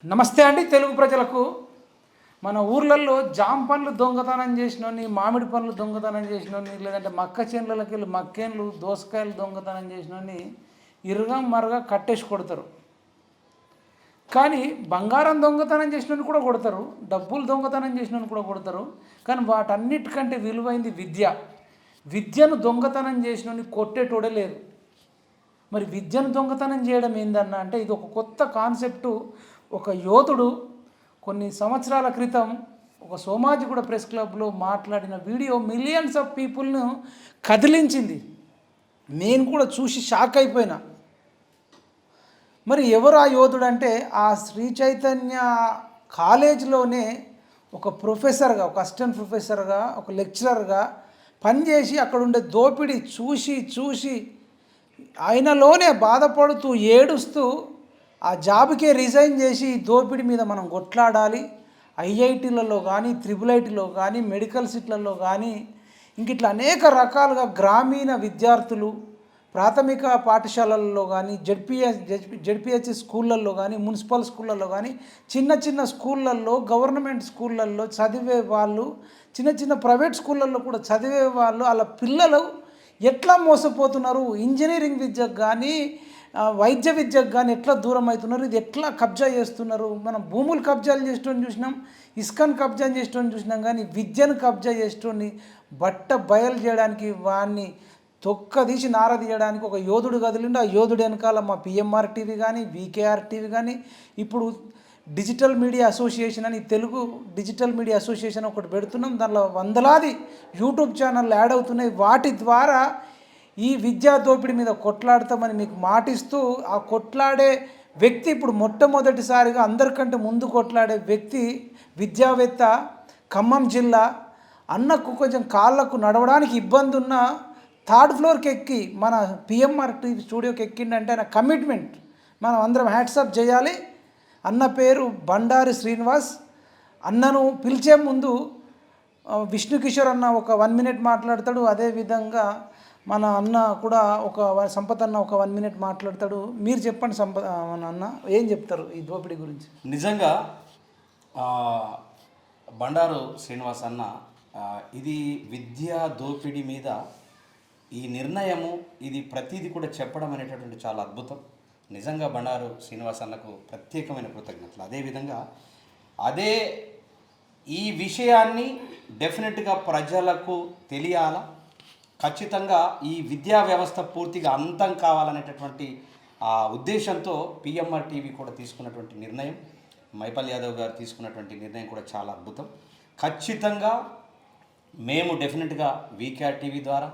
నమస్తే అండి తెలుగు ప్రజలకు. మన ఊర్లలో జామ పండ్లు దొంగతనం చేసినోని, మామిడి పండ్లు దొంగతనం చేసినోని, లేదంటే మక్క చేనులకి వెళ్ళి మక్కేన్లు దోసకాయలు దొంగతనం చేసినోని ఇరుగా మరుగా కట్టేసి కొడతారు. కానీ బంగారం దొంగతనం చేసినోని కూడా కొడతారు, డబ్బులు దొంగతనం చేసినోని కూడా కొడతారు. కానీ వాటన్నిటికంటే విలువైంది విద్య. విద్యను దొంగతనం చేసినోని కొట్టేటోడే లేదు. మరి విద్యను దొంగతనం చేయడం ఏందన్న అంటే ఇది ఒక కొత్త కాన్సెప్టు. ఒక యోధుడు కొన్ని సంవత్సరాల క్రితం ఒక సోమాజిగూడ ప్రెస్ క్లబ్లో మాట్లాడిన వీడియో మిలియన్స్ ఆఫ్ పీపుల్ను కదిలించింది. నేను కూడా చూసి షాక్ అయిపోయినా. మరి ఎవరు ఆ యోధుడు అంటే ఆ శ్రీ చైతన్య కాలేజీలోనే ఒక ప్రొఫెసర్గా, ఒక అసిస్టెంట్ ప్రొఫెసర్గా, ఒక లెక్చరర్గా పనిచేసి అక్కడ ఉండే దోపిడీ చూసి చూసి ఆయనలోనే బాధపడుతూ ఏడుస్తూ ఆ జాబ్కే రిజైన్ చేసి ఈ దోపిడీ మీద మనం కొట్లాడాలి. ఐఐటీలలో కానీ, త్రిబుల్ ఐటీలో కానీ, మెడికల్ సీట్లలో కానీ, ఇంక ఇట్లా అనేక రకాలుగా గ్రామీణ విద్యార్థులు ప్రాథమిక పాఠశాలల్లో కానీ, జెడ్పిహెచ్ స్కూళ్ళల్లో కానీ, మున్సిపల్ స్కూళ్ళల్లో కానీ, చిన్న చిన్న స్కూళ్ళల్లో, గవర్నమెంట్ స్కూళ్ళల్లో చదివే వాళ్ళు, చిన్న చిన్న ప్రైవేట్ స్కూళ్ళల్లో కూడా చదివే వాళ్ళు, వాళ్ళ పిల్లలు ఎట్లా మోసపోతున్నారు, ఇంజనీరింగ్ విద్యకు కానీ, వైద్య విద్యకు కానీ ఎట్లా దూరం అవుతున్నారు, ఇది ఎట్లా కబ్జా చేస్తున్నారు. మనం భూములు కబ్జాలు చేసేటోని చూసినాం, ఇసుకను కబ్జా చేసేటోని చూసినాం, కానీ విద్యను కబ్జా చేసేటోని బట్ట బయలు చేయడానికి, వాడిని తొక్కదీసి నారదీయడానికి ఒక యోధుడు కదిలిండు. ఆ యోధుడు వెనకాల మా పిఎంఆర్ టీవీ కానీ, వికేఆర్ టీవీ కానీ, ఇప్పుడు డిజిటల్ మీడియా అసోసియేషన్ అని, తెలుగు డిజిటల్ మీడియా అసోసియేషన్ ఒకటి పెడుతున్నాం. దానిలో వందలాది యూట్యూబ్ ఛానళ్ళు యాడ్ అవుతున్నాయి. వాటి ద్వారా ఈ విద్యా దోపిడీ మీద కొట్లాడతామని మీకు మాటిస్తూ, ఆ కొట్లాడే వ్యక్తి ఇప్పుడు మొట్టమొదటిసారిగా అందరికంటే ముందు కొట్లాడే వ్యక్తి విద్యావేత్త, ఖమ్మం జిల్లా. అన్నకు కొంచెం కాళ్ళకు నడవడానికి ఇబ్బంది ఉన్న థర్డ్ ఫ్లోర్కి ఎక్కి మన పిఎంఆర్ టీవీ స్టూడియోకి ఎక్కిండంటే ఆయన కమిట్మెంట్ మనం అందరం హ్యాట్సప్ చేయాలి. అన్న పేరు బండారి శ్రీనివాస్. అన్నను పిలిచే ముందు విష్ణుకిషోర్ అన్న ఒక 1 మినిట్ మాట్లాడతాడు. అదేవిధంగా మన అన్న కూడా సంపత్ అన్న ఒక 1 మినిట్ మాట్లాడతాడు. మీరు చెప్పండి మన అన్న ఏం చెప్తారు ఈ దోపిడీ గురించి? నిజంగా బండారు శ్రీనివాస్ అన్న, ఇది విద్యా దోపిడీ మీద ఈ నిర్ణయము, ఇది ప్రతిదీ కూడా చెప్పడం అనేటటువంటి చాలా అద్భుతం. నిజంగా బండారు శ్రీనివాస్ అన్నకు ప్రత్యేకమైన కృతజ్ఞతలు. అదేవిధంగా ఈ విషయాన్ని డెఫినెట్గా ప్రజలకు తెలియాలా, ఖచ్చితంగా ఈ విద్యా వ్యవస్థ పూర్తిగా అంతం కావాలనేటటువంటి ఉద్దేశంతో పిఎంఆర్ టీవీ కూడా తీసుకున్నటువంటి నిర్ణయం, మైపల్ యాదవ్ గారు తీసుకున్నటువంటి నిర్ణయం కూడా చాలా అద్భుతం. ఖచ్చితంగా మేము డెఫినెట్గా వికేఆర్ టీవీ ద్వారా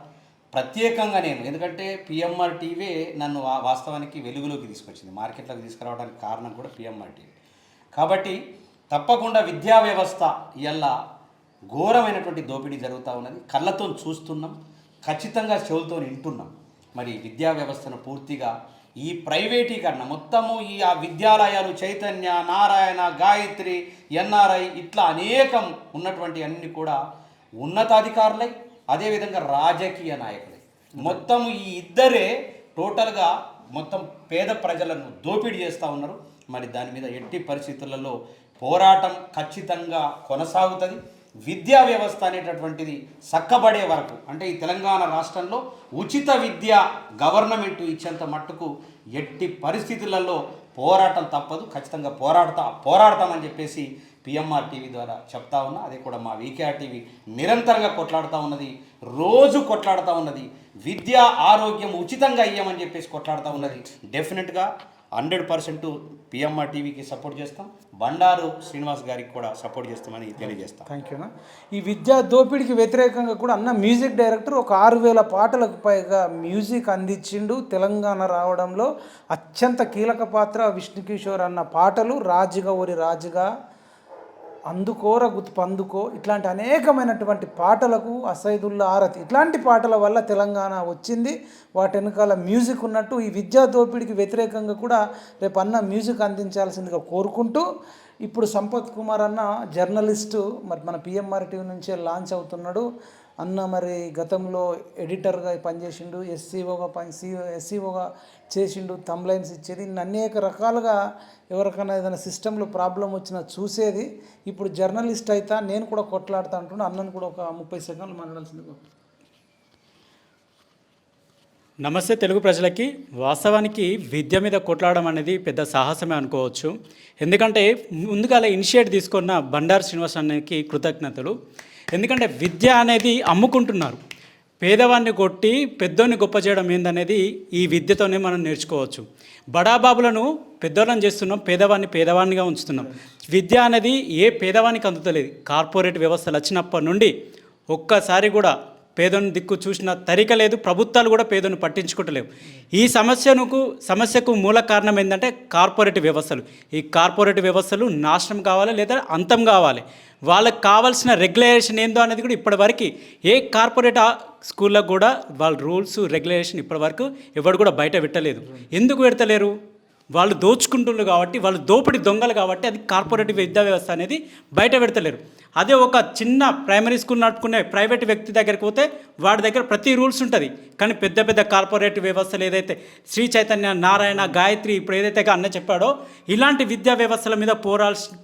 ప్రత్యేకంగా ఎందుకంటే పిఎంఆర్ టీవీ నన్ను వాస్తవానికి వెలుగులోకి తీసుకొచ్చింది, మార్కెట్లోకి తీసుకురావడానికి కారణం కూడా పిఎంఆర్ టీవీ. కాబట్టి తప్పకుండా విద్యా వ్యవస్థ ఇలా ఘోరమైనటువంటి దోపిడీ జరుగుతూ ఉన్నది, కళ్ళతో చూస్తున్నాం, ఖచ్చితంగా చెవులతో వింటున్నాం. మరి విద్యా వ్యవస్థను పూర్తిగా ఈ ప్రైవేటీకరణ మొత్తము, ఆ విద్యాలయాలు చైతన్య, నారాయణ, గాయత్రి, ఎన్ఆర్ఐ ఇట్లా అనేకం ఉన్నటువంటి అన్ని కూడా ఉన్నతాధికారులై, అదేవిధంగా రాజకీయ నాయకులై, మొత్తం ఈ ఇద్దరే టోటల్గా మొత్తం పేద ప్రజలను దోపిడీ చేస్తూ ఉన్నారు. మరి దాని మీద ఎట్టి పరిస్థితులలో పోరాటం ఖచ్చితంగా కొనసాగుతుంది. విద్యా వ్యవస్థ అనేటటువంటిది చక్కబడే వరకు, అంటే ఈ తెలంగాణ రాష్ట్రంలో ఉచిత విద్య గవర్నమెంట్ ఇచ్చేంత మట్టుకు ఎట్టి పరిస్థితులలో పోరాటం తప్పదు. ఖచ్చితంగా పోరాడతామని చెప్పేసి పిఎంఆర్ టీవీ ద్వారా చెప్తా ఉన్నా. అదే కూడా మా వికేఆర్ టీవీ నిరంతరంగా కొట్లాడుతూ ఉన్నది, రోజు కొట్లాడుతూ ఉన్నది. విద్య ఆరోగ్యం ఉచితంగా ఇయ్యమని చెప్పేసి కొట్లాడుతూ ఉన్నది. డెఫినెట్గా 100% పిఎంఆర్ టీవీకి సపోర్ట్ చేస్తాం, బండారు శ్రీనివాస్ గారికి కూడా సపోర్ట్ చేస్తామని తెలియజేస్తాం. థ్యాంక్ యూ అన్న. ఈ విద్యా దోపిడీకి వ్యతిరేకంగా కూడా అన్న మ్యూజిక్ డైరెక్టర్ ఒక 6,000 పాటలకు పైగా మ్యూజిక్ అందించిండు. తెలంగాణ రావడంలో అత్యంత కీలక పాత్ర విష్ణుకిషోర్ అన్న పాటలు, రాజుగా ఓరి రాజుగా, అందుకోర గుర్తుపందుకో, ఇట్లాంటి అనేకమైనటువంటి పాటలకు, అసైదుల్లా ఆరతి, ఇట్లాంటి పాటల వల్ల తెలంగాణ వచ్చింది. వాటి వెనకాల మ్యూజిక్ ఉన్నట్టు ఈ విద్యా దోపిడీకి వ్యతిరేకంగా కూడా రేపు అన్న మ్యూజిక్ అందించాల్సిందిగా కోరుకుంటూ, ఇప్పుడు సంపత్ కుమార్ అన్న జర్నలిస్టు, మరి మన పిఎంఆర్ టీవీ నుంచే లాంచ్ అవుతున్నాడు. అన్న మరి గతంలో ఎడిటర్గా పనిచేసిండు, ఎస్సీఓగా చేసిండు, థంబ్లైన్స్ ఇచ్చేది, ఇన్ని అనేక రకాలుగా ఎవరికైనా ఏదైనా సిస్టంలో ప్రాబ్లం వచ్చినా చూసేది. ఇప్పుడు జర్నలిస్ట్ అయితే నేను కూడా కొట్లాడుతా అంటుండే. అన్నను కూడా ఒక 30 సెకండ్లు మాట్లాడాల్సింది. నమస్తే తెలుగు ప్రజలకి. వాస్తవానికి విద్య మీద కొట్లాడడం అనేది పెద్ద సాహసమే అనుకోవచ్చు. ఎందుకంటే ముందుగా ఇనిషియేట్ తీసుకున్న బండారు శ్రీనివాస్ అన్నకి కృతజ్ఞతలు. ఎందుకంటే విద్య అనేది అమ్ముకుంటున్నారు. పేదవాన్ని కొట్టి పెద్దోన్ని గొప్ప చేయడం ఏందనేది ఈ విద్యతోనే మనం నేర్చుకోవచ్చు. బడాబాబులను పెద్దోళ్ళని చేస్తున్నాం, పేదవాన్నిగా ఉంచుతున్నాం. విద్య అనేది ఏ పేదవానికి అందుతలేదు. కార్పొరేట్ వ్యవస్థలు వచ్చినప్పటి నుండి ఒక్కసారి కూడా పేదోని దిక్కు చూసిన తరిక లేదు. ప్రభుత్వాలు కూడా పేదోని పట్టించుకోవట్లేవు. ఈ సమస్యకు మూల కారణం ఏంటంటే కార్పొరేట్ వ్యవస్థలు. ఈ కార్పొరేట్ వ్యవస్థలు నాశనం కావాలి లేదా అంతం కావాలి. వాళ్ళకి కావాల్సిన రెగ్యులేషన్ ఏందో అనేది కూడా ఇప్పటివరకు ఏ కార్పొరేట్ స్కూళ్ళకు కూడా వాళ్ళ రూల్స్ రెగ్యులేషన్ ఇప్పటివరకు ఎవరు కూడా బయట పెట్టలేదు. ఎందుకు పెడతలేరు? వాళ్ళు దోచుకుంటున్నారు కాబట్టి, వాళ్ళు దోపిడి దొంగలు కాబట్టి అది కార్పొరేట్ విద్యా వ్యవస్థ అనేది బయట పెడతలేరు. అదే ఒక చిన్న ప్రైమరీ స్కూల్ నడుపుకునే ప్రైవేట్ వ్యక్తి దగ్గరికి పోతే వాడి దగ్గర ప్రతి రూల్స్ ఉంటుంది. కానీ పెద్ద పెద్ద కార్పొరేట్ వ్యవస్థలు ఏదైతే శ్రీ చైతన్య, నారాయణ, గాయత్రి ఇప్పుడు ఏదైతే అన్న చెప్పాడో ఇలాంటి విద్యా వ్యవస్థల మీద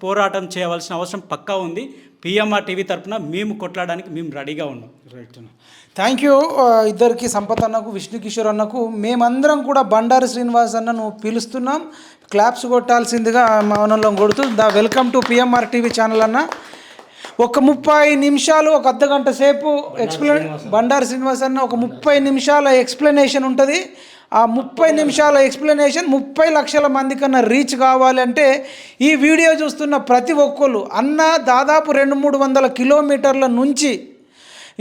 పోరాటం చేయవలసిన అవసరం పక్కా ఉంది. పిఎంఆర్ టీవీ తరఫున మేము కొట్లాడడానికి మేము రెడీగా ఉన్నాం. రైట్ అన్న, థ్యాంక్ యూ ఇద్దరికి, సంపత్ అన్నకు, విష్ణు కిషోర్ అన్నకు. మేమందరం కూడా బండారు శ్రీనివాస్ అన్నను పిలుస్తున్నాం. క్లాప్స్ కొట్టాల్సిందిగా మౌనంలో కొడుతూ welcome to PMR TV channel అన్న. ఒక 30 నిమిషాలు, ఒక అర్ధగంట సేపు బండారు శ్రీనివాస్ అన్న ఒక 30 నిమిషాల ఎక్స్ప్లెనేషన్ ఉంటుంది. ఆ 30 నిమిషాల ఎక్స్ప్లెనేషన్ 30 లక్షల మంది కన్నా రీచ్ కావాలంటే ఈ వీడియో చూస్తున్న ప్రతి ఒక్కళ్ళు అన్న దాదాపు 200-300 కిలోమీటర్ల నుంచి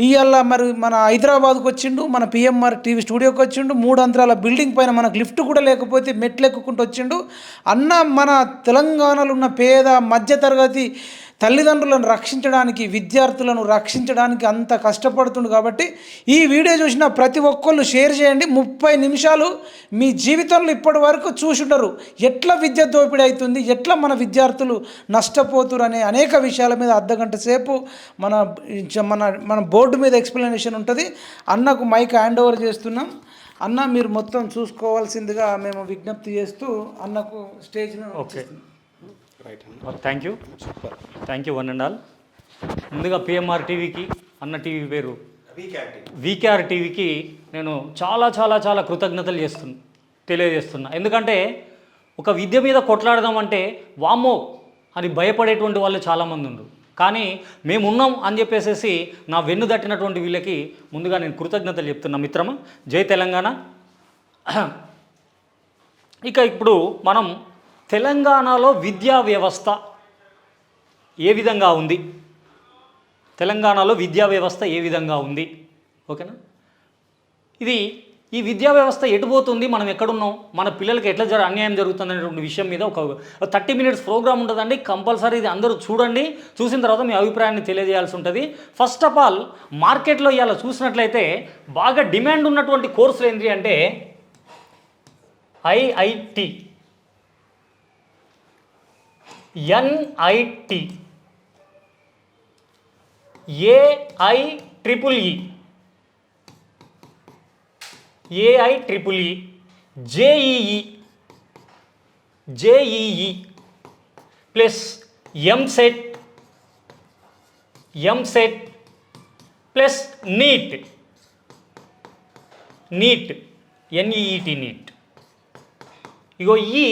ఇవాళ మరి మన హైదరాబాద్కు వచ్చిండు, మన పిఎంఆర్ టీవీ స్టూడియోకి వచ్చిండు. 3 అంతరాల బిల్డింగ్ పైన మనకు లిఫ్ట్ కూడా లేకపోతే మెట్లు ఎక్కుకుంటూ వచ్చిండు. అన్న మన తెలంగాణలో ఉన్న పేద మధ్యతరగతి తల్లిదండ్రులను రక్షించడానికి, విద్యార్థులను రక్షించడానికి అంత కష్టపడుతుండు. కాబట్టి ఈ వీడియో చూసిన ప్రతి ఒక్కళ్ళు షేర్ చేయండి. 30 నిమిషాలు మీ జీవితంలో ఇప్పటి వరకు చూసుంటారు. ఎట్లా విద్య దోపిడీ అవుతుంది, ఎట్లా మన విద్యార్థులు నష్టపోతురు అనే అనేక విషయాల మీద అర్ధగంట సేపు మన మన మన బోర్డు మీద ఎక్స్ప్లెనేషన్ ఉంటుంది. అన్నకు మైక్ హ్యాండ్ ఓవర్ చేస్తున్నాం. అన్న మీరు మొత్తం చూసుకోవాల్సిందిగా మేము విజ్ఞప్తి చేస్తూ అన్నకు స్టేజ్ను. Okay, thank you one and all. ముందుగా పిఎంఆర్ టీవీకి, అన్న టీవీ పేరు వీకేఆర్ టీవీకి నేను చాలా చాలా చాలా కృతజ్ఞతలు తెలియజేస్తున్నా. ఎందుకంటే ఒక విద్య మీద కొట్లాడదామంటే వామ్మో అని భయపడేటువంటి వాళ్ళు చాలామంది ఉన్నారు. కానీ మేమున్నాం అని చెప్పేసి నా వెన్ను దట్టినటువంటి వీళ్ళకి ముందుగా నేను కృతజ్ఞతలు చెప్తున్నా. మిత్రమా, జై తెలంగాణ. ఇక ఇప్పుడు మనం తెలంగాణలో విద్యా వ్యవస్థ ఏ విధంగా ఉంది, తెలంగాణలో విద్యా వ్యవస్థ ఏ విధంగా ఉంది, ఓకేనా? ఈ విద్యా వ్యవస్థ ఎటుపోతుంది, మనం ఎక్కడున్నాం, మన పిల్లలకి ఎట్లా అన్యాయం జరుగుతుంది అనేటువంటి విషయం మీద ఒక 30 మినిట్స్ ప్రోగ్రామ్ ఉంటుందండి. కంపల్సరీ ఇది అందరూ చూడండి. చూసిన తర్వాత మీ అభిప్రాయాన్ని తెలియజేయాల్సి ఉంటుంది. ఫస్ట్ ఆఫ్ ఆల్ మార్కెట్లో ఇవాళ చూసినట్లయితే బాగా డిమాండ్ ఉన్నటువంటి కోర్సులు ఏంటి అంటే IIT, NIT, AIEEE, JEE plus EAMCET plus NEET, NEET NEET. ఇగో ఈ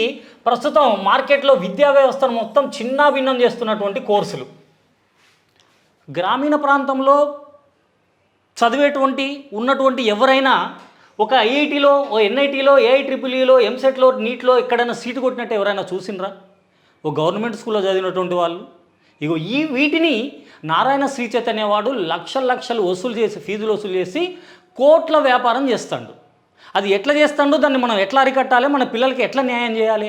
ప్రస్తుతం మార్కెట్లో విద్యా వ్యవస్థను మొత్తం చిన్నాభిన్నం చేస్తున్నటువంటి కోర్సులు. గ్రామీణ ప్రాంతంలో ఉన్నటువంటి ఎవరైనా ఒక ఐఐటీలో, ఎన్ఐటీలో, ఏఐఈఈలో, ఎంసెట్లో, నీట్లో ఎక్కడైనా సీటు కొట్టినట్టు ఎవరైనా చూసినరా? ఓ గవర్నమెంట్ స్కూల్లో చదివినటువంటి వాళ్ళు. ఇగో వీటిని నారాయణ శ్రీ చైతన్య వాడు లక్షలు ఫీజులు వసూలు చేసి కోట్ల వ్యాపారం చేస్తాడు. అది ఎట్లా చేస్తాడో దాన్ని మనం ఎట్లా అరికట్టాలి, మన పిల్లలకి ఎట్లా న్యాయం చేయాలి?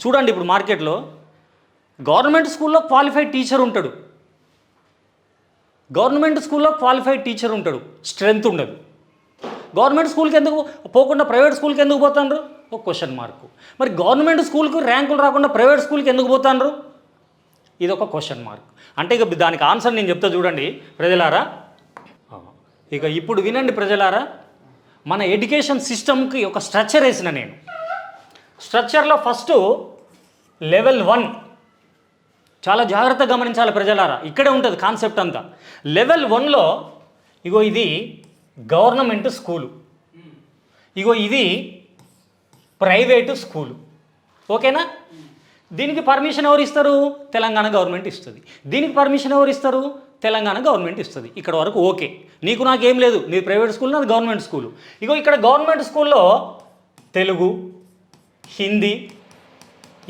చూడండి, ఇప్పుడు మార్కెట్లో గవర్నమెంట్ స్కూల్లో క్వాలిఫైడ్ టీచర్ ఉంటాడు, స్ట్రెంత్ ఉండదు. గవర్నమెంట్ స్కూల్కి ఎందుకు పోకుండా ప్రైవేట్ స్కూల్కి ఎందుకు పోతాండ్రు? ఒక క్వశ్చన్ మార్కు. మరి గవర్నమెంట్ స్కూల్కి ర్యాంకులు రాకుండా ప్రైవేట్ స్కూల్కి ఎందుకు పోతాండ్రు? ఇది ఒక క్వశ్చన్ మార్క్. అంటే ఇక దానికి ఆన్సర్ నేను చెప్తా చూడండి ప్రజలారా. ఇక ఇప్పుడు వినండి ప్రజలారా, మన ఎడ్యుకేషన్ సిస్టమ్కి ఒక స్ట్రక్చర్ వేసిన నేను. స్ట్రక్చర్లో ఫస్ట్ లెవెల్ 1 చాలా జాగ్రత్తగా గమనించాలి ప్రజలారా, ఇక్కడే ఉంటుంది కాన్సెప్ట్ అంతా. లెవెల్ 1లో ఇగో ఇది గవర్నమెంట్ స్కూలు, ఇగో ఇది ప్రైవేటు స్కూలు. ఓకేనా? దీనికి పర్మిషన్ ఎవరు ఇస్తారు? తెలంగాణ గవర్నమెంట్ ఇస్తుంది. దీనికి పర్మిషన్ ఎవరు ఇస్తారు? తెలంగాణ గవర్నమెంట్ ఇస్తుంది. ఇక్కడ వరకు ఓకే, నీకు నాకేం లేదు, నీది ప్రైవేట్ స్కూల్, నాది గవర్నమెంట్ స్కూలు. ఇగో ఇక్కడ గవర్నమెంట్ స్కూల్లో Telugu, Hindi,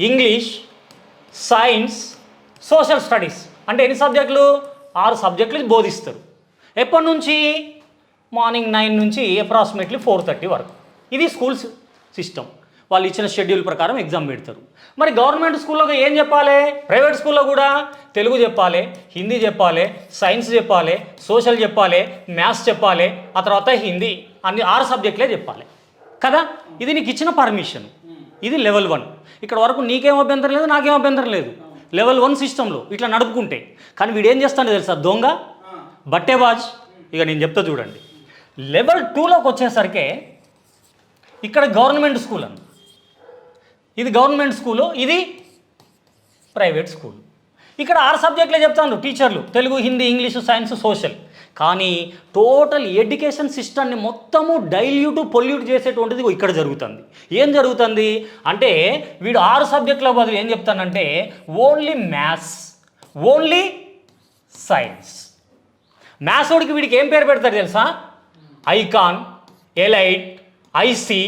English, science, social studies అంటే ఎన్ని సబ్జెక్టులు? 6 సబ్జెక్టులు బోధిస్తారు. ఎప్పటి నుంచి? మార్నింగ్ 9 నుంచి అప్రాక్సిమేట్లీ 4:30 వరకు. ఇది స్కూల్స్ సిస్టమ్. వాళ్ళు ఇచ్చిన షెడ్యూల్ ప్రకారం ఎగ్జామ్ పెడతారు. మరి గవర్నమెంట్ స్కూల్లో ఏం చెప్పాలి? ప్రైవేట్ స్కూల్లో కూడా తెలుగు చెప్పాలి, హిందీ చెప్పాలి, సైన్స్ చెప్పాలి, సోషల్ చెప్పాలి, మ్యాథ్స్ చెప్పాలి, ఆ తర్వాత హిందీ, అన్ని 6 సబ్జెక్టులే చెప్పాలి కదా. ఇది నీకు ఇచ్చిన పర్మిషన్. ఇది లెవెల్ 1. ఇక్కడ వరకు నీకేం అభ్యంతరం లేదు, నాకేం అభ్యంతరం లేదు. లెవెల్ 1 సిస్టంలో ఇట్లా నడుపుకుంటే. కానీ వీడు ఏం చేస్తాడో తెలుసా? దొంగ, బట్టేబాజ్. ఇక నేను చెప్తా చూడండి. లెవెల్ 2లోకి వచ్చేసరికి ఇక్కడ గవర్నమెంట్ స్కూల్ అన్న, ఇది గవర్నమెంట్ స్కూలు, ఇది ప్రైవేట్ స్కూల్. ఇక్కడ 6 సబ్జెక్టులే చెప్తాను టీచర్లు, Telugu, Hindi, English, science, social. కానీ టోటల్ ఎడ్యుకేషన్ సిస్టమ్ని మొత్తము డైల్యూట్, పొల్యూట్ చేసేటువంటిది ఇక్కడ జరుగుతుంది. ఏం జరుగుతుంది అంటే వీడు 6 సబ్జెక్టుల బదులు ఏం చెప్తానంటే only maths, only science. Maths వాడికి వీడికి ఏం పేరు పెడతారు తెలుసా? ఐకాన్, ఎలైట్, ఐసి,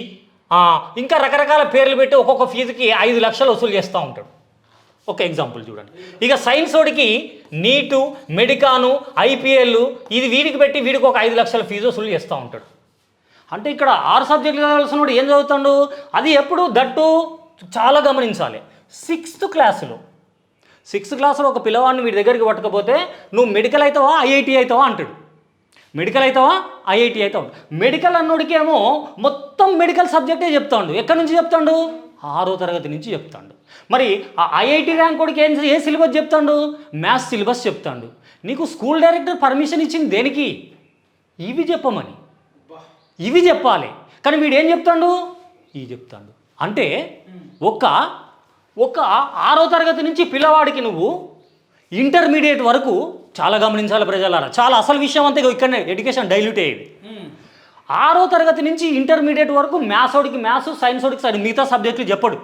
ఇంకా రకరకాల పేర్లు పెట్టి ఒక్కొక్క ఫీజుకి 5 లక్షలు వసూలు చేస్తూ ఉంటాడు. ఒక ఎగ్జాంపుల్ చూడండి. ఇక సైన్స్ వాడికి నీటు, మెడికాను, ఐపీఎల్, ఇది వీడికి పెట్టి వీడికి ఒక 5 లక్షల ఫీజు వసూలు చేస్తూ ఉంటాడు. అంటే ఇక్కడ 6 సబ్జెక్టులు చదవాల్సిన వాడు ఏం చదువుతాడు? అది ఎప్పుడు దట్టు చాలా గమనించాలి. 6th క్లాసులో ఒక పిల్లవాడిని వీడి దగ్గరికి పట్టకపోతే నువ్వు మెడికల్ అవుతావా, ఐఐటి అవుతావా అంటాడు. మెడికల్ అవుతావా, ఐఐటి అవుతావు. మెడికల్ అన్నోడికేమో మొత్తం మెడికల్ సబ్జెక్టే చెప్తాడు. ఎక్కడి నుంచి చెప్తాడు? 6వ తరగతి నుంచి చెప్తాడు. మరి ఆ ఐఐటి ర్యాంక్ వాడికి ఏ సిలబస్ చెప్తాడు? మ్యాథ్స్ సిలబస్ చెప్తాడు. నీకు స్కూల్ డైరెక్టర్ పర్మిషన్ ఇచ్చింది దేనికి? ఇవి చెప్పమని, ఇవి చెప్పాలి. కానీ వీడు ఏం చెప్తాడు? ఇవి చెప్తాడు. అంటే ఒక 6వ తరగతి నుంచి పిల్లవాడికి నువ్వు ఇంటర్మీడియట్ వరకు చాలా గమనించాలి ప్రజలారా. చాలా అసలు విషయం అంతే ఇక్కడనే ఎడ్యుకేషన్ డైల్యూట్ అయ్యేది. 6వ తరగతి నుంచి ఇంటర్మీడియట్ వరకు మ్యాథ్స్ వాడికి మ్యాథ్స్, సైన్స్ వాడికి సైన్స్, మిగతా సబ్జెక్టులు చెప్పడు.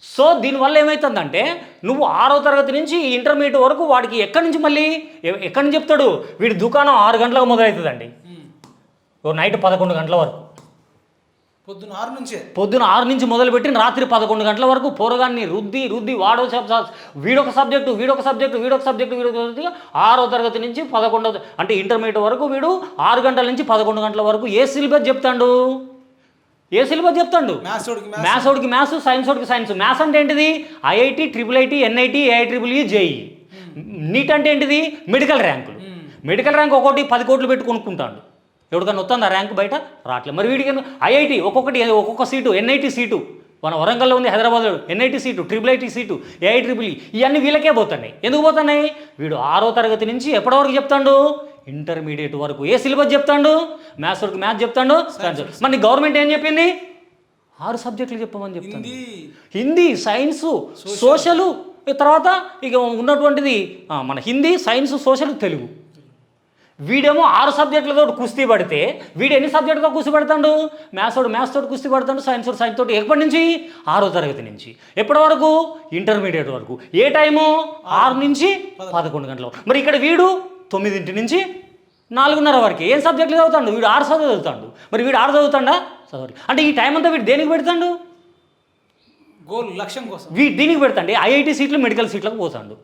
సో దీనివల్ల ఏమవుతుందంటే నువ్వు 6వ తరగతి నుంచి ఇంటర్మీడియట్ వరకు వాడికి ఎక్కడి నుంచి చెప్తాడు? వీడి దుకాణం 6 గంటలకు మొదలవుతుందండి, నైట్ 11 గంటల వరకు. పొద్దున 6 నుంచి మొదలుపెట్టి రాత్రి 11 గంటల వరకు పోరగాన్ని రుద్ది వీడొక సబ్జెక్టు 6వ తరగతి నుంచి 11వ అంటే ఇంటర్మీడియట్ వరకు వీడు 6 గంటల నుంచి 11 గంటల వరకు ఏ సిలబస్ చెప్తాడు? మ్యాథ్స్ వాడికి మ్యాథ్స్, సైన్స్ వాడికి సైన్స్. మ్యాథ్స్ అంటే ఏంటిది? IIT, IIIT, NIT, AIEEE, JEE. NEET అంటే ఏంటిది? మెడికల్ ర్యాంకులు. మెడికల్ ర్యాంక్ ఒక్కొక్కటి 10 కోట్లు పెట్టి కొనుక్కుంటాడు. ఎవరికన్నా వస్తుంది ఆ ర్యాంక్? బయట రావట్లేదు. మరి వీడికి ఐఐటి ఒక్కొక్క సీటు, NIT సీటు, మన వరంగల్లో ఉంది, హైదరాబాద్లో NIT seat, IIIT seat, AIEEE, ఇవన్నీ వీళ్ళకే పోతున్నాయి. ఎందుకు పోతున్నాయి? వీడు 6వ తరగతి నుంచి ఎప్పటి వరకు చెప్తాడు? ఇంటర్మీడియట్ వరకు. ఏ సిలబస్ చెప్తాడు? మ్యాథ్స్ వరకు మ్యాథ్స్ చెప్తాడు, సైన్స్. మరి గవర్నమెంట్ ఏం చెప్పింది? 6 సబ్జెక్టులు చెప్పమని చెప్తాను. హిందీ, సైన్సు, సోషలు, తర్వాత ఇక ఉన్నటువంటిది మన హిందీ, సైన్స్, సోషల్, తెలుగు. వీడేమో 6 సబ్జెక్టులతో కుస్తీ పడితే వీడు ఎన్ని సబ్జెక్టులతో కుస్తీ పడతాడు? మ్యాథ్స్ తోటి కుస్తీ పడతాడు, సైన్స్ తోటి. ఎప్పటి నుంచి? 6వ తరగతి నుంచి. ఎప్పటి వరకు? ఇంటర్మీడియట్ వరకు. ఏ టైము? 6 నుంచి 11 గంటల వరకు. మరి ఇక్కడ వీడు 9 నుంచి 4:30 వరకు ఏం సబ్జెక్టులు చదువుతాడు? వీడు 6 చదువుతాడు. మరి వీడు 6 చదువుతాడా? చదవాలి. అంటే ఈ టైం అంతా వీడు దేనికి పెడతాడు? లక్ష్యం కోసం దీనికి పెడతాండి. ఐఐటి సీట్లు, మెడికల్ సీట్లకు పోతాడు.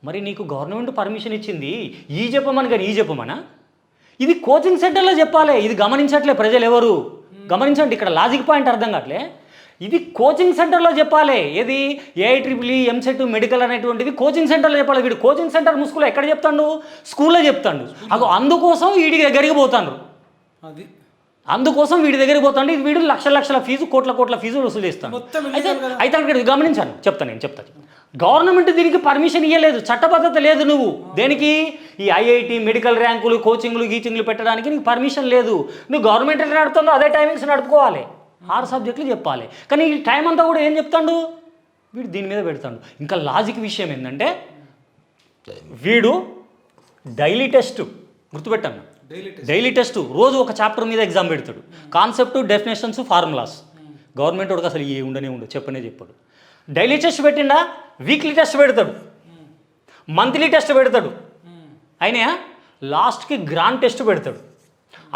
మరి నీకు గవర్నమెంట్ పర్మిషన్ ఇచ్చింది ఈ చెప్పమని, కానీ ఈ చెప్పమనా? ఇది కోచింగ్ సెంటర్లో చెప్పాలి. ఇది గమనించట్లే ప్రజలు ఎవరు. గమనించండి, ఇక్కడ లాజిక్ పాయింట్ అర్థం కావట్లే. ఇది కోచింగ్ సెంటర్లో చెప్పాలి. ఏది? AIEEE, MCET, మెడికల్ అనేటువంటిది కోచింగ్ సెంటర్లో చెప్పాలి. వీడు కోచింగ్ సెంటర్ ముసుగులో ఎక్కడ చెప్తాడు? స్కూల్లో చెప్తాడు. అందుకోసం వీడికి దగ్గరికి పోతాడు. అందుకోసం వీడి దగ్గరికి పోతాండి వీడు లక్షల లక్షల ఫీజు కోట్ల ఫీజు వసూలు చేస్తాను. అయితే అక్కడ గమనించాను, చెప్తాను. గవర్నమెంట్ దీనికి పర్మిషన్ ఇవ్వలేదు, చట్టబద్ధత లేదు. నువ్వు దేనికి ఈ ఐఐటి మెడికల్ ర్యాంకులు కోచింగ్లు గీచింగ్లు పెట్టడానికి నీకు పర్మిషన్ లేదు. నువ్వు గవర్నమెంట్ ఎట్లా నడుపుతుందో అదే టైమింగ్స్ నడుపుకోవాలి, 6 సబ్జెక్టులు చెప్పాలి. కానీ ఈ టైం అంతా కూడా ఏం చెప్తాడు వీడు, దీని మీద పెడతాడు. ఇంకా లాజిక్ విషయం ఏంటంటే వీడు డైలీ టెస్ట్ గుర్తుపెట్టాను, డైలీ టెస్ట్ రోజు ఒక చాప్టర్ మీద ఎగ్జామ్ పెడతాడు. Concept, definitions, formulas. గవర్నమెంట్ వాడికి అసలు ఏ ఉండనే చెప్పాడు. డైలీ టెస్ట్ పెట్టిండా, వీక్లీ టెస్ట్ పెడతాడు, మంత్లీ టెస్ట్ పెడతాడు, అయినా లాస్ట్కి గ్రాండ్ టెస్ట్ పెడతాడు.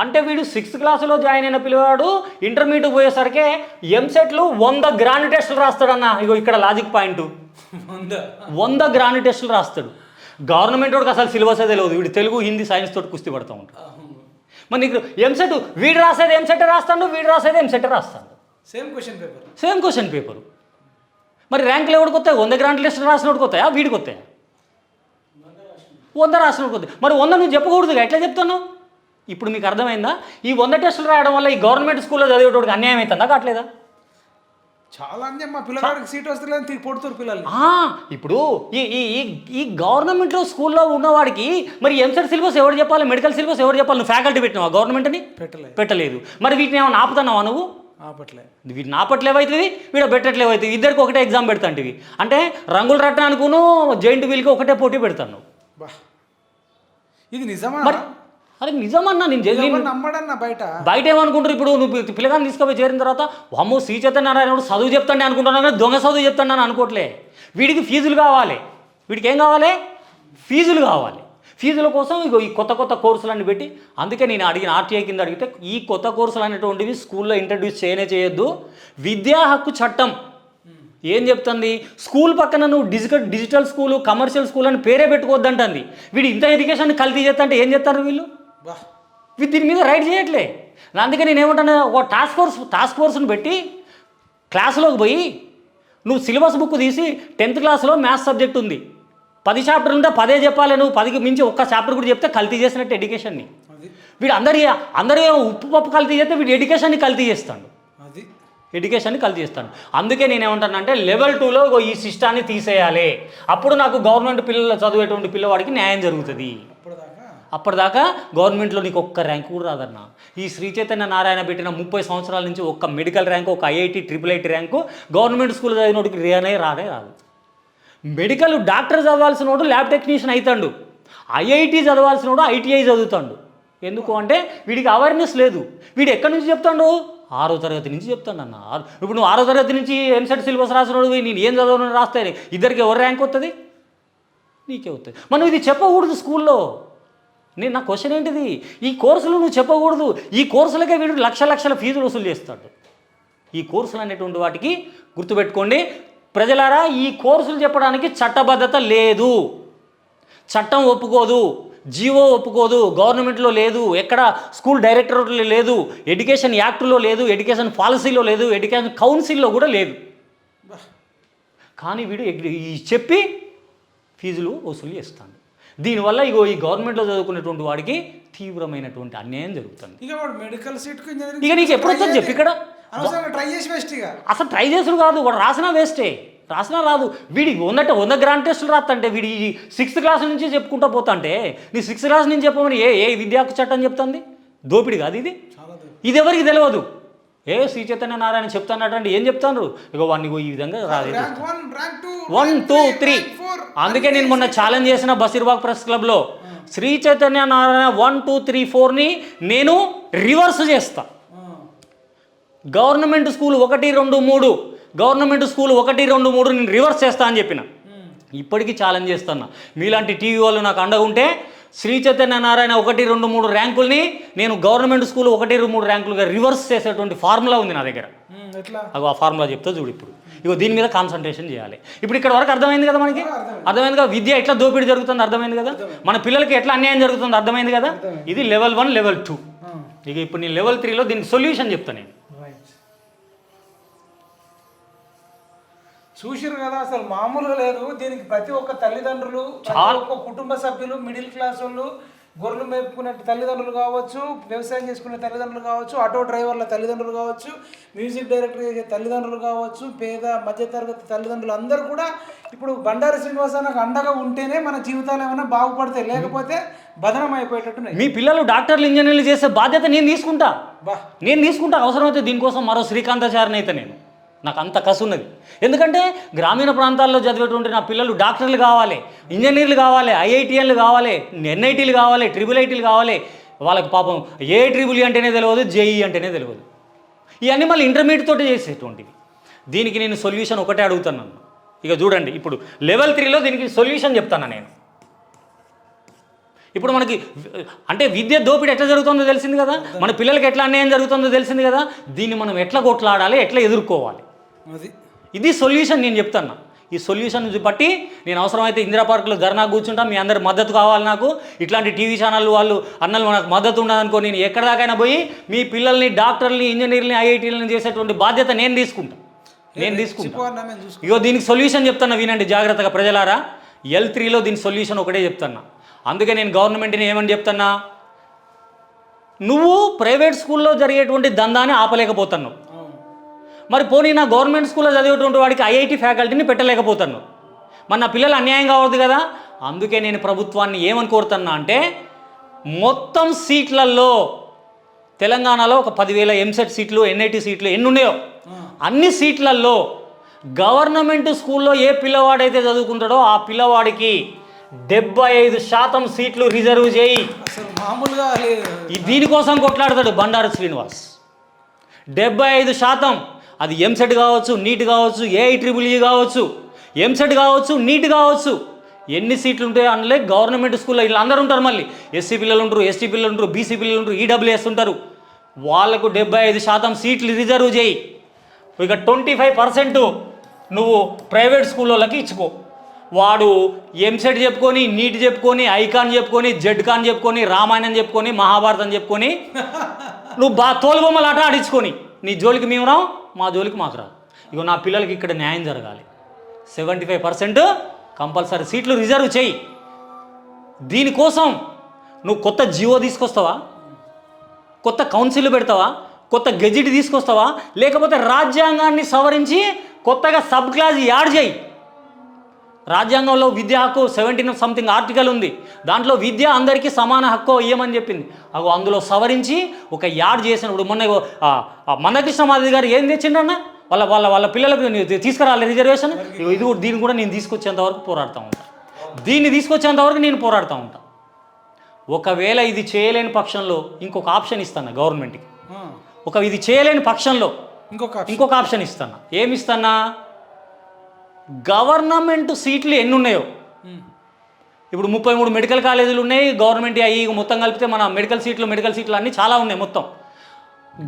అంటే వీడు 6th క్లాసులో జాయిన్ అయిన పిల్లవాడు ఇంటర్మీడియట్ పోయేసరికి ఎంసెట్లు 100 గ్రాండ్ టెస్టులు రాస్తాడన్న. ఇగో ఇక్కడ లాజిక్ పాయింట్, 100 గ్రాండ్ టెస్టులు రాస్తాడు. గవర్నమెంట్ వాడికి అసలు సిలబస్ తెలియదు, వీడు తెలుగు హిందీ సైన్స్ తోటి కుస్తీ పడుతూ ఉంటాడు. మరి నీకు ఎంసెట్ వీడు రాసేది ఎంసెట్ రాస్తాడు, వీడు రాసేది ఎంసెట్ రాస్తాడు, సేమ్ క్వశ్చన్ పేపర్. మరి ర్యాంకులు ఎవరికి వస్తాయి? 100 గ్రాండ్ టెస్ట్ రాసినోడికి వస్తాయా, వీడికి వస్తాయా? 100 రాసినోడికి వస్తాయి. మరి 100 నువ్వు చెప్పకూడదుగా, ఎట్లా చెప్తాను? ఇప్పుడు మీకు అర్థమైందా? ఈ 100 టెస్టులు రాయడం వల్ల ఈ గవర్నమెంట్ స్కూల్లో చదివేటోడికి అన్యాయం అవుతుందా కావట్లేదా? చాలా మా పిల్లగాడికి సీట్ వస్తలేదని పొడుతురు పిల్లలు. ఇప్పుడు ఈ గవర్నమెంట్లో స్కూల్లో ఉన్నవాడికి మరి ఎంసెట్ సిలబస్ ఎవరు చెప్పాలి, మెడికల్ సిలబస్ ఎవరు చెప్పాలి? నువ్వు ఫ్యాకల్టీ పెట్టినావా గవర్నమెంట్ని? పెట్టలేదు. మరి వీటిని ఏమైనా ఆపుతున్నావా నువ్వు? వీటిని ఆపట్లేవైతుంది, వీడ పెట్టట్లేవైతుంది. ఇద్దరికి ఒకటే ఎగ్జామ్ పెడతాంటివి. అంటే రంగులు రట్టడానికును జైంట్ వీల్కి ఒకటే పోటీ పెడతాను. ఇది నిజమా? మరి అరే నిజమన్నా, నేను నమ్మడన్నా బయట ఏమనుకుంటారు? ఇప్పుడు నువ్వు పిల్లగాన్ని తీసుకుపోయి చేరిన తర్వాత అమ్మో శ్రీ చైతన్యనారాయణుడు చదువు చెప్తాండి అనుకుంటున్నాను, కానీ దొంగ చదువు చెప్తాను అని అనుకోవట్లే. వీడికి ఫీజులు కావాలి, వీడికి ఏం కావాలి? ఫీజులు కావాలి. ఫీజుల కోసం ఇగో ఈ కొత్త కోర్సులన్నీ పెట్టి, అందుకే నేను అడిగిన ఆర్టీఐ కింద అడిగితే ఈ కొత్త కోర్సులు అనేటువంటివి స్కూల్లో ఇంట్రడ్యూస్ చేయొద్దు. విద్యా హక్కు చట్టం ఏం చెప్తుంది? స్కూల్ పక్కన నువ్వు డిజిటల్ స్కూలు, కమర్షియల్ స్కూల్ అని పేరే పెట్టుకోవద్దంటుంది. వీడు ఇంత ఎడ్యుకేషన్ కల్తీ చేస్తా అంటే ఏం చేస్తారు వీళ్ళు? దీని మీద రైట్ చేయట్లే. అందుకే నేను ఏమంటాను, ఒక టాస్క్ ఫోర్స్ని పెట్టి క్లాసులోకి పోయి నువ్వు సిలబస్ బుక్ తీసి 10th క్లాస్లో మ్యాథ్స్ సబ్జెక్ట్ ఉంది, 10 చాప్టర్లు ఉంటే 10 చెప్పాలి. నువ్వు 10కి మించి ఒక్క చాప్టర్ కూడా చెప్తే కల్తీ చేసినట్టు ఎడ్యుకేషన్ని. వీడు అందరూ ఉప్పు పప్పు కల్తీ చేస్తే వీడు ఎడ్యుకేషన్ని కల్తీ చేస్తాడు. అందుకే నేను ఏమంటానంటే లెవెల్ 2లో ఈ సిస్టాన్ని తీసేయాలి. అప్పుడు నాకు గవర్నమెంట్ పిల్లలు చదివేటువంటి పిల్లవాడికి న్యాయం జరుగుతుంది. అప్పటిదాకా గవర్నమెంట్లో నీకు ఒక్క ర్యాంక్ కూడా రాదన్న. ఈ శ్రీ చైతన్య నారాయణ పెట్టిన 30 సంవత్సరాల నుంచి ఒక్క మెడికల్ ర్యాంకు, ఒక IIT, IIIT rank government school చదివినోడికి రాదు. మెడికల్ డాక్టర్ చదవాల్సిన వాడు ల్యాబ్ టెక్నీషియన్ అవుతాడు, ఐఐటి చదవాల్సిన వాడు ITI చదువుతాడు. ఎందుకు అంటే వీడికి అవేర్నెస్ లేదు. వీడు ఎక్కడి నుంచి చెప్తాడు? 6వ తరగతి నుంచి చెప్తాడు అన్న. ఇప్పుడు నువ్వు 6వ తరగతి నుంచి ఎంసెట్ సిలబస్ రాసినోడు నేను ఏం చదవను రాస్తే ఇద్దరికి ఎవరు ర్యాంక్ వస్తుంది? నీకే వస్తుంది. మనం ఇది చెప్పకూడదు స్కూల్లో. నా క్వశ్చన్ ఏంటిది? ఈ కోర్సులు నువ్వు చెప్పకూడదు. ఈ కోర్సులకే వీడు లక్షల ఫీజులు వసూలు చేస్తాడు. ఈ కోర్సులు అనేటువంటి వాటికి గుర్తుపెట్టుకోండి ప్రజలారా, ఈ కోర్సులు చెప్పడానికి చట్టబద్ధత లేదు, చట్టం ఒప్పుకోదు, జీవో ఒప్పుకోదు, గవర్నమెంట్లో లేదు, ఎక్కడ స్కూల్ డైరెక్టరేట్లో లేదు, ఎడ్యుకేషన్ యాక్ట్లో లేదు, ఎడ్యుకేషన్ పాలసీలో లేదు, ఎడ్యుకేషన్ కౌన్సిల్లో కూడా లేదు. కానీ వీడు చెప్పి ఫీజులు వసూలు చేస్తాడు. దీనివల్ల ఈ గవర్నమెంట్లో చదువుకునేటువంటి వాడికి తీవ్రమైనటువంటి అన్యాయం జరుగుతుంది. ఇక నీకు ఎప్పుడు వస్తుంది చెప్పి ఇక్కడ అసలు ట్రై చేసుడు కాదు, వాడు రాసినా వేస్టే, రాసినా రాదు. వీడి 100 గ్రాండ్ టెస్టులు రాస్తంటే వీడి 6th క్లాస్ నుంచి చెప్పుకుంటూ పోతాంటే నీ 6th క్లాస్ నుంచి చెప్పమని ఏ విద్యా హక్కు చట్టం చెప్తుంది? దోపిడి కాదు ఇది ఎవరికి తెలియదు. శ్రీ చైతన్య నారాయణ చెప్తానంటే ఏం చెప్తాను? ఇగో వాడిని ఈ విధంగా రాదు 1, 2, 3. అందుకే నేను మొన్న ఛాలెంజ్ చేసిన బషీర్బాగ్ ప్రెస్ క్లబ్లో శ్రీ చైతన్య నారాయణ 1, 2, 3, 4ని నేను రివర్స్ చేస్తా. గవర్నమెంట్ స్కూల్ 1, 2, 3, గవర్నమెంట్ స్కూల్ 1, 2, 3 నేను రివర్స్ చేస్తా అని చెప్పిన. ఇప్పటికీ ఛాలెంజ్ చేస్తున్నా. మీలాంటి టీవీ వాళ్ళు నాకు అండగా ఉంటే శ్రీ చైతన్య నారాయణ 1, 2, 3 ర్యాంకుల్ని నేను గవర్నమెంట్ స్కూల్ 1, 2, 3 ర్యాంకులుగా రివర్స్ చేసేటువంటి ఫార్ములా ఉంది నా దగ్గర. ఆ ఫార్ములా చెప్తా చూడు. ఇప్పుడు దీని మీద కాన్సన్ట్రేషన్ చేయాలి. ఇప్పుడు ఇక్కడ వరకు అర్థమైంది కదా, మనకి అర్థమైంది కదా, విద్య ఎట్లా దోపిడీ జరుగుతుంది అర్థమైంది కదా, మన పిల్లలకి ఎట్లా అన్యాయం జరుగుతుంది అర్థమైంది కదా. ఇది లెవెల్ 1, లెవెల్ 2. ఇక ఇప్పుడు నేను లెవెల్ 3లో దీనికి సొల్యూషన్ చెప్తాను. నేను చూసిరు కదా, అసలు మామూలుగా లేదు. దీనికి ప్రతి ఒక్క తల్లిదండ్రులు, ఒక్క కుటుంబ సభ్యులు, మిడిల్ క్లాస్ వాళ్ళు గొర్రెలు మేపుకునే తల్లిదండ్రులు కావచ్చు, వ్యవసాయం చేసుకునే తల్లిదండ్రులు కావచ్చు, ఆటో డ్రైవర్ల తల్లిదండ్రులు కావచ్చు, మ్యూజిక్ డైరెక్టర్ చేసే తల్లిదండ్రులు కావచ్చు, పేద మధ్యతరగతి తల్లిదండ్రులు అందరూ కూడా ఇప్పుడు బండారు శ్రీనివాసరావుకు అండగా ఉంటేనే మన జీవితాలు ఏమైనా బాగుపడతాయి, లేకపోతే బదనం అయిపోయేటట్టున్నాయి. మీ పిల్లలు డాక్టర్లు ఇంజనీర్లు చేసే బాధ్యత నేను తీసుకుంటా, బా నేను తీసుకుంటా. అవసరమైతే దీనికోసం మరో శ్రీకాంతాచార్యని అయితే నేను, నాకు అంత కసి ఉన్నది. ఎందుకంటే గ్రామీణ ప్రాంతాల్లో చదివేటువంటి నా పిల్లలు డాక్టర్లు కావాలి, ఇంజనీర్లు కావాలి, ఐఐటీఎన్లు కావాలి, ఎన్ఐటీలు కావాలి, ట్రిపుల్ ఐటీలు కావాలి. వాళ్ళకి పాపం AIEEE అంటేనే తెలియదు, JEE అంటేనే తెలియదు. ఇవన్నీ మళ్ళీ ఇంటర్మీడియట్ తోటి చేసేటువంటివి. దీనికి నేను సొల్యూషన్ ఒకటే అడుగుతున్నాను. ఇక చూడండి, ఇప్పుడు లెవెల్ 3లో దీనికి సొల్యూషన్ చెప్తాను నేను. ఇప్పుడు మనకి అంటే విద్య దోపిడీ ఎట్లా జరుగుతుందో తెలిసింది కదా, మన పిల్లలకి ఎట్లా అన్యాయం జరుగుతుందో తెలిసింది కదా. దీన్ని మనం ఎట్లా కొట్లాడాలి, ఎట్లా ఎదుర్కోవాలి, ఇది సొల్యూషన్ నేను చెప్తాను. ఈ సొల్యూషన్ బట్టి నేను అవసరమైతే ఇందిరా పార్కులో ధర్నా కూర్చుంటా. మీ అందరి మద్దతు కావాలి నాకు. ఇట్లాంటి టీవీ ఛానల్ వాళ్ళు అన్నలు నాకు మద్దతు ఉండదనుకో, నేను ఎక్కడ దాకైనా పోయి మీ పిల్లల్ని డాక్టర్ని, ఇంజనీర్ని, ఐఐటీలను చేసేటువంటి బాధ్యత నేను తీసుకుంటా. ఇగో దీనికి సొల్యూషన్ చెప్తున్నా, వినండి జాగ్రత్తగా ప్రజలారా. L3లో దీని సొల్యూషన్ ఒకటే చెప్తున్నా. అందుకే నేను గవర్నమెంట్ని ఏమని చెప్తున్నా, నువ్వు ప్రైవేట్ స్కూల్లో జరిగేటువంటి దందాన్ని ఆపలేకపోతున్నావు, మరి పోనీ నా గవర్నమెంట్ స్కూల్లో చదివేటువంటి వాడికి IIT ఫ్యాకల్టీని పెట్టలేకపోతున్నావు, మరి నా పిల్లలు అన్యాయం కావద్దు కదా. అందుకే నేను ప్రభుత్వాన్ని ఏమని కోరుతున్నా అంటే, మొత్తం సీట్లలో తెలంగాణలో ఒక 10,000 MSET సీట్లు, NIT సీట్లు ఎన్ని ఉన్నాయో అన్ని సీట్లలో గవర్నమెంట్ స్కూల్లో ఏ పిల్లవాడైతే చదువుకుంటాడో ఆ పిల్లవాడికి 75% సీట్లు రిజర్వ్ చేయి. అసలు మామూలుగా దీనికోసం కొట్లాడతాడు బండారు శ్రీనివాస్. 75%. అది MSET కావచ్చు, నీట్ కావచ్చు, AIEEE కావచ్చు, MSET కావచ్చు, నీట్ కావచ్చు. ఎన్ని సీట్లు ఉంటాయో అందులో గవర్నమెంట్ స్కూల్లో వీళ్ళు అందరూ ఉంటారు. మళ్ళీ SC పిల్లలు ఉంటారు, ST పిల్లలు ఉంటారు, BC పిల్లలు ఉంటారు, EWS ఉంటారు. వాళ్ళకు 75% సీట్లు రిజర్వ్ చేయి. ఇక 25% నువ్వు ప్రైవేట్ స్కూళ్ళకి ఇచ్చుకో. వాడు MSET చెప్పుకొని, నీట్ చెప్పుకొని, ఐకాన్ చెప్పుకొని, జెడ్కాన్ చెప్పుకొని, రామాయణం చెప్పుకొని, మహాభారతం చెప్పుకొని నువ్వు తోలుబొమ్మలు ఆట ఆడించుకొని నీ జోలికి మేము రావు, మా జోలికి మాకు రావు. ఇగో నా పిల్లలకి ఇక్కడ న్యాయం జరగాలి. 75% కంపల్సరీ సీట్లు రిజర్వ్ చేయి. దీనికోసం నువ్వు కొత్త జియో తీసుకొస్తావా, కొత్త కౌన్సిల్ పెడతావా, కొత్త గెజిట్ తీసుకొస్తావా, లేకపోతే రాజ్యాంగాన్ని సవరించి కొత్తగా సబ్ క్లాస్ యాడ్ చేయి. రాజ్యాంగంలో విద్యా హక్కు 17 సంథింగ్ ఆర్టికల్ ఉంది. దాంట్లో విద్య అందరికీ సమాన హక్కు ఇవ్వమని చెప్పింది. అగో అందులో సవరించి ఒక యాడ్ చేసినప్పుడు మొన్న మందకృష్ణ మాదిరి గారు ఏం తెచ్చిండన్న వాళ్ళ వాళ్ళ వాళ్ళ పిల్లలకు తీసుకురాలి రిజర్వేషన్. ఇది దీన్ని కూడా నేను తీసుకొచ్చేంత వరకు పోరాడుతూ ఉంటా. దీన్ని తీసుకొచ్చేంత వరకు నేను పోరాడుతూ ఉంటా. ఒకవేళ ఇది చేయలేని పక్షంలో ఇంకొక ఆప్షన్ ఇస్తాను గవర్నమెంట్కి. ఇది చేయలేని పక్షంలో ఇంకొక ఆప్షన్ ఇస్తాను. ఏమిస్తానా, గవర్నమెంట్ సీట్లు ఎన్ని ఉన్నాయో, ఇప్పుడు 33 మెడికల్ కాలేజీలు ఉన్నాయి గవర్నమెంట్. అవి మొత్తం కలిపితే మన మెడికల్ సీట్లు అన్నీ చాలా ఉన్నాయి. మొత్తం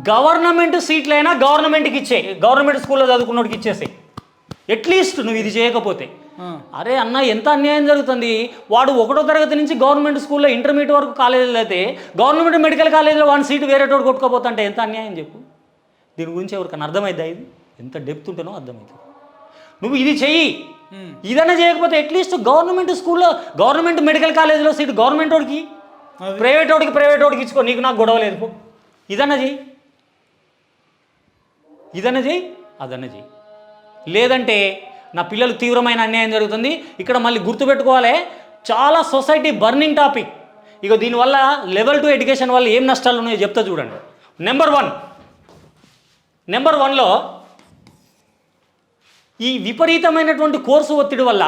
గవర్నమెంట్ సీట్లైనా గవర్నమెంట్కి ఇచ్చేయి, గవర్నమెంట్ స్కూల్లో చదువుకున్నోడికి ఇచ్చేసాయి. అట్లీస్ట్ నువ్వు ఇది చేయకపోతే, అరే అన్న ఎంత అన్యాయం జరుగుతుంది. వాడు 1వ తరగతి నుంచి గవర్నమెంట్ స్కూల్లో ఇంటర్మీడియట్ వరకు కాలేజీలు అయితే గవర్నమెంట్ మెడికల్ కాలేజీలో వాడి సీటు వేరేటోడు కొట్టుకోపోతుంటే ఎంత అన్యాయం చెప్పు. దీని గురించి ఎవరికైనా అర్థమైద్దా? ఇది ఎంత డెప్త్ ఉంటేనో అర్థమవుతుంది. నువ్వు ఇది చెయ్యి. ఇదన్నా చేయకపోతే అట్లీస్ట్ గవర్నమెంట్ స్కూల్లో గవర్నమెంట్ మెడికల్ కాలేజీలో సీటు గవర్నమెంట్ వాడికి, ప్రైవేట్ వాడికి ఇచ్చుకో. నీకు నాకు గొడవ లేదు. ఇదన్నా చెయ్యి, అదన్నా చెయ్యి. లేదంటే నా పిల్లలు తీవ్రమైన అన్యాయం జరుగుతుంది. ఇక్కడ మళ్ళీ గుర్తుపెట్టుకోవాలి, చాలా సొసైటీ బర్నింగ్ టాపిక్. ఇక దీనివల్ల లెవెల్ 2 ఎడ్యుకేషన్ వల్ల ఏం నష్టాలు ఉన్నాయో చెప్తా చూడండి. నెంబర్ 1లో ఈ విపరీతమైనటువంటి కోర్సు ఒత్తిడి వల్ల,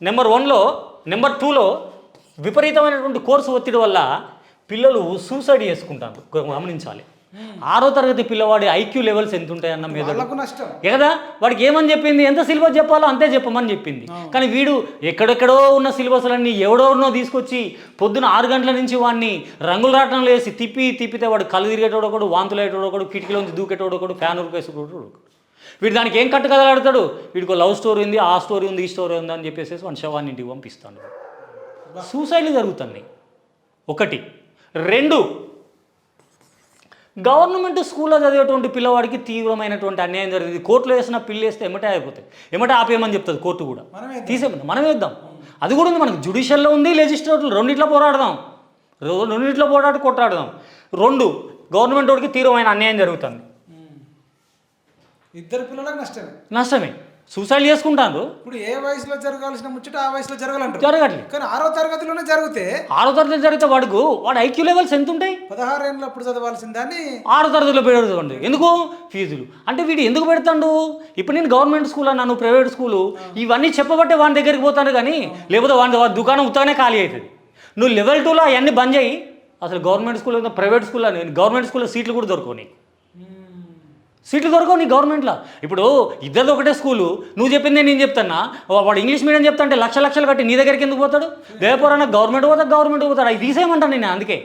నెంబర్ 2లో విపరీతమైనటువంటి కోర్సు ఒత్తిడి వల్ల పిల్లలు సూసైడ్ చేసుకుంటారు. గమనించాలి. 6వ తరగతి పిల్లవాడి IQ లెవెల్స్ ఎంత ఉంటాయన్న మీద కదా. వాడికి ఏమని చెప్పింది, ఎంత సిలబస్ చెప్పాలో అంతే చెప్పమని చెప్పింది. కానీ వీడు ఎక్కడెక్కడో ఉన్న సిలబస్లన్నీ ఎవడెవరినో తీసుకొచ్చి పొద్దున 6 గంటల నుంచి వాడిని రంగులు రాటంలో వేసి తిప్పితే వాడు కళ్ళు తిరిగేటోడొకడు, వాంతులు అయ్యేటోడొకడు, కిటికీలోంచి దూకేటోడొకడు, ఫ్యాన్ ఉరికేసేటోడు. వీడు దానికి ఏం కట్టుకదలాడతాడు, వీడికి లవ్ స్టోరీ ఉంది, ఆ స్టోరీ ఉంది, ఈ స్టోరీ ఉంది అని చెప్పేసి వాడి శవాన్ని ఇంటికి పంపిస్తాడు. సూసైడ్లు జరుగుతున్నాయి. 1. 2, గవర్నమెంట్ స్కూల్లో చదివేటువంటి పిల్లవాడికి తీవ్రమైనటువంటి అన్యాయం జరిగింది. కోర్టులో వేసిన పిల్లు వేస్తే ఎమ్మటే అయిపోతాయి, ఎమ్మటే ఆపేయమని చెప్తుంది కోర్టు కూడా. తీసేమని మనం వేద్దాం. అది కూడా ఉంది మనకు. జ్యుడిషియల్లో ఉంది, లెజిస్లేటివ్లో, రెండిట్లో పోరాడదాం. రెండింటిలో పోరాడు కొట్లాడదాం. 2 గవర్నమెంట్ వాడికి తీవ్రమైన అన్యాయం జరుగుతుంది. ఇద్దరు పిల్లలకు నష్టమే. సూసైడ్ చేసుకుంటారు. ఇప్పుడు ఏ వయసులో జరగాల్సిన ముచ్చట ఆ వయసులో జరగాలంటారు. జరగట్లేదు. కానీ 6వ తరగతిలోనే జరిగితే 6వ తరగతి జరిగితే వాడు ఐక్యూ లెవెల్స్ ఎంత ఉంటాయి? 16 ఏళ్ళు అప్పుడు చదవాల్సిన దాన్ని 6వ తరగతిలో పెడుతుంది. ఎందుకు? ఫీజులు. అంటే వీడు ఎందుకు పెడతాడు? ఇప్పుడు నేను గవర్నమెంట్ స్కూల్ అన్నాను, ప్రైవేట్ స్కూలు, ఇవన్నీ చెప్పబట్టే వాని దగ్గరికి పోతాను. కానీ లేకపోతే వాడి దుకాణం ఉత్తగానే ఖాళీ అవుతుంది. నువ్వు లెవెల్ 2లో అవన్నీ బంద్ చేయి. అసలు గవర్నమెంట్ స్కూల్ ప్రైవేట్ స్కూల్లో గవర్నమెంట్ స్కూల్లో సీట్లు కూడా దొరకవు నీకు. సీట్లు దొరకవు నీ గవర్నమెంట్లో. ఇప్పుడు ఇద్దరిది ఒకటే స్కూలు, నువ్వు చెప్పిందే నేను చెప్తానా. వాడు ఇంగ్లీష్ మీడియం చెప్తా అంటే లక్షలు కట్టి నీ దగ్గరికి ఎందుకు పోతాడు? దేవపురాన గవర్నమెంట్ పోతాడు. అవి తీసేయమంటాను నేను. అందుకే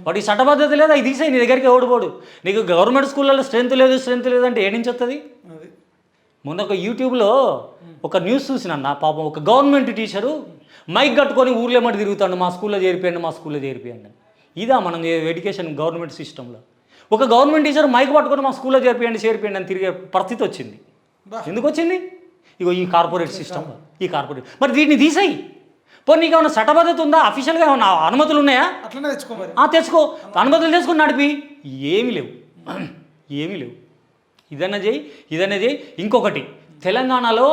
వాడికి చట్టబద్ధత లేదు, అవి తీసేయి. నీ దగ్గరికి ఓడిపోడు. నీకు గవర్నమెంట్ స్కూళ్ళలో స్ట్రెంత్ లేదు అంటే ఏడించి వస్తుంది? మొన్న ఒక యూట్యూబ్లో ఒక న్యూస్ చూసినా పాపం, ఒక గవర్నమెంట్ టీచరు మైక్ కట్టుకొని ఊర్లో ఏమంటే తిరుగుతాడు, మా స్కూల్లో చేరిపోయండి. ఇదా మనం ఎడ్యుకేషన్ గవర్నమెంట్ సిస్టంలో? ఒక గవర్నమెంట్ టీచర్ మైక్ పట్టుకొని మా స్కూల్లో చేరిపోయండి అని తిరిగే పరిస్థితి వచ్చింది. ఎందుకు వచ్చింది? ఇగో ఈ కార్పొరేట్ సిస్టమ్, ఈ కార్పొరేట్. మరి వీటిని తీసేయి. పోనీ నీకు ఏమైనా చట్టబద్ధత ఉందా? అఫీషియల్గా ఏమైనా అనుమతులు ఉన్నాయా? అట్లనే తెచ్చుకో. తెచ్చుకో, అనుమతులు తెచ్చుకొని నడిపి. ఏమీ లేవు. ఇదన్నా చేయి. ఇంకొకటి, తెలంగాణలో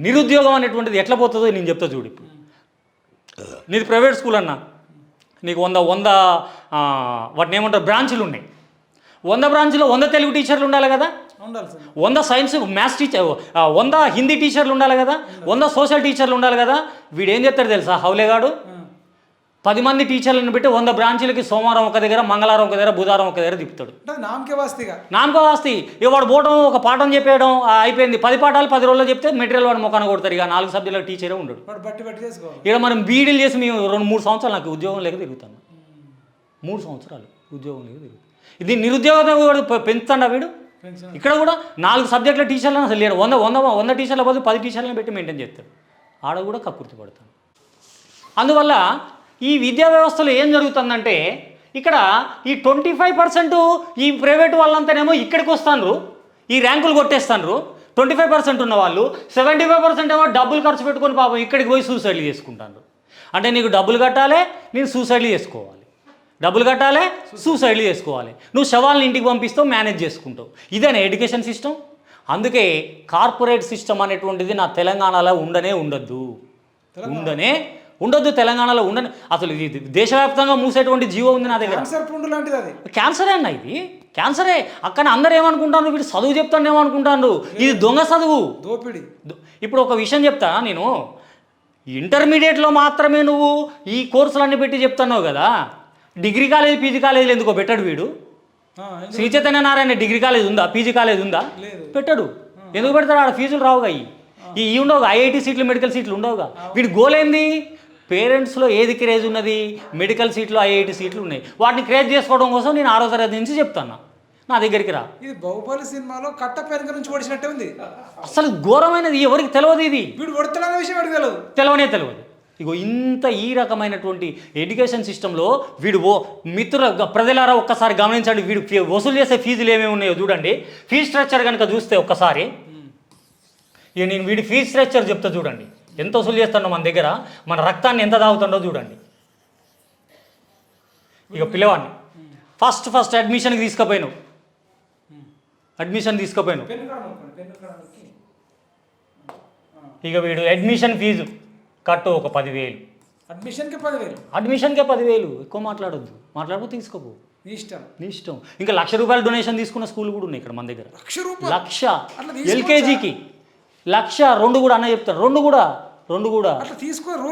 నిరుద్యోగం అనేటువంటిది ఎట్లా పోతుందో నేను చెప్తా చూడు. ఇప్పుడు నీది ప్రైవేట్ స్కూల్ అన్నా, నీకు 100 వాటిని ఏమంటారు బ్రాంచులు ఉన్నాయి. 100 బ్రాంచ్లో 100 తెలుగు టీచర్లు ఉండాలి కదా, 100 సైన్స్ మ్యాథ్స్ టీచర్, 100 హిందీ టీచర్లు ఉండాలి కదా, 100 సోషల్ టీచర్లు ఉండాలి కదా. వీడు ఏం చేస్తాడు తెలుసా? హౌలేగాడు 10 మంది టీచర్లను పెట్టి 100 బ్రాంచీలకి సోమవారం ఒక దగ్గర, మంగళవారం ఒక దగ్గర, బుధవారం ఒక దగ్గర తిప్పుతాడు. నామకే వాస్తి. వాడు పోవడం, ఒక పాఠం చెప్పేయడం, అయిపోయింది. 10 పాఠాలు 10 రోజుల్లో చెప్తే మెటీరియల్ వాడు మొక్కన కొడతారు. ఇక 4 సబ్జెక్టుల టీచరే ఉండడు. ఇక్కడ మనం బీడీలు చేసి మేము 2-3 సంవత్సరాలు నాకు ఉద్యోగం లేక తిరుగుతాను. 3 సంవత్సరాలు ఉద్యోగం లేక తిరుగుతాను. ఇది నిరుద్యోగం పెంచుతాడా వీడు? ఇక్కడ కూడా 4 సబ్జెక్టుల టీచర్లను అసలు లేడు. 100 టీచర్ల బదులు 10 టీచర్లను పెట్టి మెయింటైన్ చేస్తాడు. ఆడ కూడా కక్కుర్తి పడతాడు. అందువల్ల ఈ విద్యా వ్యవస్థలో ఏం జరుగుతుందంటే, ఇక్కడ ఈ 25% ఈ ప్రైవేట్ వాళ్ళంతానేమో ఇక్కడికి వస్తాను, ఈ ర్యాంకులు కొట్టేస్తాను. 25% ఉన్న వాళ్ళు 75% ఏమో డబ్బులు ఖర్చు పెట్టుకొని పాపం ఇక్కడికి పోయి సూసైడ్లు చేసుకుంటాను. అంటే నీకు డబ్బులు కట్టాలి, నేను సూసైడ్లు చేసుకోవాలి. నువ్వు శవాలను ఇంటికి పంపిస్తావు, మేనేజ్ చేసుకుంటావు. ఇదేనా ఎడ్యుకేషన్ సిస్టమ్? అందుకే కార్పొరేట్ సిస్టమ్ అనేటువంటిది నా తెలంగాణలో ఉండదు. తెలంగాణలో ఉండని. అసలు ఇది దేశవ్యాప్తంగా మూసేటువంటి జీవో ఉంది నా దగ్గర. క్యాన్సరే అన్న, ఇది క్యాన్సరే. అక్కడ అందరూ ఏమనుకుంటాను, వీడు చదువు చెప్తాను ఏమనుకుంటాను, ఇది దొంగ చదువు, దోపిడి. ఇప్పుడు ఒక విషయం చెప్తా నేను. ఇంటర్మీడియట్లో మాత్రమే నువ్వు ఈ కోర్సులన్నీ పెట్టి చెప్తున్నావు కదా. డిగ్రీ కాలేజ్, పీజీ కాలేజీలు ఎందుకో పెట్టాడు వీడు. శ్రీ చైతన్య నారాయణ డిగ్రీ కాలేజ్ ఉందా, పీజీ కాలేజ్ ఉందా? పెట్టాడు. ఎందుకు పెడతాడు? ఆడ ఫీజులు రావుగా, ఈ ఉండవుగా, ఐఐటీ సీట్లు, మెడికల్ సీట్లు ఉండవుగా. వీడి గోల్ ఏంది? పేరెంట్స్లో ఏది క్రేజ్ ఉన్నది? మెడికల్ సీట్లు, ఐఐటీ సీట్లు ఉన్నాయి. వాటిని క్రేజ్ చేసుకోవడం కోసం నేను 6వ తరగతి నుంచి చెప్తాను, నా దగ్గరికి రా. ఇది బాహుబలి సినిమాలో కట్ట పెరుగు నుంచి ఓడిచినట్టే ఉంది. అసలు ఘోరమైనది. ఎవరికి తెలియదు ఇది. వీడు కొడుతున్న విషయం వాడికి తెలియదు. ఇగో ఇంత ఈ రకమైనటువంటి ఎడ్యుకేషన్ సిస్టంలో వీడు ప్రజలారా ఒక్కసారి గమనించండి. వీడు వసూలు చేసే ఫీజులు ఏమేమి ఉన్నాయో చూడండి. ఫీజు స్ట్రక్చర్ కనుక చూస్తే ఒక్కసారి, ఇక నేను వీడి ఫీజు స్ట్రక్చర్ చెప్తా చూడండి. ఎంత వసూలు చేస్తాడో మన దగ్గర, మన రక్తాన్ని ఎంత తాగుతుండో చూడండి. ఇక పిల్లవాడిని ఫస్ట్ అడ్మిషన్కి తీసుకుపోయాను. ఇక వీడు అడ్మిషన్ ఫీజు కట్టు ఒక 10,000. అడ్మిషన్కే 10,000. ఎక్కువ మాట్లాడకపోతే తీసుకోపో, నీ ఇష్టం. ఇంకా ₹1,00,000 డొనేషన్ తీసుకున్న స్కూల్ కూడా ఉన్నాయి ఇక్కడ మన దగ్గర. 1,00,000 ఎల్కేజీకి, 1,00,000. 2 కూడా అన్న చెప్తాడు. 2 కూడా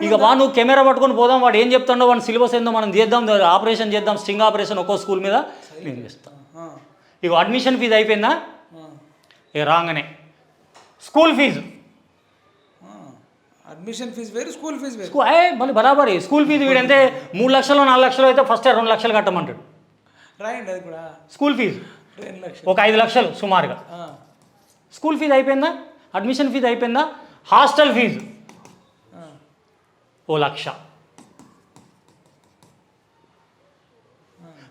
ఇక నువ్వు కెమెరా పట్టుకొని పోదాం. వాడు ఏం చెప్తాడో, వాడి సిలబస్ ఏందో మనం చేద్దాం, ఆపరేషన్ చేద్దాం, స్టింగ్ ఆపరేషన్ ఒక్కో స్కూల్ మీద నేను చేస్తాను. ఇక అడ్మిషన్ ఫీజు అయిపోయిందా? ఇక రాగానే స్కూల్ ఫీజు. అడ్మిషన్ ఫీజు వేరు, స్కూల్ ఫీజు వేరు. మళ్ళీ బరాబరి. స్కూల్ ఫీజు వీడు అంటే 3 లక్షలు 4 లక్షలు అయితే ఫస్ట్ 2 లక్షలు కట్టమంటాడు. రాయండి అది కూడా. స్కూల్ ఫీజు ఒక 5 లక్షలు సుమారుగా. స్కూల్ ఫీజు అయిపోయిందా? అడ్మిషన్ ఫీజు అయిపోయిందా? Hostel fees 1,00,000.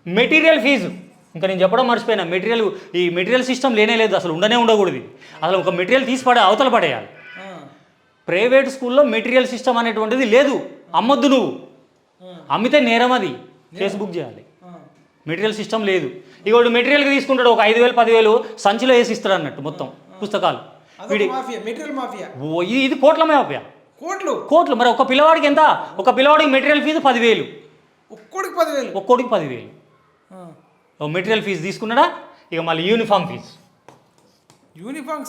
మెటీరియల్ ఫీజు ఇంకా నేను చెప్పడం మర్చిపోయినా. ఈ మెటీరియల్ సిస్టమ్ లేదు, అసలు ఉండకూడదు. అసలు ఒక మెటీరియల్ తీసి అవతల పడేయాలి. ప్రైవేట్ స్కూల్లో మెటీరియల్ సిస్టమ్ అనేటువంటిది లేదు. అమ్మొద్దు, నువ్వు అమ్మితే నేరం. అది కేసు బుక్ చేయాలి. మెటీరియల్ సిస్టమ్ లేదు. ఇక వాడు మెటీరియల్కి తీసుకుంటాడు ఒక 5,000 10,000 సంచిలో వేసి ఇస్తాడు అన్నట్టు మొత్తం పుస్తకాలు. Material mafia. ఇది కోట్ల మాఫియా. కోట్లు. మరి ఒక పిల్లవాడికి ఎంత? ఒక పిల్లవాడికి మెటీరియల్ ఫీజు 10,000. ఒక్కోడికి 10,000 మెటీరియల్ ఫీజు తీసుకున్నాడా? ఇక మళ్ళీ యూనిఫామ్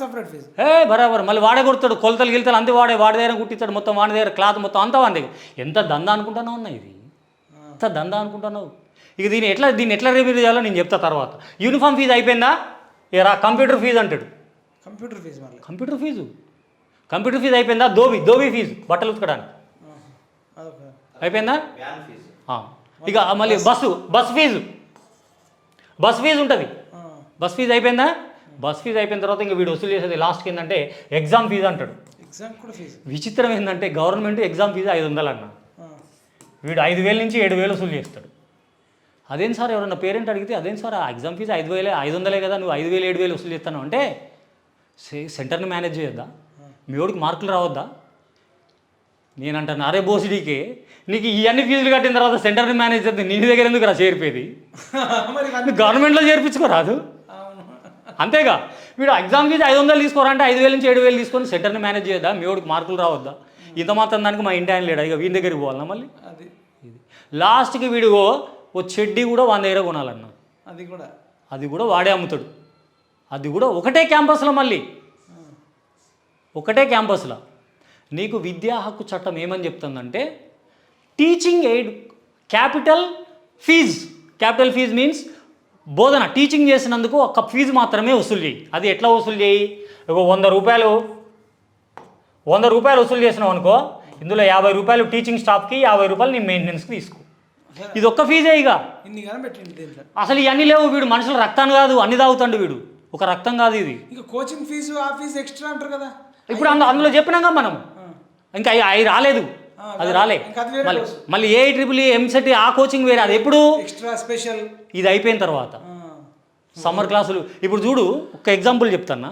సపరేట్ ఫీజు. బరాబర్. మళ్ళీ వాడే కొడతాడు, కొలతలు గిలతలు అంతే వాడే దగ్గర కుట్టిస్తాడు, మొత్తం వాడి దగ్గర క్లాత్ మొత్తం అంతా వాడి దగ్గర. ఎంత దందా అనుకుంటున్నావు అన్న ఇది? ఎంత దందా అనుకుంటున్నావు? ఇక దీన్ని ఎట్లా రివ్యూ చేయాలో నేను చెప్తా తర్వాత. యూనిఫామ్ ఫీజు అయిపోయిందా? ఇక కంప్యూటర్ ఫీజు అంటాడు. కంప్యూటర్ ఫీజు అయిపోయిందా? దోబీ ఫీజు బట్టలు ఉతకడానికి అయిపోయిందా? ఇక మళ్ళీ బస్ ఫీజు ఉంటుంది. బస్ ఫీజు అయిపోయిందా? బస్ ఫీజు అయిపోయిన తర్వాత ఇంకా వీడు వసూలు చేసేది లాస్ట్కి ఏంటంటే ఎగ్జామ్ ఫీజు అంటాడు. విచిత్రం ఏంటంటే గవర్నమెంట్ ఎగ్జామ్ ఫీజు 500 అన్న, వీడు 5,000 నుంచి 7,000 వసూలు చేస్తాడు. అదేం సార్ ఎవరన్నా పేరెంట్ అడిగితే అదేం సార్ ఆ ఎగ్జామ్ ఫీజు 5,000 కదా, నువ్వు 5,000 7,000 వసూలు చేస్తాను అంటే సెంటర్ని మేనేజ్ చేయొద్దా? మీ వాడికి మార్కులు రావద్దా? నేను అంటాను అరే బోసిడీకి నీకు ఇవన్నీ ఫీజులు కట్టిన తర్వాత సెంటర్ని మేనేజ్ చేస్తే నీ దగ్గర ఎందుకు రా చేరిపోయేది? గవర్నమెంట్లో చేర్పించుకోరాదు? అంతేగా. వీడు ఎగ్జామ్ ఫీజు 500 తీసుకోరంటే 5,000 నుంచి 7,000 తీసుకొని సెంటర్ని మేనేజ్ చేయొద్దా? మీ వాడికి మార్కులు రావద్దా? ఇంత మాత్రం దానికి మా ఇంటి ఆయన లేడా? ఇక వీని దగ్గరికి పోవాలన్నా మళ్ళీ? ఇది లాస్ట్కి వీడు ఓ చెడ్డీ కూడా వాని దగ్గర కొనాలన్న, అది కూడా వాడే అమ్ముతాడు. అది కూడా ఒకటే క్యాంపస్లో, మళ్ళీ ఒకటే క్యాంపస్లో. నీకు విద్యా హక్కు చట్టం ఏమని చెప్తుందంటే teaching aid capital fees means బోధన టీచింగ్ చేసినందుకు ఒక ఫీజు మాత్రమే వసూలు చేయి. అది ఎట్లా వసూలు చేయి? ఒక 100 రూపాయలు వసూలు చేసినావు అనుకో, ఇందులో 50 రూపాయలు టీచింగ్ స్టాఫ్కి, 50 రూపాయలు నీ మెయింటెనెన్స్కి తీసుకో. ఇది ఒక్క ఫీజే. ఇక అసలు ఇవన్నీ లేవు. వీడు మనుషుల రక్తాన్ని కాదు అన్ని తాగుతాడు వీడు, ఒక రక్తం కాదు ఇది. కోచింగ్ ఫీజు ఆ ఫీజు ఎక్స్ట్రా అంటారు కదా. ఇప్పుడు అందులో చెప్పినాక మనం ఇంకా అవి రాలేదు, అది రాలే. మళ్ళీ AEEE ఎంసెట్ ఆ కోచింగ్ వేరే, అది ఎప్పుడు ఎక్స్ట్రా స్పెషల్. ఇది అయిపోయిన తర్వాత సమ్మర్ క్లాసులు. ఇప్పుడు చూడు ఒక ఎగ్జాంపుల్ చెప్తాన్నా.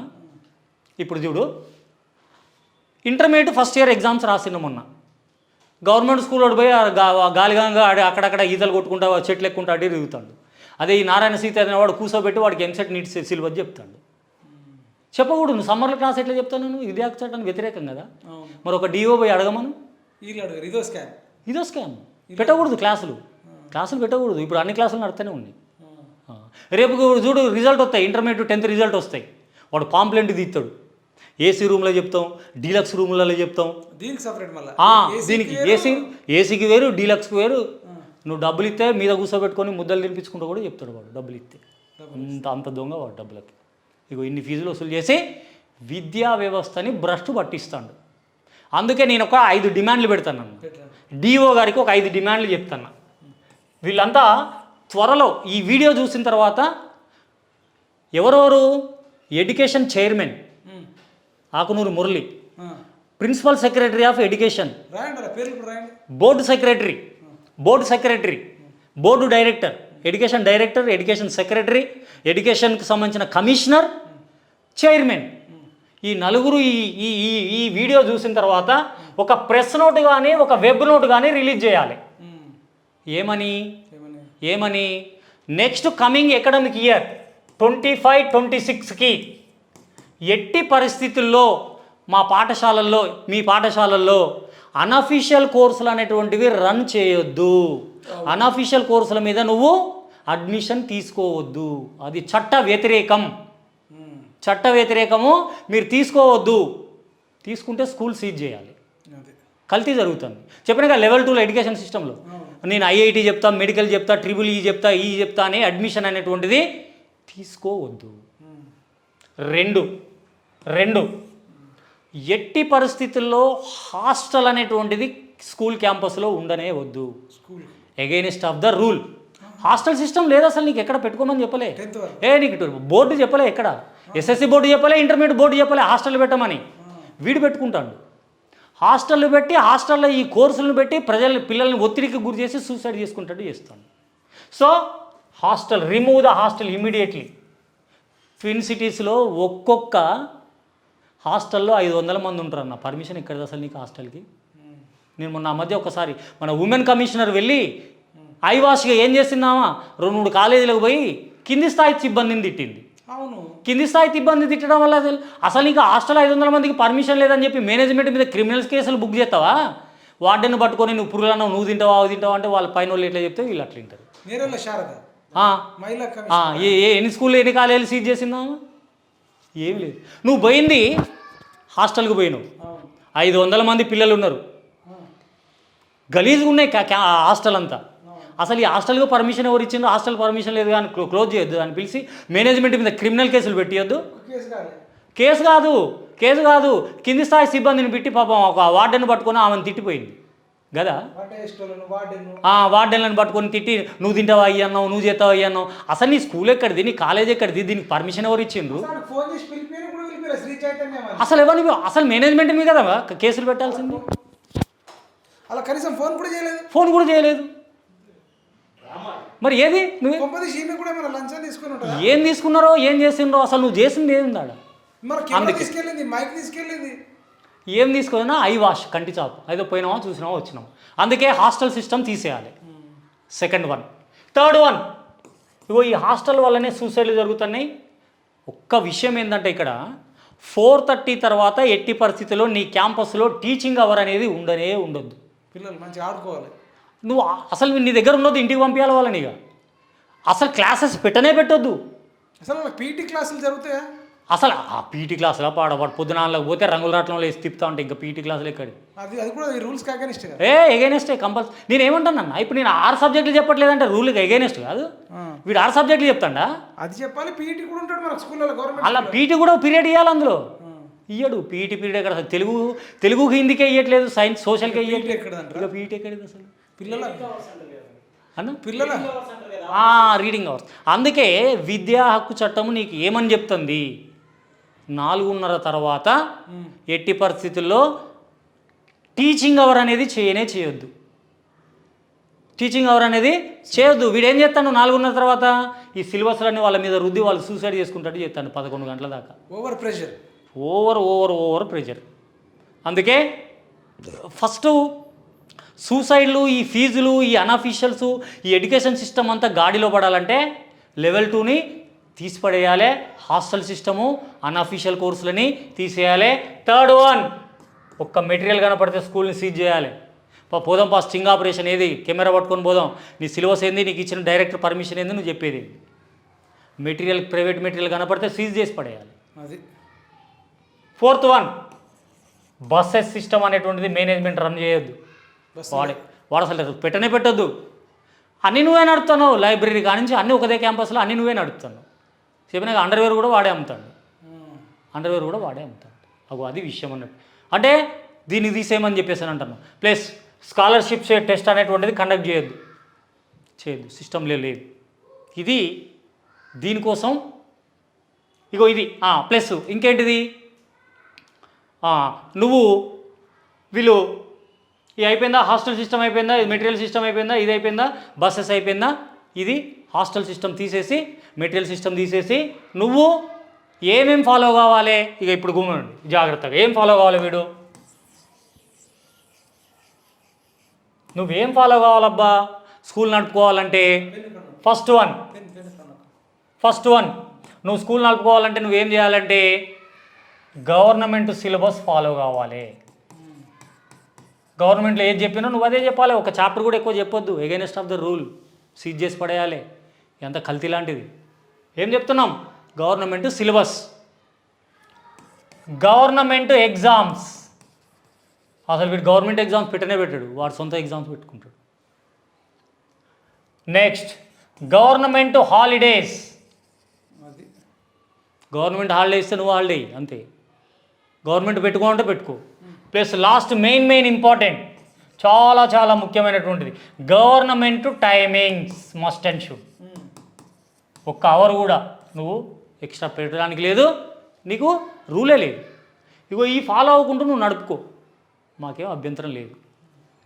ఇప్పుడు చూడు ఇంటర్మీడియట్ ఫస్ట్ ఇయర్ ఎగ్జామ్స్ రాసిన మొన్న గవర్నమెంట్ స్కూల్ వాడు పోయి గాలిగంగా అక్కడక్కడ ఈతలు కొట్టుకుంటా చెట్లు ఎక్కుంటా అడి తిరుగుతాడు. అదే ఈ నారాయణ సీత వాడు కూర్చోబెట్టి వాడికి ఎంసెట్ నీట్ సిలబస్ చెప్తాడు. చెప్పకూడదు. నువ్వు సమ్మర్లో క్లాస్ ఎట్లా చెప్తాను? నువ్వు విద్యా హక్కు చట్టానికి వ్యతిరేకం కదా. మరి ఒక DO పోయి అడగమను. ఇదో స్కామ్. పెట్టకూడదు క్లాసులు పెట్టకూడదు. ఇప్పుడు అన్ని క్లాసులు నడుస్తూనే ఉన్నాయి. రేపు చూడు రిజల్ట్ వస్తాయి, ఇంటర్మీడియట్ 10th రిజల్ట్ వస్తాయి. వాడు పాంప్లెంట్ తీస్తాడు. ఏసీ రూమ్లో చెప్తాం, డీలక్స్ రూమ్లలో చెప్తాం. దీనికి ఏసీకి వేరు, డీలక్స్కి వేరు. నువ్వు డబ్బులు ఇస్తే మీద కూర్చోబెట్టుకొని ముద్దలు తినిపించుకుంటూ కూడా చెప్తాడు వాడు. డబ్బులు ఇస్తే అంత దొంగ వాడు డబ్బులకి. ఇగో ఇన్ని ఫీజులు వసూలు చేసి విద్యా వ్యవస్థని భ్రష్టు పట్టిస్తాడు. అందుకే నేను ఒక 5 డిమాండ్లు పెడతాను. DO గారికి ఒక 5 డిమాండ్లు చెప్తాను. వీళ్ళంతా త్వరలో ఈ వీడియో చూసిన తర్వాత ఎవరెవరు education chairman Akunuri Murali, principal secretary of education, board secretary, board director, education secretary, ఎడ్యుకేషన్కి సంబంధించిన కమిషనర్, చైర్మన్, ఈ నలుగురు ఈ వీడియో చూసిన తర్వాత ఒక ప్రెస్ నోట్ కానీ ఒక వెబ్ నోట్ కానీ రిలీజ్ చేయాలి. ఏమని నెక్స్ట్ కమింగ్ అకాడమిక్ ఇయర్ 25-26కి ఎట్టి పరిస్థితుల్లో మీ పాఠశాలల్లో అనఫీషియల్ కోర్సులు అనేటువంటివి రన్ చేయొద్దు. అనఫీషియల్ కోర్సుల మీద నువ్వు అడ్మిషన్ తీసుకోవద్దు. అది చట్ట వ్యతిరేకము. మీరు తీసుకోవద్దు. తీసుకుంటే స్కూల్ సీజ్ చేయాలి. కల్తీ జరుగుతుంది. చెప్పినాక లెవెల్ 2 ఎడ్యుకేషన్ సిస్టంలో నేను IIT చెప్తా, మెడికల్ చెప్తా, EEE చెప్తా అని అడ్మిషన్ అనేటువంటిది తీసుకోవద్దు. రెండు ఎట్టి పరిస్థితుల్లో హాస్టల్ అనేటువంటిది స్కూల్ క్యాంపస్లో ఉండనే వద్దు. Against of the rule. Hostel system లేదు అసలు. నీకు ఎక్కడ పెట్టుకోమని చెప్పలే. నీకు బోర్డు చెప్పలే, ఎక్కడ SSC బోర్డు చెప్పలే, ఇంటర్మీడియట్ బోర్డు చెప్పలే హాస్టల్ పెట్టమని. వీడు పెట్టుకుంటాడు. హాస్టళ్ళు పెట్టి హాస్టల్లో ఈ కోర్సులను పెట్టి పిల్లల్ని ఒత్తిడికి గురి చేసి సూసైడ్ చేస్తాడు. So remove the hostel immediately. Twin సిటీస్లో ఒక్కొక్క హాస్టల్లో 500 మంది ఉంటారు అన్న. పర్మిషన్ ఎక్కడిది అసలు నీకు హాస్టల్కి? నేను మొన్న మధ్య ఒకసారి మన ఉమెన్ కమిషనర్ వెళ్ళి ఐవాష్గా ఏం చేసిందామా 2-3 కాలేజీలకు పోయి కింది స్థాయి సిబ్బందిని తిట్టింది. అవును, కింది స్థాయి సిబ్బంది తిట్టడం వల్ల అసలు నీకు హాస్టల్ 500 మందికి పర్మిషన్ లేదని చెప్పి మేనేజ్మెంట్ మీద క్రిమినల్స్ కేసులు బుక్ చేస్తావా? వార్డెన్ పట్టుకొని నువ్వు పురుగులన్నావు, నువ్వు తింటావా అవి తింటావా అంటే వాళ్ళ పైన వాళ్ళు ఎట్లా చెప్తే వీళ్ళు అట్లా తింటారు. నేరేళ్ళ శారద మహిళా ఎన్ని స్కూల్లో ఎన్ని కాలేజీలు సీజ్ చేసిందామా? ఏమి లేదు. నువ్వు పోయింది హాస్టల్కి పోయినావు, 500 మంది పిల్లలు ఉన్నారు, గలీజ్గా ఉన్నాయి హాస్టల్ అంతా. అసలు ఈ హాస్టల్కి పర్మిషన్ ఎవరు ఇచ్చిండ్రు? హాస్టల్ పర్మిషన్ లేదు కానీ క్లోజ్ చేయొద్దు అని పిలిచి మేనేజ్మెంట్ మీద క్రిమినల్ కేసులు పెట్టియొద్దు. కేసు కాదు కింది స్థాయి సిబ్బందిని పెట్టి పాపం ఒక వార్డెన్ పట్టుకొని ఆమెను తిట్టిపోయింది కదా. వార్డెన్లను పట్టుకొని తిట్టి నువ్వు తింటావా అయ్యన్నావు, నువ్వు చేస్తావా అయ్యన్నావు. అసలు నీ స్కూల్ ఎక్కడిది, నీ కాలేజ్ ఎక్కడిది, దీనికి పర్మిషన్ ఎవరు ఇచ్చిండ్రు? అసలు అసలు మేనేజ్మెంట్ మీద కదా కేసులు పెట్టాల్సింది. అలా కనీసం ఫోన్ కూడా చేయలేదు. మరి ఏది ఏం తీసుకున్నారో ఏం చేసిండ్రో అసలు నువ్వు చేసింది ఏంది ఆడ? ఏం తీసుకున్నా ఐవాష్ కంటి చాపు అయితే పోయినావా చూసినావా వచ్చినావా. అందుకే హాస్టల్ సిస్టమ్ తీసేయాలి. Second one. థర్డ్ వన్, ఇగో ఈ హాస్టల్ వల్లనే సూసైడ్లు జరుగుతున్నాయి. ఒక్క విషయం ఏంటంటే ఇక్కడ 4:30 తర్వాత ఎట్టి పరిస్థితుల్లో నీ క్యాంపస్లో టీచింగ్ అవర్ అనేది ఉండొద్దు. పిల్లలు మంచిగా ఆడుకోవాలి. నువ్వు అసలు నీ దగ్గర ఉండొద్దు, ఇంటికి పంపించాలి వాళ్ళని. ఇక అసలు క్లాసెస్ పెట్టొద్దు. అసలు పీటీ క్లాసులు జరుగుతాయా? అసలు ఆ పీటీ క్లాసులో పాడవాడు పొద్దునాళ్ళకి పోతే రంగుల రాట్లంలో వేసి తిప్పుతా ఉంటాయి. ఇంకా పీటీ క్లాసులు ఎక్కడి? అది కూడా ఈ రూల్స్కి అగైనెస్ట్. ఎగైనెస్టే కంపల్సరీ. నేను ఏమంటానన్నా, ఇప్పుడు నేను 6 సబ్జెక్టులు చెప్పట్లేదంటే రూల్కి ఎగైనెస్ట్ కాదు. వీడు 6 సబ్జెక్టులు చెప్తాడా? అది చెప్పాలి. పీటీ కూడా ఉంటాడు మన స్కూల్లో, గవర్నమెంట్. అలా పీటీ కూడా పీరియడ్ ఇవ్వాలి అందులో. ఇయ్యడు పీటీ పీరియడ్ ఎక్కడ? అసలు తెలుగుకి హిందీకే ఇవ్వట్లేదు, సైన్స్ సోషల్కే ఇవ్వట్లేదు. ఇక పీటీ ఎక్కడిది అసలు? పిల్లల రీడింగ్ అవర్స్. అందుకే విద్యా హక్కు చట్టము నీకు ఏమని చెప్తుంది? 4:30 తర్వాత ఎట్టి పరిస్థితుల్లో టీచింగ్ అవర్ అనేది చేయొద్దు. టీచింగ్ అవర్ అనేది చేయొద్దు. వీడేం చేస్తాను 4:30 తర్వాత ఈ సిలబస్లన్నీ వాళ్ళ మీద రుద్ది వాళ్ళు సూసైడ్ చేసుకుంటాడు చేస్తాను 11 గంటల దాకా. Over pressure. అందుకే ఫస్ట్ సూసైడ్లు, ఈ ఫీజులు, ఈ అన్అఫీషియల్స్, ఈ ఎడ్యుకేషన్ సిస్టమ్ అంతా గాడిలో పడాలంటే లెవెల్ 2ని తీసిపడేయాలి. హాస్టల్ సిస్టము, అన్అఫీషియల్ కోర్సులని తీసేయాలి. థర్డ్ వన్, ఒక్క మెటీరియల్ కనపడితే స్కూల్ని సీజ్ చేయాలి. పోదాం స్టింగ్ ఆపరేషన్ ఏది, కెమెరా పట్టుకొని పోదాం, నీ సిలబస్ ఏంది, నీకు ఇచ్చిన డైరెక్టర్ పర్మిషన్ ఏంది, నువ్వు చెప్పేది మెటీరియల్, ప్రైవేట్ మెటీరియల్ కనపడితే సీజ్ చేసి పడేయాలి. అది. ఫోర్త్ వన్, బస్సెస్ సిస్టమ్ అనేటువంటిది మేనేజ్మెంట్ రన్ చేయొద్దు. వాడు అసలు పెట్టొద్దు. అన్నీ నువ్వే నడుపుతున్నావు. లైబ్రరీ కానించి అన్నీ ఒకదే క్యాంపస్లో అన్నీ నువ్వే నడుపుతున్నావు. చెప్పినాక అండర్వేర్ కూడా వాడే అమ్ముతాడు. అది విషయం అన్నట్టు. అంటే దీన్ని తీసేయమని చెప్పేసి అని అంటాను. ప్లస్ స్కాలర్షిప్ టెస్ట్ అనేటువంటిది కండక్ట్ చేయొద్దు. సిస్టంలో లేదు. ఇది దీనికోసం ఇగో ఇది. ప్లస్ ఇంకేంటిది, నువ్వు వీళ్ళు ఇది అయిపోయిందా, హాస్టల్ సిస్టమ్ అయిపోయిందా, ఇది మెటీరియల్ సిస్టమ్ అయిపోయిందా, ఇది అయిపోయిందా, బస్సెస్ అయిపోయిందా, ఇది హాస్టల్ సిస్టమ్ తీసేసి మెటీరియల్ సిస్టమ్ తీసేసి నువ్వు ఏమేం ఫాలో కావాలి? ఇక ఇప్పుడు గుమ్మండి జాగ్రత్తగా. ఏం ఫాలో కావాలి వీడు? నువ్వేం ఫాలో కావాలబ్బా స్కూల్ నడుపుకోవాలంటే? ఫస్ట్ వన్ నువ్వు స్కూల్ నడుపుకోవాలంటే నువ్వేం చేయాలంటే గవర్నమెంట్ సిలబస్ ఫాలో కావాలి. గవర్నమెంట్లో ఏది చెప్పినా నువ్వు అదే చెప్పాలి. ఒక చాప్టర్ కూడా ఎక్కువ చెప్పొద్దు. Against of the rule seize చేసి పడేయాలి. ఎంత కల్తీ లాంటిది. ఏం చెప్తున్నాం? Government syllabus, government exams. అసలు వీడు గవర్నమెంట్ ఎగ్జామ్స్ పెట్టాడు, వాడు సొంత ఎగ్జామ్స్ పెట్టుకుంటాడు. Next government holidays. Government holiday ఇస్తే నువ్వు హాలిడే అంతే. గవర్నమెంట్ పెట్టుకోమంటే పెట్టుకో. ప్లస్ లాస్ట్ మెయిన్ ఇంపార్టెంట్, చాలా ముఖ్యమైనటువంటిది, government timings must and should. 1 hour కూడా నువ్వు ఎక్స్ట్రా పెట్టడానికి లేదు, నీకు రూలే లేదు. ఇగో ఈ ఫాలో అవ్వకుంటూ నువ్వు నడుపుకో, మాకేం అభ్యంతరం లేదు.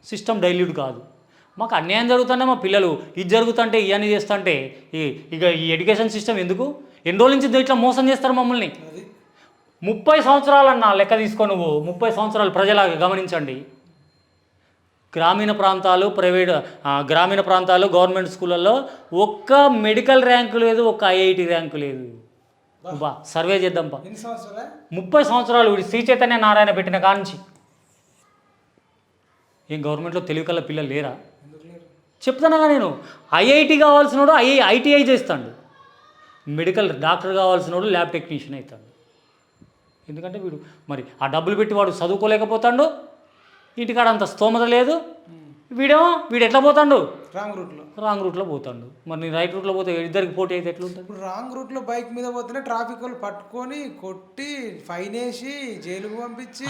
సిస్టమ్ డైల్యూట్ కాదు. మాకు అన్యాయం జరుగుతుంటే మా పిల్లలు ఇది జరుగుతుంటే ఇవన్నీ చేస్తుంటే ఇక ఈ ఎడ్యుకేషన్ సిస్టమ్ ఎందుకు? ఎన్ని రోజుల నుంచి ఇట్లా మోసం చేస్తారు మమ్మల్ని. 30 సంవత్సరాలు అన్న లెక్క తీసుకో నువ్వు. 30 సంవత్సరాలు ప్రజలాగా గమనించండి. గ్రామీణ ప్రాంతాలు గవర్నమెంట్ స్కూళ్ళల్లో ఒక్క మెడికల్ ర్యాంకు లేదు, ఒక్క ఐఐటి ర్యాంకు లేదు. బా సర్వే చేద్దాంపా. ఎన్ని సంవత్సరాలే? 30 సంవత్సరాలు వీడి శ్రీ చైతన్య నారాయణ పెట్టిన కాంచి. ఏం గవర్నమెంట్లో తెలివి కల పిల్లలు లేరా? చెప్తానగా నేను. ఐఐటి కావాల్సినోడు ఐటీఐ చేస్తాడు, మెడికల్ డాక్టర్ కావాల్సినోడు ల్యాబ్ టెక్నీషియన్ అవుతాడు. ఎందుకంటే వీడు మరి ఆ డబ్బులు పెట్టి వాడు చదువుకోలేకపోతాడు, ఇంటికాడ అంత స్తోమత లేదు. వీడు ఎట్లా పోతాడు? రాంగ్ రూట్లో పోతాడు. మరి నేను రైట్ రూట్లో పోతే ఇద్దరికి పోటీ అయితే ఎట్లుంటుంది? ఇప్పుడు రాంగ్ రూట్లో బైక్ మీద పోతేనే ట్రాఫిక్ వాళ్ళు పట్టుకొని కొట్టి ఫైన్ వేసి జైలుకు పంపించి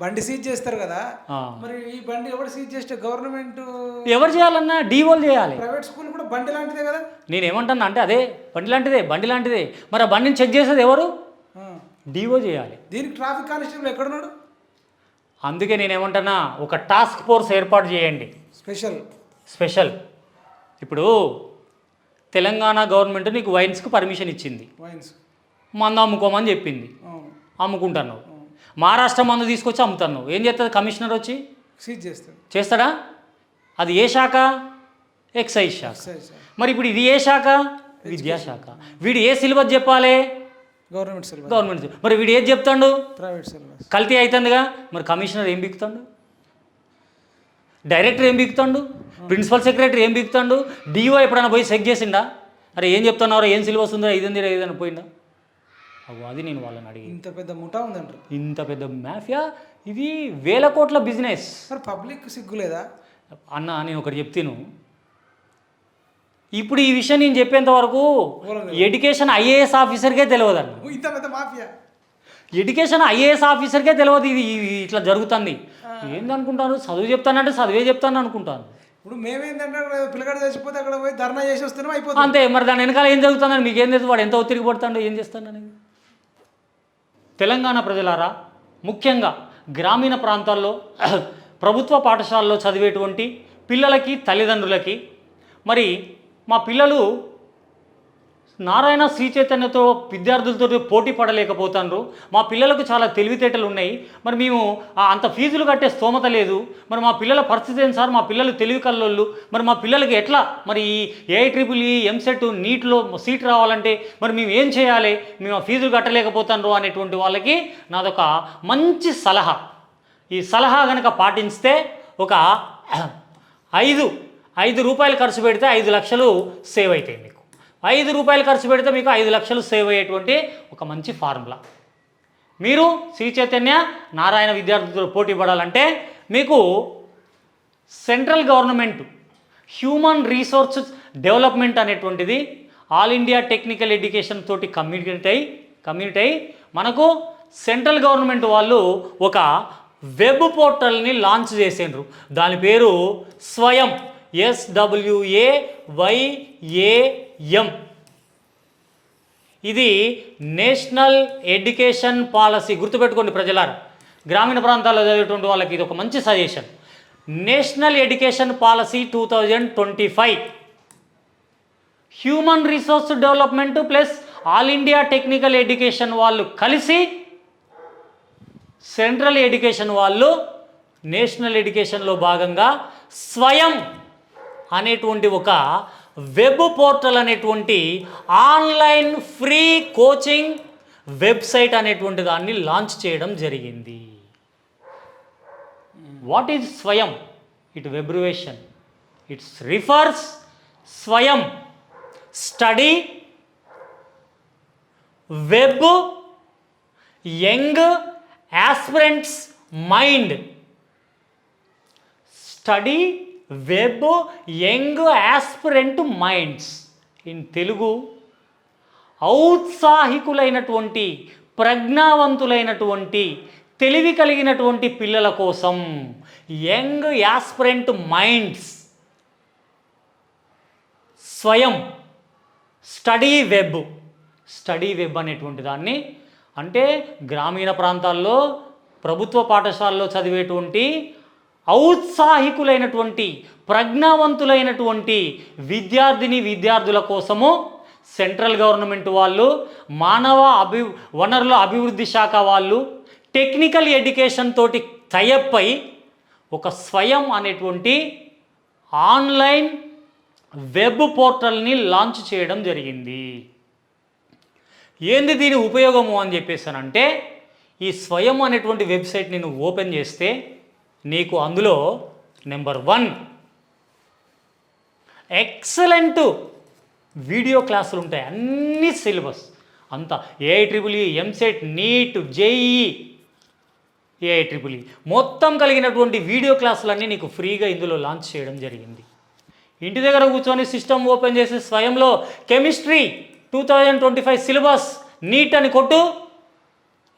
బండి సీజ్ చేస్తారు కదా. మరి ఈ బండి ఎవరు సీజ్ చేస్తే గవర్నమెంట్ ఎవరు చేయాలన్నా డీవోలు చేయాలి. ప్రైవేట్ స్కూల్ కూడా బండి లాంటిదే కదా. నేను ఏమంటాను అంటే అదే బండి లాంటిదే. మరి ఆ బండిని చెక్ చేసేది ఎవరు? డీవో చేయాలి. దీనికి ట్రాఫిక్ కానిస్టేబుల్ ఎక్కడున్నాడు? అందుకే నేనేమంటున్నా, ఒక టాస్క్ ఫోర్స్ ఏర్పాటు చేయండి. స్పెషల్. ఇప్పుడు తెలంగాణ గవర్నమెంట్ నీకు వైన్స్కి పర్మిషన్ ఇచ్చింది, మందు అమ్ముకోమని చెప్పింది, అమ్ముకుంటున్నావు. మహారాష్ట్ర మందు తీసుకొచ్చి అమ్ముతున్నావు. ఏం చేస్తుంది కమిషనర్ వచ్చి? చేస్తాడా? అది ఏ శాఖ? ఎక్సైజ్ శాఖ. మరి ఇప్పుడు ఇది ఏ శాఖ? విద్యాశాఖ. వీడు ఏ సిలబస్ చెప్పాలి? గవర్నమెంట్. మరి వీడు ఏది చెప్తాడు? Private syllabus. కల్తీ అవుతుందిగా. మరి కమిషనర్ ఏం బిక్కుతాడు? డైరెక్టర్ ఏం బిక్కుతాడు? ప్రిన్సిపల్ సెక్రటరీ ఏం బిక్కుతాడు? డిఓ ఎప్పుడైనా పోయి చెక్ చేసిండా? అరే ఏం చెప్తున్నారో, ఏం సిలబస్ ఉందో, ఏదైనా పోయిందా? అది నేను వాళ్ళని అడిగి. ఇంత పెద్ద ముఠా ఉందంటారు, ఇంత పెద్ద మాఫియా. ఇది వేల కోట్ల బిజినెస్. మరి పబ్లిక్ సిగ్గులేదా అన్న? నేను ఒకటి చెప్తాను. ఇప్పుడు ఈ విషయం నేను చెప్పేంత వరకు ఎడ్యుకేషన్ ఐఏఎస్ ఆఫీసర్కే తెలియదు అన్న. ఇంత పెద్ద మాఫియా ఎడ్యుకేషన్ ఐఏఎస్ ఆఫీసర్కే తెలియదు ఇది ఇట్లా జరుగుతుంది. ఏందనుకుంటాను? చదువు చెప్తానంటే చదివే చెప్తాను అనుకుంటాను. ఇప్పుడు మేమేంటంటే పిల్లగాడు చచ్చిపోతే అక్కడ పోయి ధర్నా చేసి వస్తున్నాం, అయిపోతుంది అంతే. మరి దాని వెనకాల ఏం జరుగుతుందని మీకు ఏం తెలుసు? వాడు ఎంత ఒత్తిడి పడతాడో, ఏం చేస్తాడు అనేది. తెలంగాణ ప్రజలారా, ముఖ్యంగా గ్రామీణ ప్రాంతాల్లో ప్రభుత్వ పాఠశాలలో చదివేటువంటి పిల్లలకి, తల్లిదండ్రులకి, మరి మా పిల్లలు నారాయణ శ్రీ చైతన్యతో విద్యార్థులతో పోటీ పడలేకపోతున్నారు, మా పిల్లలకు చాలా తెలివితేటలు ఉన్నాయి, మరి మేము అంత ఫీజులు కట్టే స్తోమత లేదు, మరి మా పిల్లల పరిస్థితి ఏంటి సార్? మా పిల్లలు తెలివి కల్లోళ్ళు, మరి మా పిల్లలకి ఎట్లా మరి ఏఐట్రిపుల్ ఎంసెట్ నీట్లో సీట్ రావాలంటే మరి మేము ఏం చేయాలి? మేము ఆ ఫీజులు కట్టలేకపోతున్నారు అనేటువంటి వాళ్ళకి నాదొక మంచి సలహా. ఈ సలహా కనుక పాటిస్తే ఒక 5 రూపాయలు ఖర్చు పెడితే 5 లక్షలు సేవ్ అవుతాయి మీకు. 5 రూపాయలు ఖర్చు పెడితే మీకు 5 లక్షలు సేవ్ అయ్యేటువంటి ఒక మంచి ఫార్ములా. మీరు శ్రీ చైతన్య నారాయణ విద్యార్థులతో పోటీ పడాలంటే మీకు central government human resources development అనేటువంటిది ఆల్ ఇండియా టెక్నికల్ ఎడ్యుకేషన్ తోటి కమ్యూనిటీ అయి మనకు సెంట్రల్ గవర్నమెంట్ వాళ్ళు ఒక వెబ్ పోర్టల్ని లాంచ్ చేసిండ్రు. దాని పేరు స్వయం, SWAYAM. ఇది నేషనల్ ఎడ్యుకేషన్ పాలసీ. గుర్తుపెట్టుకోండి ప్రజలారా, గ్రామీణ ప్రాంతాల్లో చదివేటువంటి వాళ్ళకి ఇది ఒక మంచి suggestion. National education policy 2025 human resource development plus all India technical education వాళ్ళు కలిసి సెంట్రల్ ఎడ్యుకేషన్ వాళ్ళు నేషనల్ ఎడ్యుకేషన్లో భాగంగా స్వయం అనేటువంటి ఒక వెబ్ పోర్టల్ అనేటువంటి ఆన్లైన్ ఫ్రీ కోచింగ్ వెబ్సైట్ అనేటువంటి దాన్ని లాంచ్ చేయడం జరిగింది. What is Swayam? It abbreviation, it's refers Swayam study web young aspirants mind. Study web young aspirant minds. In Telugu, ఔత్సాహికులైనటువంటి, ప్రజ్ఞావంతులైనటువంటి, తెలివి కలిగినటువంటి పిల్లల కోసం young aspirant minds. Swayam study web అనేటువంటి దాన్ని, అంటే గ్రామీణ ప్రాంతాల్లో ప్రభుత్వ పాఠశాలలో చదివేటువంటి ఔత్సాహికులైనటువంటి, ప్రజ్ఞావంతులైనటువంటి విద్యార్థుల కోసము సెంట్రల్ గవర్నమెంట్ వాళ్ళు, మానవ వనరుల అభివృద్ధి శాఖ వాళ్ళు టెక్నికల్ ఎడ్యుకేషన్ తోటి టైఅప్ అయి ఒక స్వయం అనేటువంటి ఆన్లైన్ వెబ్ పోర్టల్ని లాంచ్ చేయడం జరిగింది. ఏంది దీని ఉపయోగము అని చెప్పేసానంటే, ఈ స్వయం అనేటువంటి వెబ్సైట్ని నువ్వు ఓపెన్ చేస్తే నీకు అందులో నెంబర్ 1 ఎక్సలెంట్ వీడియో క్లాసులు ఉంటాయి. అన్ని సిలబస్ అంతా AIEEE, EAMCET, NEET, JEE, AIEEE మొత్తం కలిగినటువంటి వీడియో క్లాసులన్నీ నీకు ఫ్రీగా ఇందులో లాంచ్ చేయడం జరిగింది. ఇంటి దగ్గర కూర్చొని సిస్టమ్ ఓపెన్ చేసి స్వయంలో కెమిస్ట్రీ 2025 సిలబస్ నీట్ అని కొట్టు,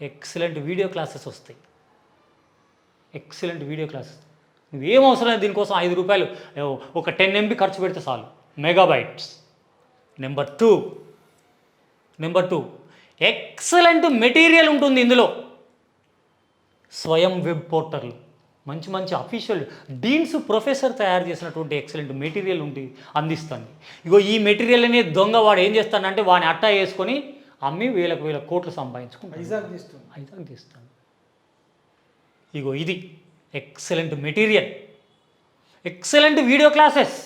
ఎక్సలెంట్ వీడియో క్లాసెస్ వస్తాయి. Excellent video classes. నువ్వేం అవసరం లేదు, దీనికోసం ₹5 ఒక 10 MB ఖర్చు పెడితే చాలు, megabytes. Number two excellent material ఉంటుంది ఇందులో. స్వయం వెబ్ పోర్టల్ మంచి మంచి అఫీషియల్ డీన్స్ ప్రొఫెసర్ తయారు చేసినటువంటి ఎక్సలెంట్ మెటీరియల్ అందిస్తుంది. ఇగో ఈ మెటీరియల్ అనేది దొంగవాడు ఏం చేస్తాడంటే వాడిని అట్టా వేసుకొని అమ్మి వేల కోట్లు సంపాదించుకుంటాడు, ఐజాక్ తీస్తాడు. ఇగో ఇది excellent material, excellent video classes.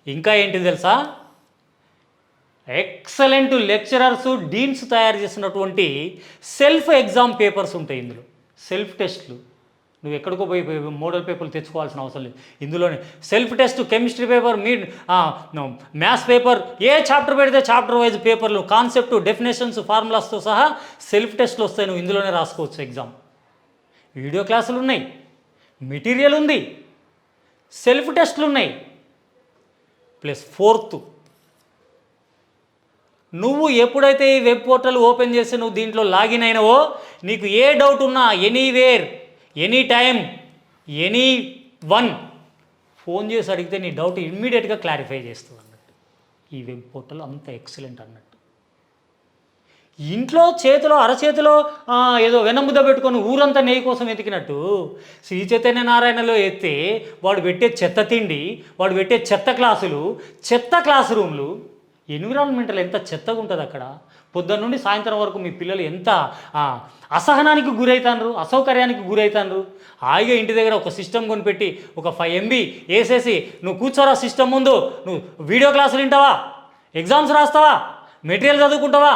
ఇంకా ఏంటి తెలుసా, ఎక్సలెంట్ లెక్చరర్స్ డీన్స్ తయారు చేసినటువంటి సెల్ఫ్ ఎగ్జామ్ పేపర్స్ ఉంటాయి ఇందులో. సెల్ఫ్ టెస్ట్లు నువ్వు ఎక్కడికో పోయి మోడల్ పేపర్లు తెచ్చుకోవాల్సిన అవసరం లేదు. ఇందులోనే self test, chemistry paper, maths paper, ఏ చాప్టర్ పెడితే చాప్టర్ వైజ్ పేపర్లు, కాన్సెప్ట్, డెఫినేషన్స్, ఫార్ములాస్తో సహా సెల్ఫ్ టెస్ట్లు వస్తాయి. నువ్వు ఇందులోనే రాసుకోవచ్చు ఎగ్జామ్. వీడియో క్లాసులు ఉన్నాయి, మెటీరియల్ ఉంది, సెల్ఫ్ టెస్ట్లు ఉన్నాయి. ప్లస్ 4th, నువ్వు ఎప్పుడైతే ఈ వెబ్ పోర్టల్ ఓపెన్ చేసి నువ్వు దీంట్లో లాగిన్ అయినావో నీకు ఏ డౌట్ ఉన్నా anywhere, any time, any one phone చేసి అడిగితే నీ డౌట్ ఇమ్మీడియట్గా క్లారిఫై చేస్తుంది అన్నట్టు. ఈ వెబ్ పోర్టల్ అంత ఎక్సలెంట్ అన్నట్టు. ఇంట్లో చేతిలో అరచేతిలో ఏదో వెనముద్ద పెట్టుకొని ఊరంతా నెయ్యి కోసం ఎతికినట్టు శ్రీ చైతన్య నారాయణలో ఎత్తే వాడు పెట్టే చెత్త తిండి, వాడు పెట్టే చెత్త క్లాసులు, చెత్త క్లాస్ రూమ్లు, ఎన్విరాన్మెంటల్ ఎంత చెత్తగా ఉంటుంది అక్కడ. పొద్దున్న నుండి సాయంత్రం వరకు మీ పిల్లలు ఎంత అసహనానికి గురవుతారు, అసౌకర్యానికి గురవుతారు. హాయిగా ఇంటి దగ్గర ఒక సిస్టమ్ కొనిపెట్టి ఒక 5 MB వేసేసి నువ్వు కూర్చోరా సిస్టమ్ ముందు, నువ్వు వీడియో క్లాసులు వింటావా, ఎగ్జామ్స్ రాస్తావా, మెటీరియల్ చదువుకుంటావా,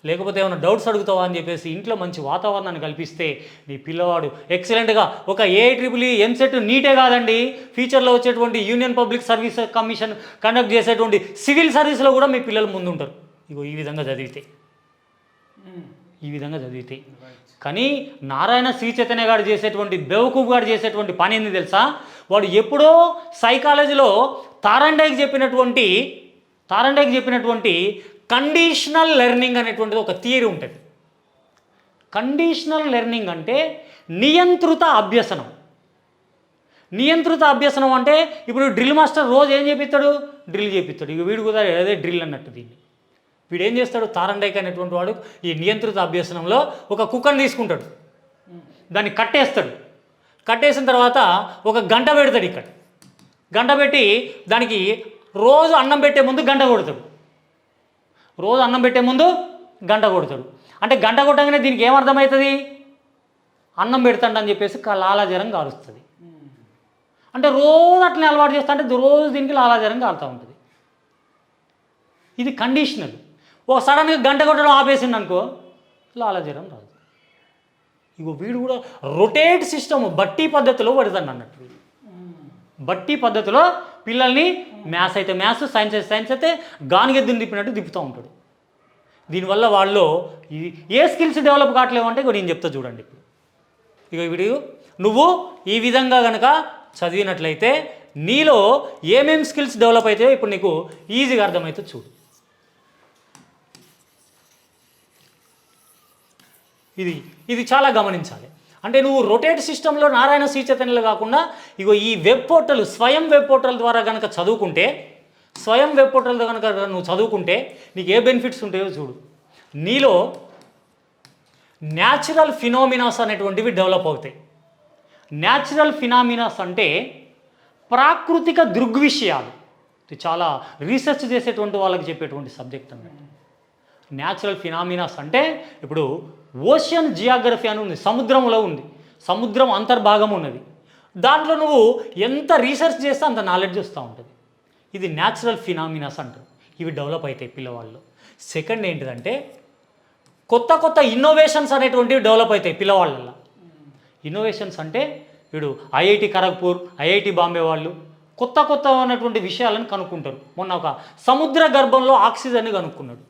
లేకపోతే ఏమైనా డౌట్స్ అడుగుతావా అని చెప్పేసి ఇంట్లో మంచి వాతావరణాన్ని కల్పిస్తే నీ పిల్లవాడు ఎక్సలెంట్గా ఒక AIEEE, ఎంసెట్, నీటే కాదండి, ఫ్యూచర్లో వచ్చేటువంటి union public service commission conduct చేసేటువంటి సివిల్ సర్వీస్లో కూడా మీ పిల్లలు ముందుంటారు. ఇగో ఈ విధంగా చదివితే. కానీ నారాయణ శ్రీ చైతన్య గారు చేసేటువంటి, బేవకూఫ్ గారు చేసేటువంటి పని ఏంది తెలుసా, వాడు ఎప్పుడో సైకాలజీలో తారండేకి చెప్పినటువంటి కండిషనల్ లెర్నింగ్ అనేటువంటిది ఒక థియరీ ఉంటుంది. కండిషనల్ లెర్నింగ్ అంటే నియంత్రిత అభ్యసనం. నియంత్రిత అభ్యసనం అంటే ఇప్పుడు డ్రిల్ మాస్టర్ రోజు ఏం చేపిస్తాడు, డ్రిల్ చేపిస్తాడు. ఇక వీడు కూడా అదే డ్రిల్ అన్నట్టు. దీన్ని వీడు ఏం చేస్తాడు, తారండైక్ అనేటువంటి వాడు ఈ నియంత్రిత అభ్యసనంలో ఒక కుక్కను తీసుకుంటాడు, దాన్ని కట్టేస్తాడు. కట్టేసిన తర్వాత ఒక గంట పెడతాడు. ఇక్కడ గంట పెట్టి దానికి రోజు అన్నం పెట్టే ముందు గంట కొడతాడు. అంటే గంట కొట్టగానే దీనికి ఏమర్థమవుతుంది, అన్నం పెడతాడని చెప్పేసి లాలాజలం కాలుస్తుంది. అంటే రోజు అట్లనే అలవాటు చేస్తా అంటే రోజు దీనికి లాలాజలం కాలుతూ ఉంటుంది. ఇది కండిషనల్. ఒక సడన్గా గంట కొట్టడం ఆపేసింది అనుకో, లాలాజలం రాదు. ఇగో వీడు కూడా రొటేట్ సిస్టమ్, బట్టి పద్ధతిలో పడతాడు అన్నట్టు. బట్టి పద్ధతిలో పిల్లల్ని మ్యాథ్స్ అయితే మ్యాథ్స్, సైన్స్ అయితే సైన్స్ అయితే గానిగెద్దుని తిప్పినట్టు తిప్పుతూ ఉంటాడు. దీనివల్ల వాళ్ళు ఏ స్కిల్స్ డెవలప్ కావట్లేమంటే ఇక నేను చెప్తా చూడండి. ఇక వీడియో నువ్వు ఈ విధంగా కనుక చదివినట్లయితే నీలో ఏమేమి స్కిల్స్ డెవలప్ అవుతాయో ఇప్పుడు నీకు ఈజీగా అర్థమవుతుంది. చూడు, ఇది చాలా గమనించాలి. అంటే నువ్వు రొటేట్ సిస్టంలో నారాయణ శ్రీ చైతన్యలు కాకుండా ఇగో ఈ వెబ్ పోర్టల్, స్వయం వెబ్ పోర్టల్ ద్వారా కనుక చదువుకుంటే, స్వయం వెబ్ పోర్టల్ కనుక నువ్వు చదువుకుంటే నీకు ఏ బెనిఫిట్స్ ఉంటాయో చూడు. నీలో న్యాచురల్ ఫినామినాస్ అనేటువంటివి డెవలప్ అవుతాయి. న్యాచురల్ ఫినామినాస్ అంటే ప్రాకృతిక దృగ్విషయాలు. ఇది చాలా రీసెర్చ్ చేసేటువంటి వాళ్ళకి చెప్పేటువంటి సబ్జెక్ట్ అన్నట్టు. న్యాచురల్ ఫినామినాస్ అంటే ఇప్పుడు ఓషియన్ జియోగ్రఫీ అని ఉంది, సముద్రంలో ఉంది, సముద్రం అంతర్భాగం ఉన్నది. దాంట్లో నువ్వు ఎంత రీసెర్చ్ చేస్తే అంత నాలెడ్జ్ వస్తూ ఉంటుంది. ఇది న్యాచురల్ ఫినామినాస్ అంటారు. ఇవి డెవలప్ అవుతాయి పిల్లవాళ్ళు. సెకండ్ ఏంటిదంటే కొత్త కొత్త ఇన్నోవేషన్స్ అనేటువంటివి డెవలప్ అవుతాయి పిల్లవాళ్ళల్లో. ఇన్నోవేషన్స్ అంటే వీడు ఐఐటి ఖరగ్పూర్, ఐఐటి బాంబే వాళ్ళు కొత్త కొత్త అనేటువంటి విషయాలను కనుక్కుంటారు. మొన్న ఒక సముద్ర గర్భంలో ఆక్సిజన్ కనుక్కున్నాడు.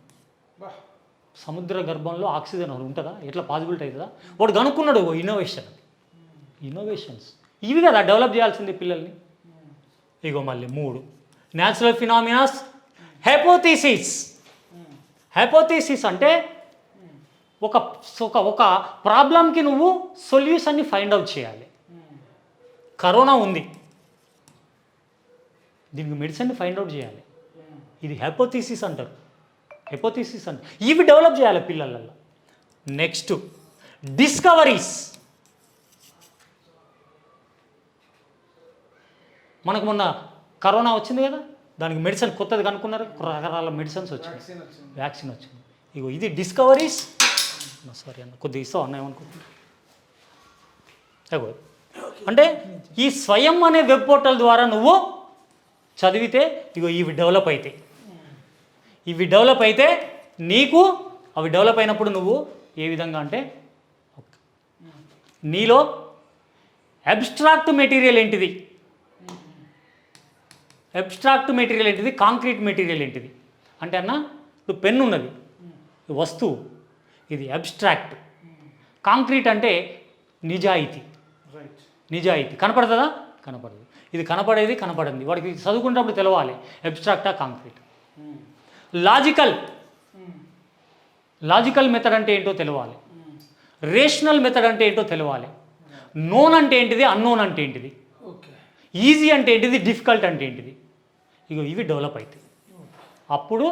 సముద్ర గర్భంలో ఆక్సిజన్ ఉంటుందా, ఎట్లా పాసిబిలిటీ అవుతుందా, వాడు కనుక్కున్నాడు. ఇన్నోవేషన్, ఇన్నోవేషన్స్ ఇవి కదా డెవలప్ చేయాల్సింది పిల్లల్ని. ఇగో మళ్ళీ 3 న్యాచురల్ ఫినామినాస్. హైపోథీసిస్. హైపోథీసిస్ అంటే ఒక ఒక ప్రాబ్లంకి నువ్వు సొల్యూషన్ని ఫైండ్ అవుట్ చేయాలి. కరోనా ఉంది, దీనికి మెడిసిన్ని ఫైండ్ అవుట్ చేయాలి. ఇది హైపోథీసిస్ అంటారు. హైపోథీసిస్ అంటే ఇవి డెవలప్ చేయాలి పిల్లలలో. Next discoveries. మనకు మొన్న కరోనా వచ్చింది కదా, దానికి మెడిసిన్ కొత్తది కనుక్కున్నారు, రకరకాల మెడిసిన్స్ వచ్చినాయి, వ్యాక్సిన్ వచ్చింది. ఇగో ఇది డిస్కవరీస్. సారీ అన్న, కొద్దిగా ఇస్తావు అన్న ఏమనుకుంటున్నా. అంటే ఈ స్వయం అనే వెబ్ పోర్టల్ ద్వారా నువ్వు చదివితే ఇగో ఇవి డెవలప్ అవుతాయి. ఇవి డెవలప్ అయితే నీకు అవి డెవలప్ అయినప్పుడు నువ్వు ఏ విధంగా అంటే నీలో అబ్స్ట్రాక్ట్ మెటీరియల్ ఏంటిది, అబ్స్ట్రాక్ట్ మెటీరియల్ ఏంటిది, కాంక్రీట్ మెటీరియల్ ఏంటిది అంటే అన్న ఇప్పుడు పెన్ను ఉన్నది, వస్తువు, ఇది అబ్స్ట్రాక్ట్. కాంక్రీట్ అంటే నిజాయితీ. నిజాయితీ కనపడుతుందా, కనపడదు. ఇది కనపడేది కనపడింది, వాడికి చదువుకునేటప్పుడు తెలవాలి అబ్స్ట్రాక్టా కాంక్రీట్. లాజికల్. లాజికల్ మెథడ్ అంటే ఏంటో తెలవాలి. రేషనల్ మెథడ్ అంటే ఏంటో తెలవాలి. నోన్ అంటే ఏంటిది, అన్నోన్ అంటే ఏంటిది, ఈజీ అంటే ఏంటిది, డిఫికల్ట్ అంటే ఏంటిది. ఇగో ఇవి డెవలప్ అవుతాయి. అప్పుడు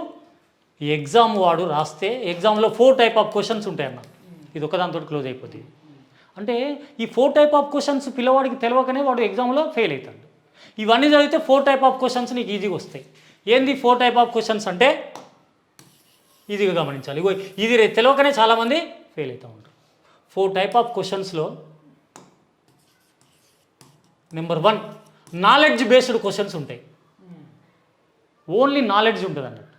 ఈ ఎగ్జామ్ వాడు రాస్తే ఎగ్జామ్లో 4 టైప్ ఆఫ్ క్వశ్చన్స్ ఉంటాయి అన్న. ఇది ఒకదాంతో క్లోజ్ అయిపోతుంది. అంటే ఈ 4 టైప్ ఆఫ్ క్వశ్చన్స్ పిల్లవాడికి తెలియకనే వాడు ఎగ్జామ్లో ఫెయిల్ అవుతాడు. ఇవన్నీ చదివితే 4 టైప్ ఆఫ్ క్వశ్చన్స్ నీకు ఈజీగా వస్తాయి. ఏంది 4 టైప్ ఆఫ్ క్వశ్చన్స్ అంటే ఈజీగా గమనించాలి. ఇగో ఇది తెలియకనే చాలామంది ఫెయిల్ అవుతూ ఉంటారు. 4 టైప్ ఆఫ్ క్వశ్చన్స్లో నెంబర్ 1 నాలెడ్జ్ బేస్డ్ క్వశ్చన్స్ ఉంటాయి. ఓన్లీ నాలెడ్జ్ ఉంటుంది అన్నట్టు,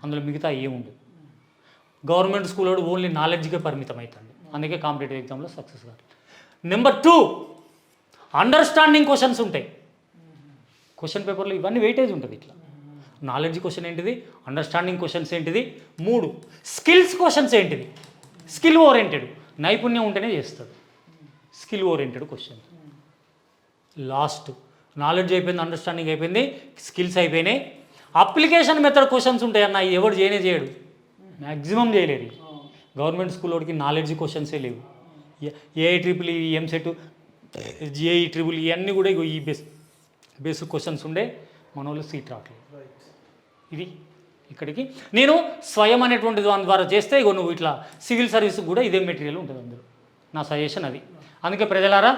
అందులో మిగతా ఏముండదు. గవర్నమెంట్ స్కూల్ వాడు ఓన్లీ నాలెడ్జ్కే పరిమితం అవుతుంది, అందుకే కాంపిటేటివ్ ఎగ్జామ్లో సక్సెస్ కాదు. నెంబర్ 2 అండర్స్టాండింగ్ క్వశ్చన్స్ ఉంటాయి. క్వశ్చన్ పేపర్లో ఇవన్నీ వెయిటేజ్ ఉంటుంది. ఇట్లా నాలెడ్జ్ క్వశ్చన్ ఏంటిది, అండర్స్టాండింగ్ క్వశ్చన్స్ ఏంటిది. 3 స్కిల్స్ క్వశ్చన్స్ ఏంటిది, స్కిల్ ఓరియంటెడ్, నైపుణ్యం ఉంటేనే చేస్తాడు, skill oriented question. Last knowledge అయిపోయింది, అండర్స్టాండింగ్ అయిపోయింది, స్కిల్స్ అయిపోయినాయి. అప్లికేషన్ మెథడ్ క్వశ్చన్స్ ఉంటాయి అన్న, ఎవడు చేయడు, మ్యాక్సిమం చేయలేరు. గవర్నమెంట్ స్కూల్ వాడికి నాలెడ్జ్ క్వశ్చన్సే లేవు. ఏఐట్రిపుల్, ఎంసెట్, జేఈట్రిపుల్ ఇవన్నీ కూడా ఈ బేసిక్ క్వశ్చన్స్ ఉండే మన వాళ్ళు సీట్ రావట్లేదు. ఇది ఇక్కడికి నేను స్వయం అనేటువంటి దాని ద్వారా చేస్తే ఇగో నువ్వు ఇట్లా సివిల్ సర్వీస్కి కూడా ఇదే మెటీరియల్ ఉంటుంది అందులో. నా సజెషన్ అది. అందుకే ప్రజలారా,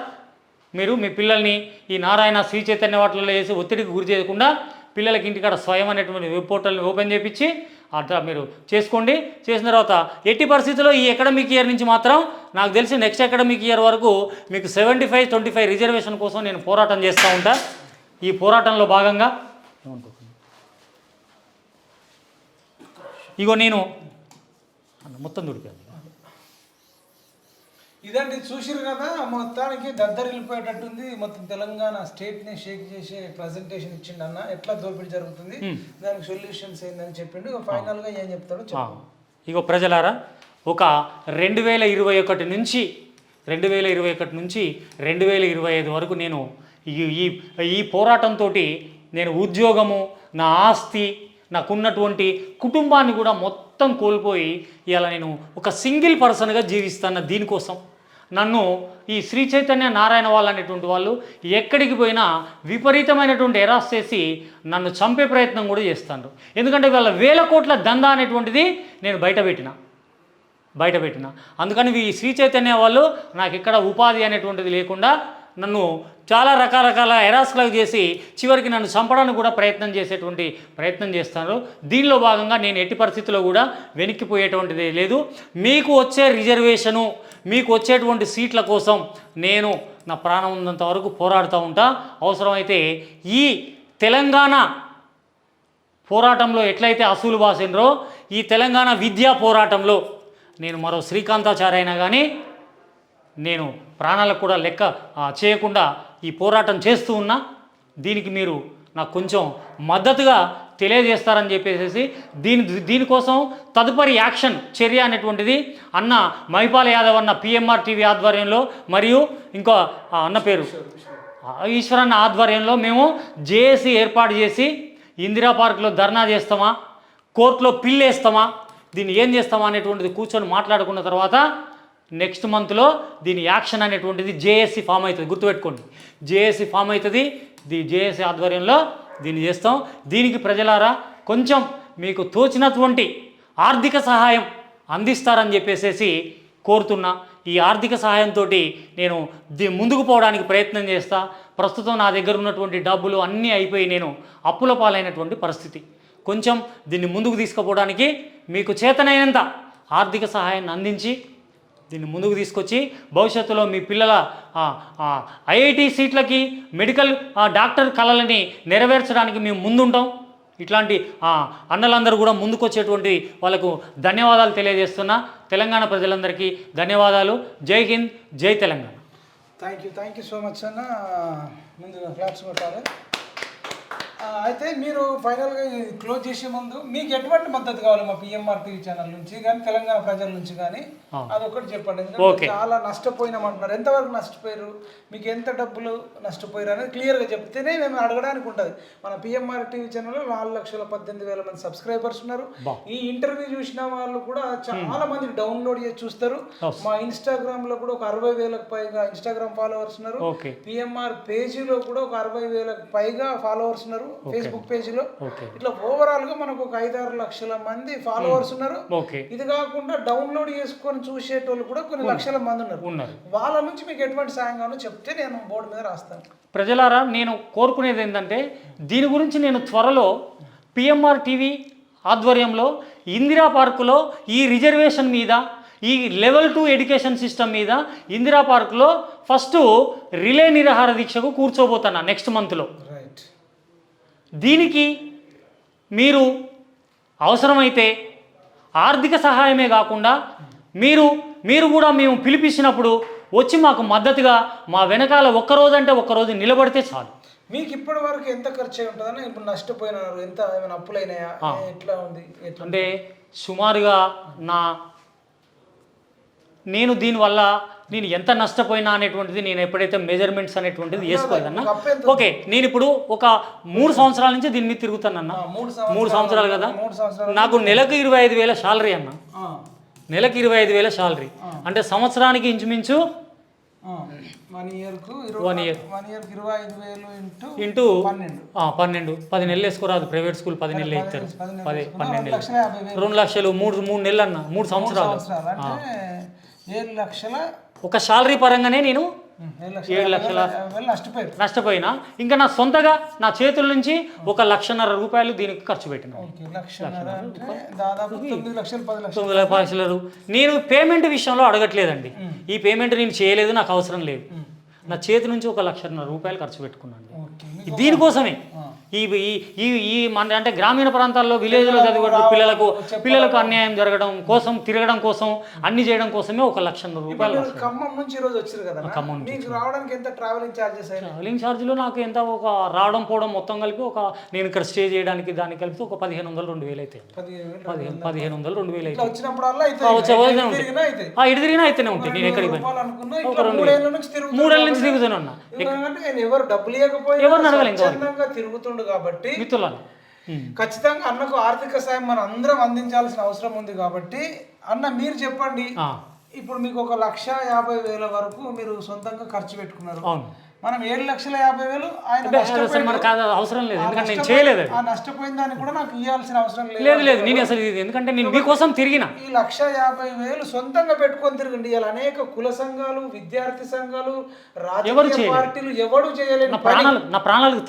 మీరు మీ పిల్లల్ని ఈ నారాయణ శ్రీ చైతన్య వాటిల్లో వేసి ఒత్తిడికి గురి చేయకుండా పిల్లలకి ఇంటికాడ స్వయం అనేటువంటి వెబ్ పోర్టల్ని ఓపెన్ చేయించి అట్లా మీరు చేసుకోండి. చేసిన తర్వాత ఎట్టి పరిస్థితుల్లో ఈ అకాడమిక్ ఇయర్ నుంచి మాత్రం నాకు తెలిసి నెక్స్ట్ అకాడమిక్ ఇయర్ వరకు మీకు 75-25 రిజర్వేషన్ కోసం నేను పోరాటం చేస్తూ ఉంటా. ఈ పోరాటంలో భాగంగా ఏమనుకుంటున్నాను, ఇగో నేను మొత్తం దొరికాను. ఇదండి చూసిరు కదా, మొత్తానికి దద్దరిల్లిపోయేటట్టుంది. మొత్తం తెలంగాణ స్టేట్ని షేక్ చేసే ప్రజెంటేషన్ ఇచ్చిండు అన్న. ఎట్లా దోపిడీ జరుగుతుంది, దానికి సొల్యూషన్స్ ఏందని చెప్పిండు. ఫైనల్గా ఏం చెప్తాడో చెప్పండి. ఇగో ప్రజలారా, ఒక 2021 నుంచి 2025 వరకు నేను ఈ పోరాటంతో నేను ఉద్యోగము, నా ఆస్తి, నాకున్నటువంటి కుటుంబాన్ని కూడా మొత్తం కోల్పోయి ఇలా నేను ఒక సింగిల్ పర్సన్గా జీవిస్తాను. దీనికోసం నన్ను ఈ శ్రీ చైతన్య నారాయణ వాళ్ళు అనేటువంటి వాళ్ళు ఎక్కడికి పోయినా విపరీతమైనటువంటి ఎరాస్ చేసి నన్ను చంపే ప్రయత్నం కూడా చేస్తాను. ఎందుకంటే వాళ్ళ 1000 కోట్ల దందా అనేటువంటిది నేను బయటపెట్టిన. అందుకని ఈ శ్రీ చైతన్య వాళ్ళు నాకు ఇక్కడ ఉపాధి అనేటువంటిది లేకుండా నన్ను చాలా రకరకాల ఎరాస్లకు చేసి చివరికి నన్ను చంపడానికి కూడా ప్రయత్నం చేస్తారు. దీనిలో భాగంగా నేను ఎట్టి పరిస్థితుల్లో కూడా వెనక్కిపోయేటువంటిది లేదు. మీకు వచ్చే రిజర్వేషను మీకు వచ్చేటువంటి సీట్ల కోసం నేను నా ప్రాణం ఉన్నంత వరకు పోరాడుతూ ఉంటా. అవసరమైతే ఈ తెలంగాణ పోరాటంలో ఎట్లయితే అసూలు బాసినరో ఈ తెలంగాణ విద్యా పోరాటంలో నేను మరో శ్రీకాంతాచార్య అయినా కానీ నేను ప్రాణాలకు కూడా లెక్క చేయకుండా ఈ పోరాటం చేస్తూ ఉన్నా. దీనికి మీరు నాకు కొంచెం మద్దతుగా తెలియజేస్తారని చెప్పేసి దీనికోసం తదుపరి యాక్షన్ చర్య అనేటువంటిది అన్న మహిపాల్ యాదవ్ అన్న పిఎంఆర్ టీవీ ఆధ్వర్యంలో మరియు ఇంకో అన్న పేరు ఈశ్వరన్న ఆధ్వర్యంలో మేము జేఏసీ ఏర్పాటు చేసి ఇందిరా పార్క్లో ధర్నా చేస్తామా, కోర్టులో పిల్లేస్తామా, దీన్ని ఏం చేస్తామా అనేటువంటిది కూర్చొని మాట్లాడుకున్న తర్వాత నెక్స్ట్ మంత్లో దీని యాక్షన్ అనేటువంటిది జేఏసీ ఫామ్ అవుతుంది. గుర్తుపెట్టుకోండి, జేఏసీ ఫామ్ అవుతుంది. జేఏసీ ఆధ్వర్యంలో దీన్ని చేస్తాం. దీనికి ప్రజలారా కొంచెం మీకు తోచినటువంటి ఆర్థిక సహాయం అందిస్తారని చెప్పేసి కోరుతున్నా. ఈ ఆర్థిక సహాయంతో నేను ముందుకు పోవడానికి ప్రయత్నం చేస్తా. ప్రస్తుతం నా దగ్గర ఉన్నటువంటి డబ్బులు అన్నీ అయిపోయి నేను అప్పుల పాలైనటువంటి పరిస్థితి. కొంచెం దీన్ని ముందుకు తీసుకుపోవడానికి మీకు చేతనైనంత ఆర్థిక సహాయాన్ని అందించి దీన్ని ముందుకు తీసుకొచ్చి భవిష్యత్తులో మీ పిల్లల ఐఐటి సీట్లకి మెడికల్ డాక్టర్ కళలని నెరవేర్చడానికి మేము ముందుంటాం. ఇట్లాంటి అన్నలందరూ కూడా ముందుకొచ్చేటువంటి వాళ్ళకు ధన్యవాదాలు తెలియజేస్తున్నా. తెలంగాణ ప్రజలందరికీ ధన్యవాదాలు. జై హింద్, జై Telangana. Thank you so much అన్న. ముందుగా క్లాప్స్ కొట్టాలి. అయితే మీరు ఫైనల్గా క్లోజ్ చేసే ముందు మీకు ఎటువంటి మద్దతు కావాలి మా పిఎంఆర్ టీవీ ఛానల్ నుంచి కానీ తెలంగాణ ప్రజల నుంచి కానీ అదొకటి చెప్పండి. ఎందుకంటే చాలా నష్టపోయినామంటున్నారు. ఎంతవరకు నష్టపోయారు, మీకు ఎంత డబ్బులు నష్టపోయారు అనేది క్లియర్గా చెప్తేనే మేము అడగడానికి ఉంటుంది. మన పిఎంఆర్ టీవీ ఛానల్లో 4,18,000 మంది సబ్స్క్రైబర్స్ ఉన్నారు. ఈ ఇంటర్వ్యూ చూసిన వాళ్ళు కూడా చాలా మంది డౌన్లోడ్ చేసి చూస్తారు. మా ఇన్స్టాగ్రామ్ లో కూడా ఒక 60,000కు పైగా ఇన్స్టాగ్రామ్ ఫాలోవర్స్ ఉన్నారు. పిఎంఆర్ పేజీలో కూడా ఒక 60,000కు పైగా ఫాలోవర్స్ ఉన్నారు. ఫేస్బుక్ పేజీలో ఇట్లా ఓవరాల్ గా మనకు ఒక 5-6 లక్షల మంది ఫాలోవర్స్ ఉన్నారు. ఇది కాకుండా డౌన్లోడ్ చేసుకొని చూసేటోళ్ళు కూడా కొన్ని లక్షల మంది ఉన్నారు. వాళ్ళ నుంచి మీకు ఎటువంటి సాయం కావాలో చెప్తే నేను బోర్డు మీద రాస్తాను. ప్రజలారా, నేను కోరుకునేది ఏంటంటే దీని గురించి నేను త్వరలో పిఎంఆర్ టీవీ ఆధ్వర్యంలో ఇందిరా పార్కులో ఈ రిజర్వేషన్ మీద, ఈ లెవెల్ 2 ఎడ్యుకేషన్ సిస్టమ్ మీద ఇందిరా పార్కులో ఫస్ట్ రిలే నిరాహార దీక్షకు కూర్చోబోతున్నా నెక్స్ట్ మంత్లో. దీనికి మీరు అవసరమైతే ఆర్థిక సహాయమే కాకుండా మీరు కూడా మేము పిలిపించినప్పుడు వచ్చి మాకు మద్దతుగా మా వెనకాల ఒక్కరోజు నిలబడితే చాలు. మీకు ఇప్పటి వరకు ఎంత ఖర్చు అయి ఉంటుందని, ఇప్పుడు నష్టపోయినారు ఎంత, ఏమైనా అప్పులైనాయా, ఎట్లా ఉంది? అంటే సుమారుగా నేను దీనివల్ల నేను ఎంత నష్టపోయినా అనేటువంటిది నేను ఎప్పుడైతే మెజర్మెంట్స్ అనేటువంటిది వేసుకోలేదన్నా. ఓకే, నేను ఇప్పుడు ఒక 3 సంవత్సరాల నుంచి దీని మీద తిరుగుతానన్న. 3 సంవత్సరాలు కదా. నాకు నెలకు 25,000 శాలరీ అన్న. నెలకు 25,000 శాలరీ అంటే సంవత్సరానికి ఇంచుమించు 1 ఇయర్ 25,000 ఇంటూ 12 10 నెలలు వేసుకోరాదు. ప్రైవేట్ స్కూల్ 10 నెలలు ఇస్తారు. 12 నెలలు 2 లక్షలు 3 నెలలు అన్న. 3 సంవత్సరాలు 7 లక్షల ఒక శాలరీ పరంగానే నేను 7 లక్షల నష్టపోయినా. ఇంకా నా సొంతగా నా చేతుల నుంచి 1,50,000 రూపాయలు దీనికి ఖర్చు పెట్టిన. 9 లక్షలు నేను పేమెంట్ విషయంలో అడగట్లేదండి. ఈ పేమెంట్ నేను చేయలేదు, నాకు అవసరం లేదు. నా చేతి నుంచి 1,50,000 రూపాయలు ఖర్చు పెట్టుకున్నాను దీనికోసమే. అంటే గ్రామీణ ప్రాంతాల్లో విలేజ్లో చదివే పిల్లలకు అన్యాయం జరగడం కోసం, తిరగడం కోసం, అన్ని చేయడం కోసమే 1,00,000 రూపాయలు. ఖమ్మం నుంచి ఈరోజు వచ్చారు కదా, ఖమ్మం నుంచి రావడానికి ఎంత ట్రావెలింగ్ ఛార్జెస్? ట్రావెలింగ్ ఛార్జీలు నాకు ఎంత, ఒక రావడం పోవడం మొత్తం కలిపి నేను ఇక్కడ స్టే చేయడానికి దానికి కలిపి ఒక 1,500-2,000 అయితే. 1,500-2,000 అయితే ఇటు తిరిగినా అయితేనే ఉంటాయి. నేను ఎక్కడికి పోయినా 3 ఏళ్ళ నుంచి తిరుగుతూనే ఉన్నా. ఎవరు అడగలేదు తిరుగుతుండు కాబట్టి ఖచ్చితంగా అన్నకు ఆర్థిక సాయం మనం అందరం అందించాల్సిన అవసరం ఉంది. కాబట్టి అన్న మీరు చెప్పండి, ఇప్పుడు మీకు 1,50,000 వరకు మీరు సొంతంగా ఖర్చు పెట్టుకున్నారు. మనం 7,50,000 ఆయన అవసరం లేదు, ఎందుకంటే నేను చేయలేదు. ఆ నష్టపోయిన దాన్ని కూడా నాకు ఇవ్వాల్సిన అవసరం లేదు. నేను అసలు ఎందుకంటే నేను మీకోసం తిరిగిన. ఈ 1,50,000 సొంతంగా పెట్టుకొని తిరగండి. ఇలా అనేక కుల సంఘాలు, విద్యార్థి సంఘాలు, రాజకీయ పార్టీలు ఎవరు చేయలేదు. నా ప్రాణాలకు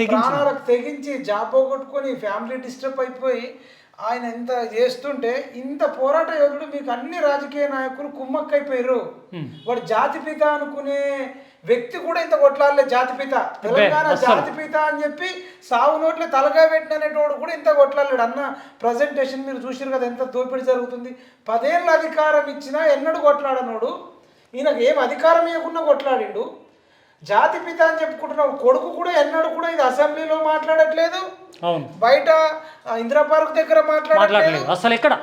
తెగించి జాబ్ పోగొట్టుకొని ఫ్యామిలీ డిస్టర్బ్ అయిపోయి ఆయన ఎంత చేస్తుంటే ఇంత పోరాట యోధుడు మీకు అన్ని రాజకీయ నాయకులు కుమ్మక్కైపోయారు. వాడు జాతిపిత అనుకునే వ్యక్తి కూడా ఇంత కొట్లాడలే. జాతిపిత, తెలంగాణ జాతిపిత అని చెప్పి సావు నోట్లే తలకాయ పెట్టిననేటోడు కూడా ఇంత కొట్లాడలేడు. అన్న ప్రజెంటేషన్ మీరు చూసారు కదా, ఎంత దోపిడీ జరుగుతుంది. 10 ఏళ్ళ అధికారం ఇచ్చినా ఎన్నడూ కొట్లాడనోడు ఈయనకు ఏం అధికారం ఇవ్వకుండా కొట్లాడిండు. జాతిపిత అని చెప్పుకుంటున్నావు కొడుకు కూడా ఎన్నడూ కూడా ఇది అసెంబ్లీలో మాట్లాడట్లేదు, బయట ఇందిరా పార్క్ దగ్గర మాట్లాడట్లేదు, అసలు ఎక్కడ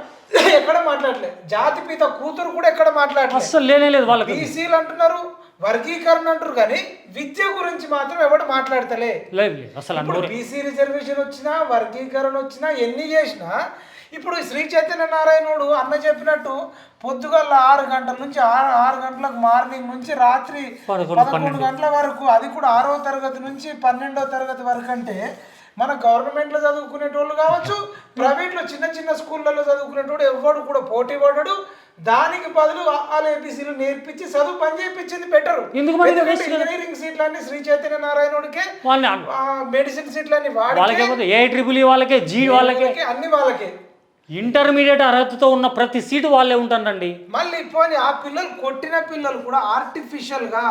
మాట్లాడలేదు. జాతిపిత కూతురు కూడా ఎక్కడ మాట్లాడలేదు. అసలు లేనేలేదు. వాళ్ళకి బీసీలు అంటున్నారు, వర్గీకరణ అంటారు, కానీ విద్య గురించి మాత్రం ఎవడు మాట్లాడతలే. అసలు బీసీ రిజర్వేషన్ వచ్చినా వర్గీకరణ వచ్చినా ఎన్ని చేసినా ఇప్పుడు శ్రీ చైతన్య నారాయణుడు అన్న చెప్పినట్టు పొద్దుగల 6 గంటల నుంచి 6 గంటలకు మార్నింగ్ నుంచి రాత్రి 11 గంటల వరకు, అది కూడా 6వ తరగతి నుంచి 12వ తరగతి వరకు అంటే మన గవర్నమెంట్లో చదువుకునేటోళ్ళు కావచ్చు, ప్రైవేట్లో చిన్న చిన్న స్కూళ్ళల్లో చదువుకునేటోడు ఎవడు కూడా పోటీ పడడు. దానికి బదులు ABCలు నేర్పించి చదువు పని చేయించింది బెటర్. ఇంజనీరింగ్ సీట్లన్నీ శ్రీ చైతన్య నారాయణుడికే, మెడిసిన్ సీట్లన్నీ వాళ్ళకే, అన్ని వాళ్ళకే. ఇంటర్మీడియట్ అర్హతతో ఉన్న ప్రతి సీటు వాళ్ళే ఉంటారండి. మళ్ళీ పోనీ ఆ పిల్లలు కొట్టిన పిల్లలు కూడా ఆర్టిఫిషియల్ గా,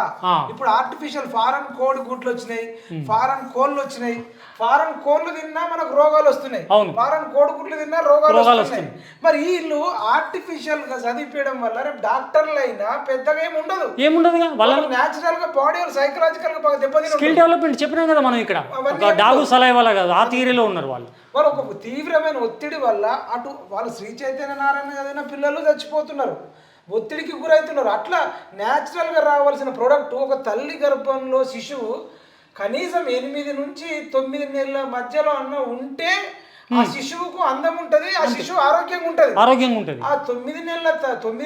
ఇప్పుడు ఆర్టిఫిషియల్ ఫారెన్ కోడి గుడ్లు వచ్చినాయి, ఫారెన్ కోళ్ళు వచ్చినాయి. ఫారెన్ కోళ్ళు తిన్నా మనకు రోగాలు వస్తున్నాయి, ఫారెన్ కోడి గుడ్లు తిన్నా రోగాలు వస్తున్నాయి. మరి వీళ్ళు ఆర్టిఫిషియల్ గా చదివిపోయడం వల్ల రేపు డాక్టర్లు అయినా పెద్దగా ఏముండదు. వాళ్ళకి న్యాచురల్ గా బాడీ సైకలాజికల్ గా బాగా దెబ్బతిని స్కిల్ డెవలప్మెంట్ చెప్పినాం కదా మనం ఇక్కడ. డాగు సలహా వల్ల కదా ఆ థియరీలో ఉన్నారు వాళ్ళు. వాళ్ళు ఒక తీవ్రమైన ఒత్తిడి వల్ల అటు వాళ్ళు శ్రీ చైతన్య నారాయణ చదివిన పిల్లలు చచ్చిపోతున్నారు, ఒత్తిడికి గురవుతున్నారు. అట్లా న్యాచురల్గా రావాల్సిన ప్రోడక్ట్ ఒక తల్లి గర్భంలో శిశువు కనీసం 8 నుంచి 9 నెలల మధ్యలో అన్న ఉంటే ఆ శిశువుకు అందం ఉంటది, ఆ శిశువు ఆరోగ్యంగా ఉంటది. ఆ 9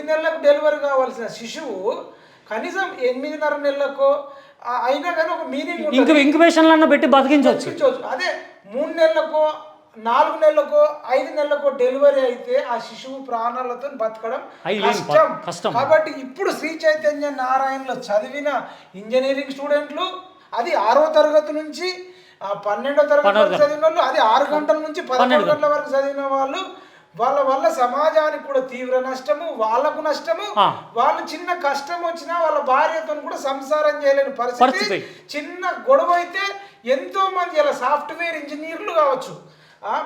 నెలలకు డెలివరీ కావాల్సిన శిశువు కనీసం 8.5 నెలలకు అయినా కానీ ఒక మీనింగ్ ఇంక్యుబేషన్ పెట్టి బతికించవచ్చు. అదే 3 నెలలకో 4 నెలలకో 5 నెలలకో డెలివరీ అయితే ఆ శిశువు ప్రాణాలతో బతకడం కష్టం. కాబట్టి ఇప్పుడు శ్రీ చైతన్య నారాయణలో చదివిన ఇంజనీరింగ్ స్టూడెంట్లు, అది 6వ తరగతి నుంచి 12వ తరగతి వరకు చదివిన వాళ్ళు, అది 6 గంటల నుంచి 11 గంటల వరకు చదివిన వాళ్ళు, వాళ్ళ వల్ల సమాజానికి కూడా తీవ్ర నష్టము, వాళ్ళకు నష్టము. వాళ్ళు చిన్న కష్టం వచ్చినా వాళ్ళ భార్యతో కూడా సంసారం చేయలేని పరిస్థితి. చిన్న గొడవ అయితే ఎంతో మంది ఇలా సాఫ్ట్వేర్ ఇంజనీర్లు కావచ్చు,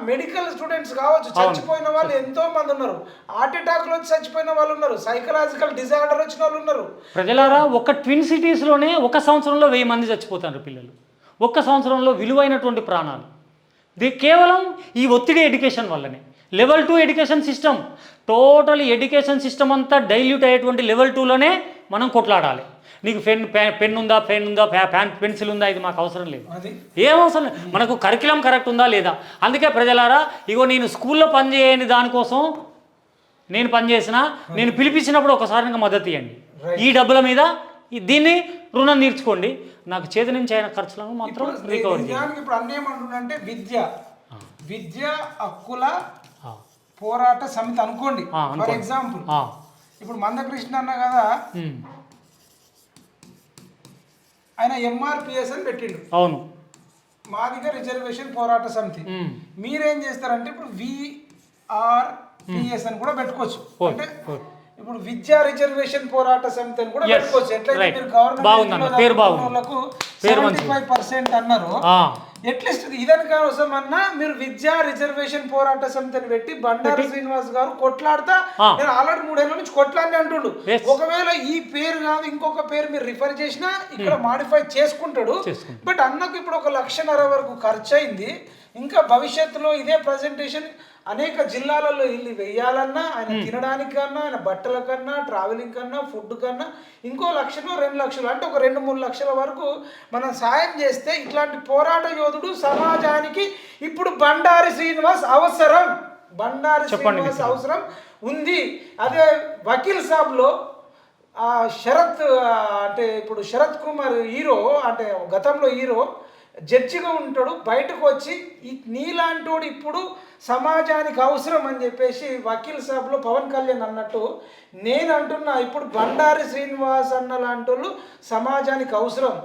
మెడికల్ స్టూడెంట్స్ కావచ్చు, చచ్చిపోయిన వాళ్ళు ఎంతో మంది ఉన్నారు. హార్ట్ అటాక్లు వచ్చి చచ్చిపోయిన వాళ్ళు ఉన్నారు, సైకలాజికల్ డిజార్డర్ వచ్చిన వాళ్ళు ఉన్నారు. ప్రజలారా, ఒక ట్విన్ సిటీస్లోనే ఒక సంవత్సరంలో 1000 మంది చచ్చిపోతారు పిల్లలు. ఒక్క సంవత్సరంలో విలువైనటువంటి ప్రాణాలు. ఇది కేవలం ఈ ఒత్తిడి ఎడ్యుకేషన్ వల్లనే. Level 2 education system, total education system అంతా డైల్యూట్ అయ్యేటువంటి లెవెల్ 2లోనే మనం కొట్లాడాలి. నీకు పెన్ ఉందా, పెన్సిల్ ఉందా, ఇది మాకు అవసరం లేదు. ఏం అవసరం లేదు, మనకు కరికులం కరెక్ట్ ఉందా లేదా. అందుకే ప్రజలారా, ఇగో నేను స్కూల్లో పనిచేయని దానికోసం నేను పనిచేసిన, నేను పిలిపించినప్పుడు ఒకసారి మద్దతు ఇవ్వండి. ఈ డబ్బుల మీద దీన్ని రుణం తీర్చుకోండి. నాకు చేతి నుంచి అయిన ఖర్చులను మాత్రం రికవర్ చేయాలి. ఇప్పుడు అన్నీ ఏమంటుందంటే విద్య హక్కుల పోరాట సమితి అనుకోండి. ఫర్ ఎగ్జాంపుల్ ఇప్పుడు మందకృష్ణ అన్న కదా, ఆయన MRPS అని పెట్టిండు. అవును, మాదిగ రిజర్వేషన్ పోరాట సమితి. మీరేం చేస్తారంటే ఇప్పుడు VRPS అని కూడా పెట్టుకోవచ్చు. అంటే ఇప్పుడు విద్యా రిజర్వేషన్ పోరాట సమితి అని కూడా పెట్టుకోవచ్చు. ఎట్లయితే మీరు గవర్నమెంట్ 75% అన్నారు, అట్లీస్ట్ ఇదని కోసం అన్నా మీరు విద్యా రిజర్వేషన్ పోరాట సమితిని పెట్టి బండారు శ్రీనివాస్ గారు కొట్లాడతా, నేను ఆల్రెడీ 3 ఏళ్ళ నుంచి కొట్లాడిని అంటుండు. ఒకవేళ ఈ పేరు కాదు ఇంకొక పేరు మీరు రిఫర్ చేసినా ఇక్కడ మాడిఫై చేసుకుంటాడు. బట్ అన్నకు ఇప్పుడు 1.5 లక్ష వరకు ఖర్చు అయింది. ఇంకా భవిష్యత్తులో ఇదే ప్రజెంటేషన్ అనేక జిల్లాలలో ఇల్లు వేయాలన్నా, ఆయన తినడానికి కన్నా, ఆయన బట్టల కన్నా, ట్రావెలింగ్ కన్నా, ఫుడ్ కన్నా ఇంకో 1 లక్షలు 2 లక్షలు అంటే ఒక 2-3 లక్షల వరకు మనం సాయం చేస్తే ఇట్లాంటి పోరాట యోధుడు సమాజానికి ఇప్పుడు బండారి శ్రీనివాస్ అవసరం. అవసరం ఉంది. అదే వకీల్ సాబ్లో శరత్ అంటే ఇప్పుడు శరత్ కుమార్ హీరో, అంటే గతంలో హీరో జడ్జిగా ఉంటాడు, బయటకు వచ్చి నీలాంటోడు ఇప్పుడు సమాజానికి అవసరం అని చెప్పేసి వకీల్ సాబ్లో పవన్ కళ్యాణ్ అన్నట్టు నేను అంటున్నా, ఇప్పుడు బండారి శ్రీనివాస్ అన్న లాంటి వాళ్ళు సమాజానికి అవసరం.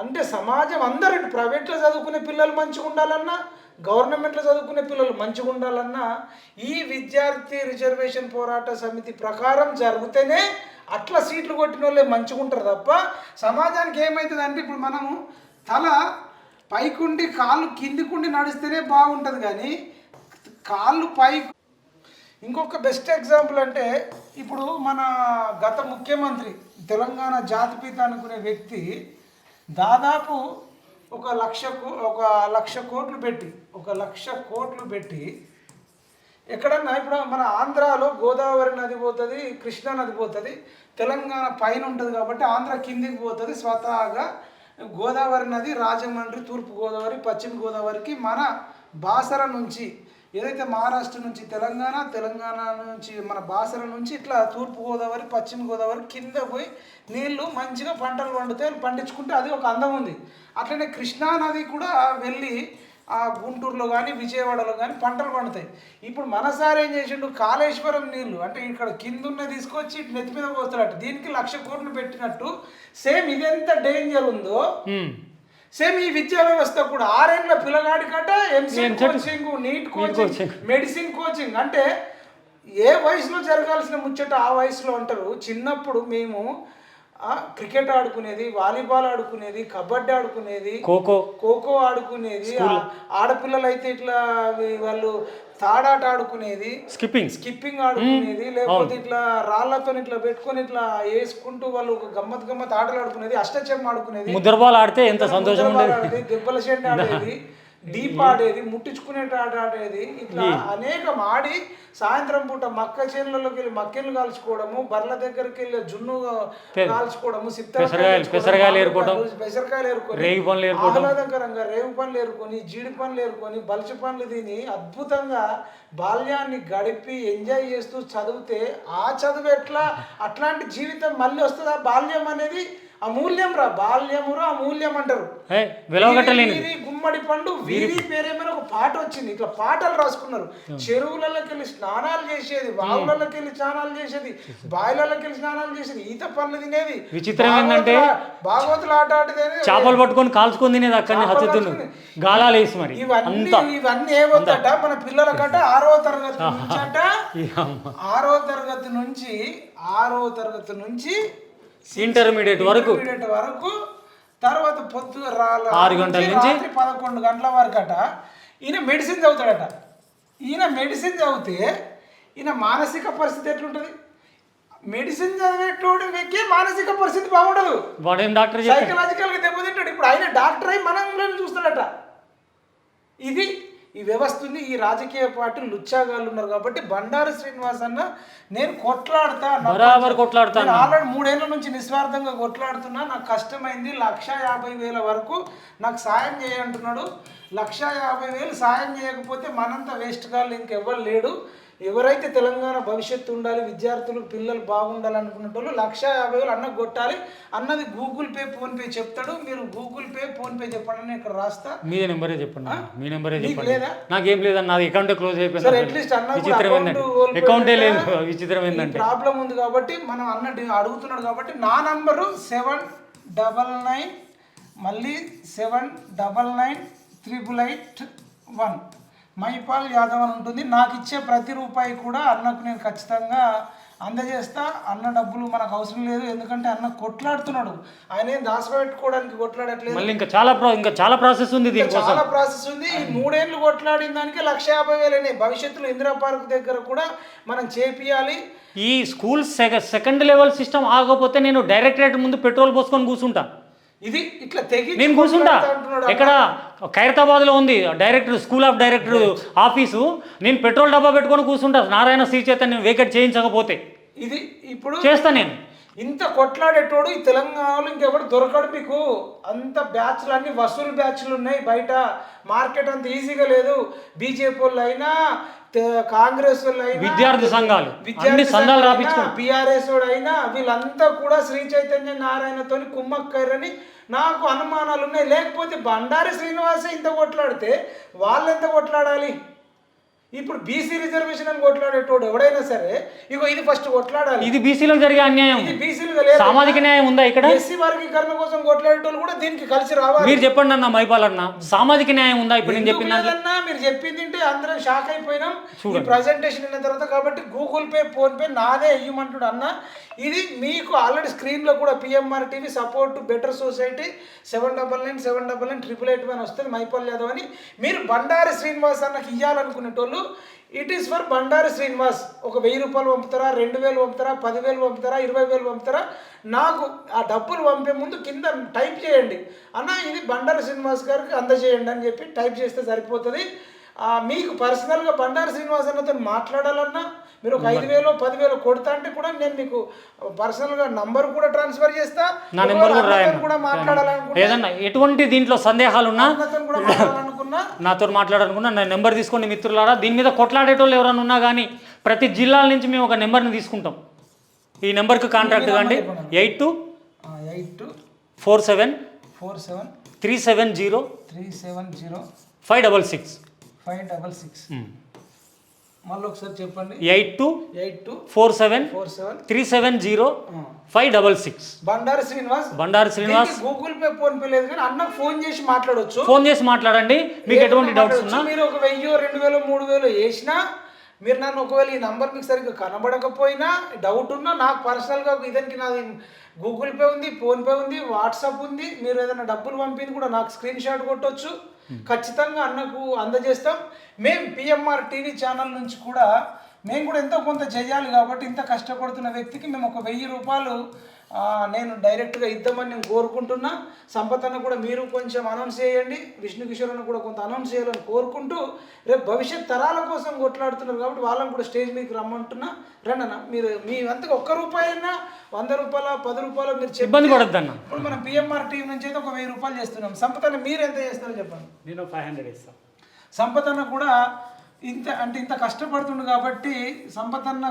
అంటే సమాజం అందరూ ఇటు ప్రైవేట్లో చదువుకునే పిల్లలు మంచిగా ఉండాలన్నా, గవర్నమెంట్లో చదువుకునే పిల్లలు మంచిగా ఉండాలన్నా ఈ విద్యార్థి రిజర్వేషన్ పోరాట సమితి ప్రకారం జరిగితేనే అట్లా సీట్లు కొట్టిన వాళ్ళే మంచిగా ఉంటారు తప్ప సమాజానికి ఏమవుతుంది అంటే ఇప్పుడు మనము తల పైకుండి కాళ్ళు కిందికుండి నడిస్తేనే బాగుంటుంది కానీ కాళ్ళు పై. ఇంకొక బెస్ట్ ఎగ్జాంపుల్ అంటే ఇప్పుడు మన గత ముఖ్యమంత్రి తెలంగాణ జాతిపిత అనుకునే వ్యక్తి దాదాపు 1,00,00,000 కోట్లు పెట్టి ఎక్కడన్నా ఇప్పుడు మన ఆంధ్రాలో గోదావరి నది పోతుంది, కృష్ణా నది పోతుంది, తెలంగాణ పైన ఉంటుంది కాబట్టి ఆంధ్ర కిందికి పోతుంది. స్వతహాగా గోదావరి నది రాజమండ్రి, తూర్పు గోదావరి, పశ్చిమ గోదావరికి మన బాసర నుంచి ఏదైతే మహారాష్ట్ర నుంచి తెలంగాణ నుంచి మన బాసర నుంచి ఇట్లా తూర్పు గోదావరి, పశ్చిమ గోదావరి కింద పోయి నీళ్లు మంచిగా పంటలు పండించుకుంటే అది ఒక అందం ఉంది. అట్లనే కృష్ణా నది కూడా వెళ్ళి ఆ గుంటూరులో కానీ విజయవాడలో కానీ పంటలు పండుతాయి. ఇప్పుడు మనసారి ఏం చేసిండు, కాళేశ్వరం నీళ్లు అంటే ఇక్కడ కిందున్న తీసుకొచ్చి నెత్తి మీద పోస్తాడట. దీనికి 1,00,000 కోట్లు పెట్టినట్టు సేమ్ ఇదెంత డేంజర్ ఉందో సేమ్ ఈ విద్యా వ్యవస్థ కూడా 6 ఏళ్ళ పిల్లగాడికట EAMCET coaching, NEET coaching, medicine coaching. అంటే ఏ వయసులో జరగాల్సిన ముచ్చట ఆ వయసులో అంటారు. చిన్నప్పుడు మేము క్రికెట్ ఆడుకునేది, వాలీబాల్ ఆడుకునేది, కబడ్డీ ఆడుకునేది, ఖోఖో ఆడుకునేది. ఆడపిల్లలు అయితే ఇట్లా వాళ్ళు తాడాట ఆడుకునేది, స్కిప్పింగ్ ఆడుకునేది, లేకపోతే ఇట్లా రాళ్లతో ఇట్లా పెట్టుకొని ఇట్లా వేసుకుంటూ వాళ్ళు ఒక గమ్మత్ ఆటలు ఆడుకునేది, అష్టచెమ్మ ఆడుకునేది, ముద్రబాల్ ఆడితే ఎంత సంతోషం ఉండేది, దెబ్బల షెడ్ ఆడేది, డీప్ ఆడేది, ముట్టించుకునే ఆట ఆడేది. ఇట్లా అనేకం ఆడి సాయంత్రం పూట మక్క చేనులలోకి వెళ్ళి మక్కెలు కాల్చుకోవడము, బర్ల దగ్గరికి వెళ్ళి జున్ను కాల్చుకోవడము, పెసరకాయలు ఏరుకొని ఆహ్లాదకరంగా రేవు పనులు ఏరుకొని, జీడి పనులు ఏరుకొని, బలిచి పనులు తిని అద్భుతంగా బాల్యాన్ని గడిపి ఎంజాయ్ చేస్తూ చదివితే ఆ చదువు ఎట్లా అట్లాంటి జీవితం మళ్ళీ వస్తుంది. ఆ బాల్యం అనేది అమూల్యం రా, బాల్యమురా అమూల్యం అంటారు. గుమ్మడి పండు వీరి పేరేమైనా ఒక పాట వచ్చింది. ఇట్లా పాటలు రాసుకున్నారు. చెరువులలోకి వెళ్ళి స్నానాలు చేసేది, వాగులలోకి వెళ్ళి స్నానాలు చేసేది, బాయిలలోకి వెళ్ళి స్నానాలు చేసేది, ఈత పండ్లు తినేది. విచిత్రం ఏంటంటే భాగవతులు ఆట ఆడేది, చేపలు పట్టుకొని కాల్చుకొని తినేది అక్కడనే హత్తుతుంది గాలాలు వేసి. మరి ఇవన్నీ ఏమవుతాట మన పిల్లలకట 6వ తరగతి నుంచి అట 6వ తరగతి నుంచి ఇంటర్మీడియట్ వరకు తర్వాత పొద్దు 6 గంటల నుంచి 11 గంటల వరకు అట ఈయన మెడిసిన్ చదువుతాడట. ఈయన మెడిసిన్ చదివితే ఈయన మానసిక పరిస్థితి ఎట్లుంటుంది? మెడిసిన్ చదివేటోడు వ్యక్తి మానసిక పరిస్థితి బాగుండదు, సైకలాజికల్గా దెబ్బతింటాడు. ఇప్పుడు ఆయన డాక్టర్ అయి మనల్ని చూస్తాడట. ఇది ఈ వ్యవస్థ ఉంది. ఈ రాజకీయ పార్టీలు లుచ్చాగాళ్ళు ఉన్నారు కాబట్టి బండారు శ్రీనివాస్ అన్న నేను కొట్లాడతాను. ఆల్రెడీ 3 ఏళ్ళ నుంచి నిస్వార్థంగా కొట్లాడుతున్నా. నాకు కష్టమైంది. 1,50,000 వరకు నాకు సాయం చేయంటున్నాడు. 1,50,000 సాయం చేయకపోతే మనంతా వేస్ట్ కాళ్ళు ఇంకెవ్వరు లేడు. ఎవరైతే తెలంగాణ భవిష్యత్తు ఉండాలి, విద్యార్థులు పిల్లలు బాగుండాలి అనుకున్నట్టు 1,50,000 అన్నకు కొట్టాలి. అన్నది గూగుల్ పే, ఫోన్పే చెప్తాడు. మీరు గూగుల్ పే, ఫోన్పే చెప్పండి అని ఇక్కడ రాస్తా. మీ నెంబరే చెప్పండి. మీ నెంబరే చెప్పండి. నాకేం లేదన్న, నాది అకౌంట్ క్లోజ్ అయిపోయింది. అకౌంటే లేదు. విచిత్రం ఏంటంటే ప్రాబ్లం ఉంది కాబట్టి మనం అన్న అడుగుతున్నాడు కాబట్టి నా నంబరు 799 మళ్ళీ 7998881 మైపాల్ యాదవ్ అని ఉంటుంది. నాకు ఇచ్చే ప్రతి రూపాయి కూడా అన్నకు నేను ఖచ్చితంగా అందజేస్తా. అన్న డబ్బులు మనకు అవసరం లేదు, ఎందుకంటే అన్న కొట్లాడుతున్నాడు. ఆయన ఏం దాచిపెట్టుకోవడానికి కొట్లాడట్లేదు. ఇంకా చాలా ప్రాసెస్ ఉంది. ఈ 3 ఏళ్ళు కొట్లాడిన దానికి 1,50,000 భవిష్యత్తులో ఇందిరా పార్క్ దగ్గర కూడా మనం చేపియాలి. ఈ స్కూల్ సెకండ్ లెవెల్ సిస్టమ్ ఆగకపోతే నేను డైరెక్టరేట్ ముందు పెట్రోల్ పోసుకొని కూర్చుంటా. ఇది ఇట్లా తెగి నేను కూర్చుంటా. ఇక్కడ ఖైరతాబాద్ లో ఉంది director, school of director office. నేను పెట్రోల్ డబ్బా పెట్టుకొని కూర్చుంటా. నారాయణ శ్రీ చైతన్య వేకెట్ చేయించకపోతే ఇది ఇప్పుడు చేస్తా. నేను ఇంత కొట్లాడేటోడు ఈ తెలంగాణలో ఇంకెవరు దొరకడు. మీకు అంత బ్యాచ్లు అన్ని వసూలు బ్యాచ్లు ఉన్నాయి బయట. మార్కెట్ అంత ఈజీగా లేదు. బీజేపీ వాళ్ళు అయినా, కాంగ్రెస్ వాళ్ళు అయినా, విద్యార్థి సంఘాలు బీఆర్ఎస్ వాడు అయినా వీళ్ళంతా కూడా శ్రీ చైతన్య నారాయణతో కుమ్మక్కరని నాకు అనుమానాలు ఉన్నాయి. లేకపోతే బండారి శ్రీనివాసే ఇంత కొట్లాడితే వాళ్ళు ఎంత కొట్లాడాలి? ఇప్పుడు బీసీ రిజర్వేషన్ అని కొట్లాడేటోడు ఎవడైనా సరే ఇగో ఇది ఫస్ట్ కొట్లాడాలి. ఇది బీసీలకు జరిగే అన్యాయం. ఇది బీసీలుగా లేదు. సామాజిక న్యాయం ఉందా ఇక్కడ? ఎస్సీ వర్గీకరణ కోసం కొట్లాడేటోళ్ళు కూడా దీనికి కలిసి రావాలి. మీరు చెప్పండి అన్న మైపాలన్న, సామాజిక న్యాయం ఉందా ఇప్పుడు నేను చెప్పిన? మీరు చెప్పింది అంటే అందరం షాక్ అయిపోయినాం ఈ ప్రజెంటేషన్ అయిన తర్వాత. కాబట్టి గూగుల్ పే, ఫోన్ పే నాదే ఇయ్యమంటుడు అన్న. ఇది మీకు ఆల్రెడీ స్క్రీన్లో కూడా PMR TV support better society 7997998881 వస్తుంది మైపాల్ యాదవ్ అని. మీరు బండారి శ్రీనివాస్ అన్నకి ఇవ్వాలనుకునేటోళ్ళు it is for Bandari Srinivas. ఒక 1000 రూపాయలు పంపుతారా, 2000 పంపుతారా, 10,000 పంపుతారా, 20,000 పంపుతారా, నాకు ఆ డబ్బులు పంపే ముందు కింద టైప్ చేయండి అన్న ఇది బండారి శ్రీనివాస్ గారికి అందజేయండి అని చెప్పి టైప్ చేస్తే సరిపోతుంది. మీకు పర్సనల్గా బండారి శ్రీనివాస్ అన్నతో మాట్లాడాలన్నా మీరు ఒక 5,000 10,000 కొడతా అంటే కూడా నేను మీకు పర్సనల్గా నంబర్ కూడా ట్రాన్స్ఫర్ చేస్తా. నా నెంబర్ కూడా రాయండి. కూడా మాట్లాడాలనుకున్నా ఏదన్నా ఎటువంటి దీంట్లో సందేహాలు ఉన్నా కూడా మాట్లాడాలనుకున్నా నాతో మాట్లాడాలనుకున్నా నా నెంబర్ తీసుకోండి మిత్రులారా. దీని మీద కొట్లాడేటోళ్ళు ఎవరైనా ఉన్నా కానీ ప్రతి జిల్లాల నుంచి మేము ఒక నెంబర్ని తీసుకుంటాం. ఈ నెంబర్కి కాంటాక్ట్ కాండి 8247 370 566. మళ్ళీ ఒకసారి చెప్పండి. 8247 370 566. Bandari Srinivas. Google pay, phone pay లేదు కానీ అన్నకు ఫోన్ చేసి మాట్లాడొచ్చు. ఫోన్ చేసి మాట్లాడండి మీకు ఎటువంటి డౌట్స్ ఉన్నా. మీరు ఒక 1000 2000 3000 వేసినా మీరు నన్ను ఒకవేళ ఈ నంబర్ మీకు సరిగ్గా కనబడకపోయినా డౌట్ ఉన్నా నాకు పర్సనల్గా ఇదానికి నాది గూగుల్ పే ఉంది, ఫోన్పే ఉంది, వాట్సాప్ ఉంది. మీరు ఏదైనా డబ్బులు పంపింది కూడా నాకు స్క్రీన్ షాట్ కొట్టవచ్చు. ఖచ్చితంగా అన్నకు అందజేస్తాం. మేము పిఎంఆర్ టీవీ ఛానల్ నుంచి కూడా మేము కూడా ఎంతో కొంత చేయాలి కాబట్టి ఇంత కష్టపడుతున్న వ్యక్తికి మేము ఒక 1000 రూపాయలు నేను డైరెక్ట్గా ఇద్దామని నేను కోరుకుంటున్నా. సంపతన్న కూడా మీరు కొంచెం అనౌన్స్ చేయండి, విష్ణు కిషోర్ అన్న కూడా కొంత అనౌన్స్ చేయాలని కోరుకుంటూ రేపు భవిష్యత్ తరాల కోసం కొట్లాడుతున్నారు కాబట్టి వాళ్ళని కూడా స్టేజ్ మీకు రమ్మంటున్నా. రండన్న మీరు మీ అంతగా ₹1 అయినా 100 రూపాయల 10 రూపాయలు మీరు ఇబ్బంది పడొద్దన్న. ఇప్పుడు మనం పిఎంఆర్ టీవీ నుంచి అయితే ఒక 1000 రూపాయలు చేస్తున్నాం. సంపతన్న మీరు ఎంత చేస్తారో చెప్పండి. నేను 500 ఇస్తాను. సంపతన్న కూడా ఇంత కష్టపడుతుండు కాబట్టి సంపతన్న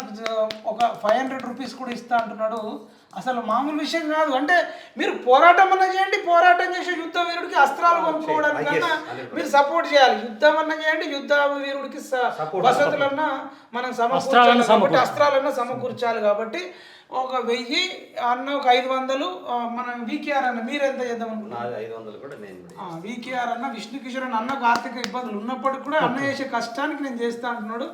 ఒక 500 రూపీస్ కూడా ఇస్తా అంటున్నాడు. అసలు మామూలు విషయం కాదు. అంటే మీరు పోరాటం అన్న చేయండి, పోరాటం చేసే యుద్ధ వీరుడికి అస్త్రాలు పంపుకోవడానికన్నా మీరు సపోర్ట్ చేయాలి. యుద్ధం అన్న చేయండి, యుద్ధ వీరుడికి వసతులన్నా మనం సమకూర్చాలి కాబట్టి అస్త్రాలన్నా సమకూర్చాలి కాబట్టి ఒక 1000 అన్న ఒక 500 మనం వీకేఆర్ అన్న మీరు ఎంత చేద్దాం అనుకుంటున్నాను. వీకేఆర్ అన్న విష్ణు కిషోర్ అన్న అన్నకు ఆర్థిక ఇబ్బందులు ఉన్నప్పటికీ కూడా అన్న చేసే కష్టానికి నేను చేస్తా అంటున్నాడు.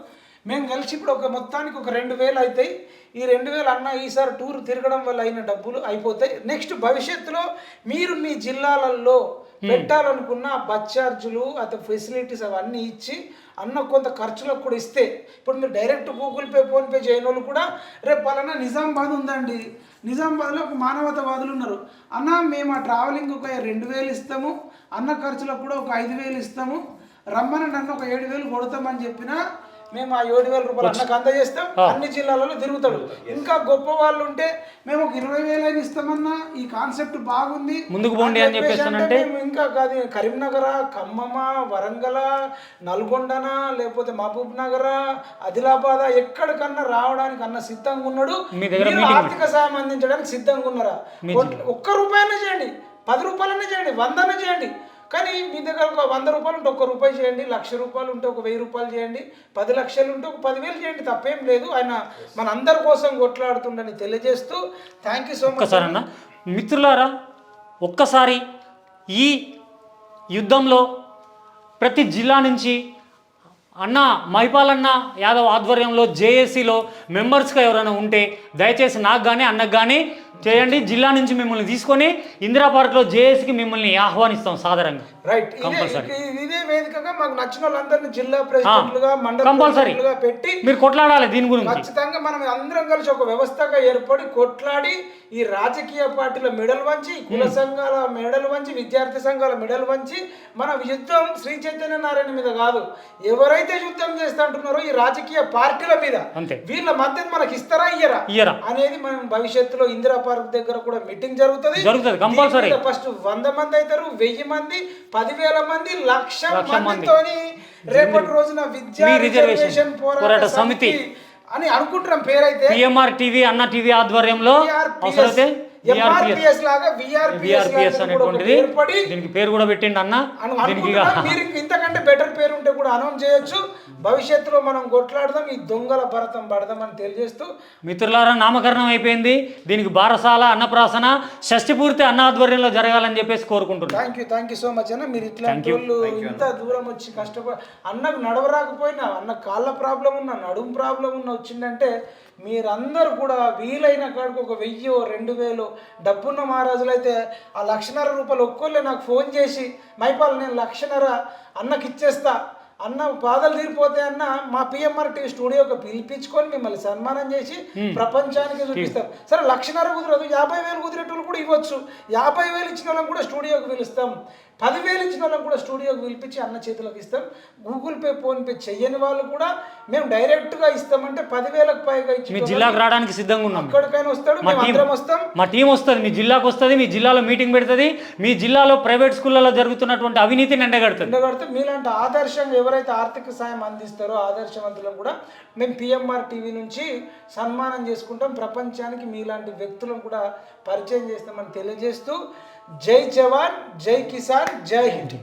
మేము కలిసి ఇప్పుడు ఒక మొత్తానికి ఒక 2000 అవుతాయి. ఈ 2000 అన్న ఈసారి టూర్ తిరగడం వల్ల అయిన డబ్బులు అయిపోతాయి. నెక్స్ట్ భవిష్యత్తులో మీరు మీ జిల్లాలలో పెట్టాలనుకున్న బస్ ఛార్జులు ఫెసిలిటీస్ అవన్నీ ఇచ్చి అన్న కొంత ఖర్చులకు కూడా ఇస్తే ఇప్పుడు మీరు direct Google pay phone pay చేయని వాళ్ళు కూడా రేపు పలానా నిజామాబాద్ ఉందండి, నిజామాబాద్లో ఒక మానవతావాదులు ఉన్నారు అన్న మేము ఆ ట్రావెలింగ్ ఒక 2000 ఇస్తాము, అన్న ఖర్చులకు కూడా ఒక 5000 ఇస్తాము, రమ్మని నన్ను ఒక 7000 కొడతామని చెప్పినా మేము ఆ 7000 రూపాయలు అన్నకు అందజేస్తాం. అన్ని జిల్లాలలో తిరుగుతాడు. ఇంకా గొప్ప వాళ్ళు ఉంటే మేము ఒక 20,000 ఇస్తామన్నా ఈ కాన్సెప్ట్ బాగుంది ముందుకు పోండి అని చెప్పేసానంటే ఇంకా కాదు కరీంనగర్, ఖమ్మమ, వరంగల్, నల్గొండన లేకపోతే మహబూబ్ నగర్, ఆదిలాబాద్ ఎక్కడికన్నా రావడానికి అన్న సిద్ధంగా ఉన్నాడు. ఆర్థిక సాయం అందించడానికి సిద్ధంగా ఉన్నారా? ₹1 చేయండి, 10 రూపాయలన్నా చేయండి, 100 చేయండి. కానీ మీ దగ్గర ఒక 100 రూపాయలు ఉంటే ₹1 చేయండి, ₹1,00,000 ఉంటే ఒక 1000 రూపాయలు చేయండి, 10 లక్షలు ఉంటే ఒక 10,000 చేయండి, తప్పేం లేదు. ఆయన మన అందరి కోసం కొట్లాడుతుండని తెలియజేస్తూ థ్యాంక్ యూ సో మచ్. అన్న మిత్రులారా, ఒక్కసారి ఈ యుద్ధంలో ప్రతి జిల్లా నుంచి అన్న మైపాలన్న యాదవ్ ఆధ్వర్యంలో జేఏసీలో మెంబర్స్గా ఎవరైనా ఉంటే దయచేసి నాకు కానీ అన్నకు కానీ చేయండి. జిల్లా నుంచి మిమ్మల్ని తీసుకొని ఇందిరా పార్క్లో జేఏసీకి మిమ్మల్ని ఆహ్వానిస్తాం సాధారణంగా. రైట్, ఇదే వేదికగా మాకు నచ్చిన వాళ్ళందరినీ జిల్లా ప్రెసిడెంట్లుగా మండల పెట్టి మీరు కొట్లాడాలి. దీని గురించి ఖచ్చితంగా మనం అందరం కలిసి ఒక వ్యవస్థగా ఏర్పడి కొట్లాడి ఈ రాజకీయ పార్టీల మెడల్ వంచి, కుల సంఘాల మెడల్ వంచి, విద్యార్థి సంఘాల మెడల్ వంచి మన యుద్ధం శ్రీ చైతన్య నారాయణ మీద కాదు, ఎవరైతే యుద్ధం చేస్తా అంటున్నారో ఈ రాజకీయ పార్టీల మీద వీళ్ళ మద్దతు మనకి ఇస్తారా ఇయ్యరా అనేది మనం భవిష్యత్తులో ఇందిరా పార్క్ దగ్గర కూడా మీటింగ్ జరుగుతుంది. ఫస్ట్ 100 మంది అవుతారు, 1000 మంది, 10,000 మంది, 1,00,000 మందితోని రేపటి రోజున విద్యా రిజర్వేషన్ పోరాట సమితి అని అనుకుంటున్నాం. పేరైతే పిఎంఆర్ టీవీ అన్న టీవీ ఆధ్వర్యంలో ఎంఆర్పిఎస్ లాగా విఆర్పిఎస్ అనేటువంటిది దీనికి పేరు కూడా పెట్టిండి అన్న. దీనికి మీరు ఇంతకంటే బెటర్ పేరు ఉంటే కూడా అనౌన్స్ చేయొచ్చు. భవిష్యత్తులో మనం కొట్లాడదాం, ఈ దొంగల భరతం పడదామని తెలియజేస్తూ మిత్రులారా, నామకరణం అయిపోయింది. దీనికి బారసాల అన్నప్రాసన షష్ఠి పూర్తి అన్న ఆధ్వర్యంలో జరగాలని చెప్పేసి కోరుకుంటున్నాను. థ్యాంక్ యూ సో మచ్ అన్న. మీరు ఇట్లాంటి వాళ్ళు ఇంత దూరం వచ్చి కష్టపడి అన్నకు నడవరాకపోయినా, అన్న కాళ్ళ ప్రాబ్లం ఉన్నా, నడుము ప్రాబ్లం ఉన్నా వచ్చిందంటే మీరందరూ కూడా వీలైన కాడికి ఒక 1000 2000 డబ్బున్న మహారాజులు అయితే ఆ 1,50,000 రూపాయలు ఒక్కోళ్ళే నాకు ఫోన్ చేసి మైపాల్ నేను 1,50,000 అన్నకి ఇచ్చేస్తా, అన్న బాధలు తీరిపోతే అన్న మా పిఎంఆర్ టీవీ స్టూడియోకి పిలిపించుకొని మిమ్మల్ని సన్మానం చేసి ప్రపంచానికి చూపిస్తాం. సరే 1,50,000 కుదరదు, 50,000 కుదిరేటోళ్ళు కూడా ఇవ్వచ్చు. 50,000 ఇచ్చిన వాళ్ళని కూడా స్టూడియోకి పిలుస్తాం. 10,000 ఇచ్చిన వాళ్ళని కూడా స్టూడియోకి పిలిపించి అన్న చేతులకు ఇస్తాం. గూగుల్ పే ఫోన్పే చెయ్యని వాళ్ళు కూడా మేము డైరెక్ట్గా ఇస్తామంటే 10,000కు పైగా ఇచ్చి మీ జిల్లాకు రావడానికి సిద్ధంగా ఉన్నాం. ఎక్కడికైనా వస్తాడు, మేము అందరం వస్తాం. మా టీం వస్తుంది, మీ జిల్లాకు వస్తుంది, మీ జిల్లాలో మీటింగ్ పెడుతుంది, మీ జిల్లాలో ప్రైవేట్ స్కూళ్ళలో జరుగుతున్నటువంటి అవినీతిని ఎండగడుతుంది. మీలాంటి ఆదర్శంగా ఎవరైతే ఆర్థిక సాయం అందిస్తారో ఆదర్శవంతులను కూడా మేము పిఎంఆర్ టీవీ నుంచి సన్మానం చేసుకుంటాం. ప్రపంచానికి మీలాంటి వ్యక్తులను కూడా పరిచయం చేస్తామని తెలియజేస్తూ జై జవాన్, జై కిసాన్, జై హింద్.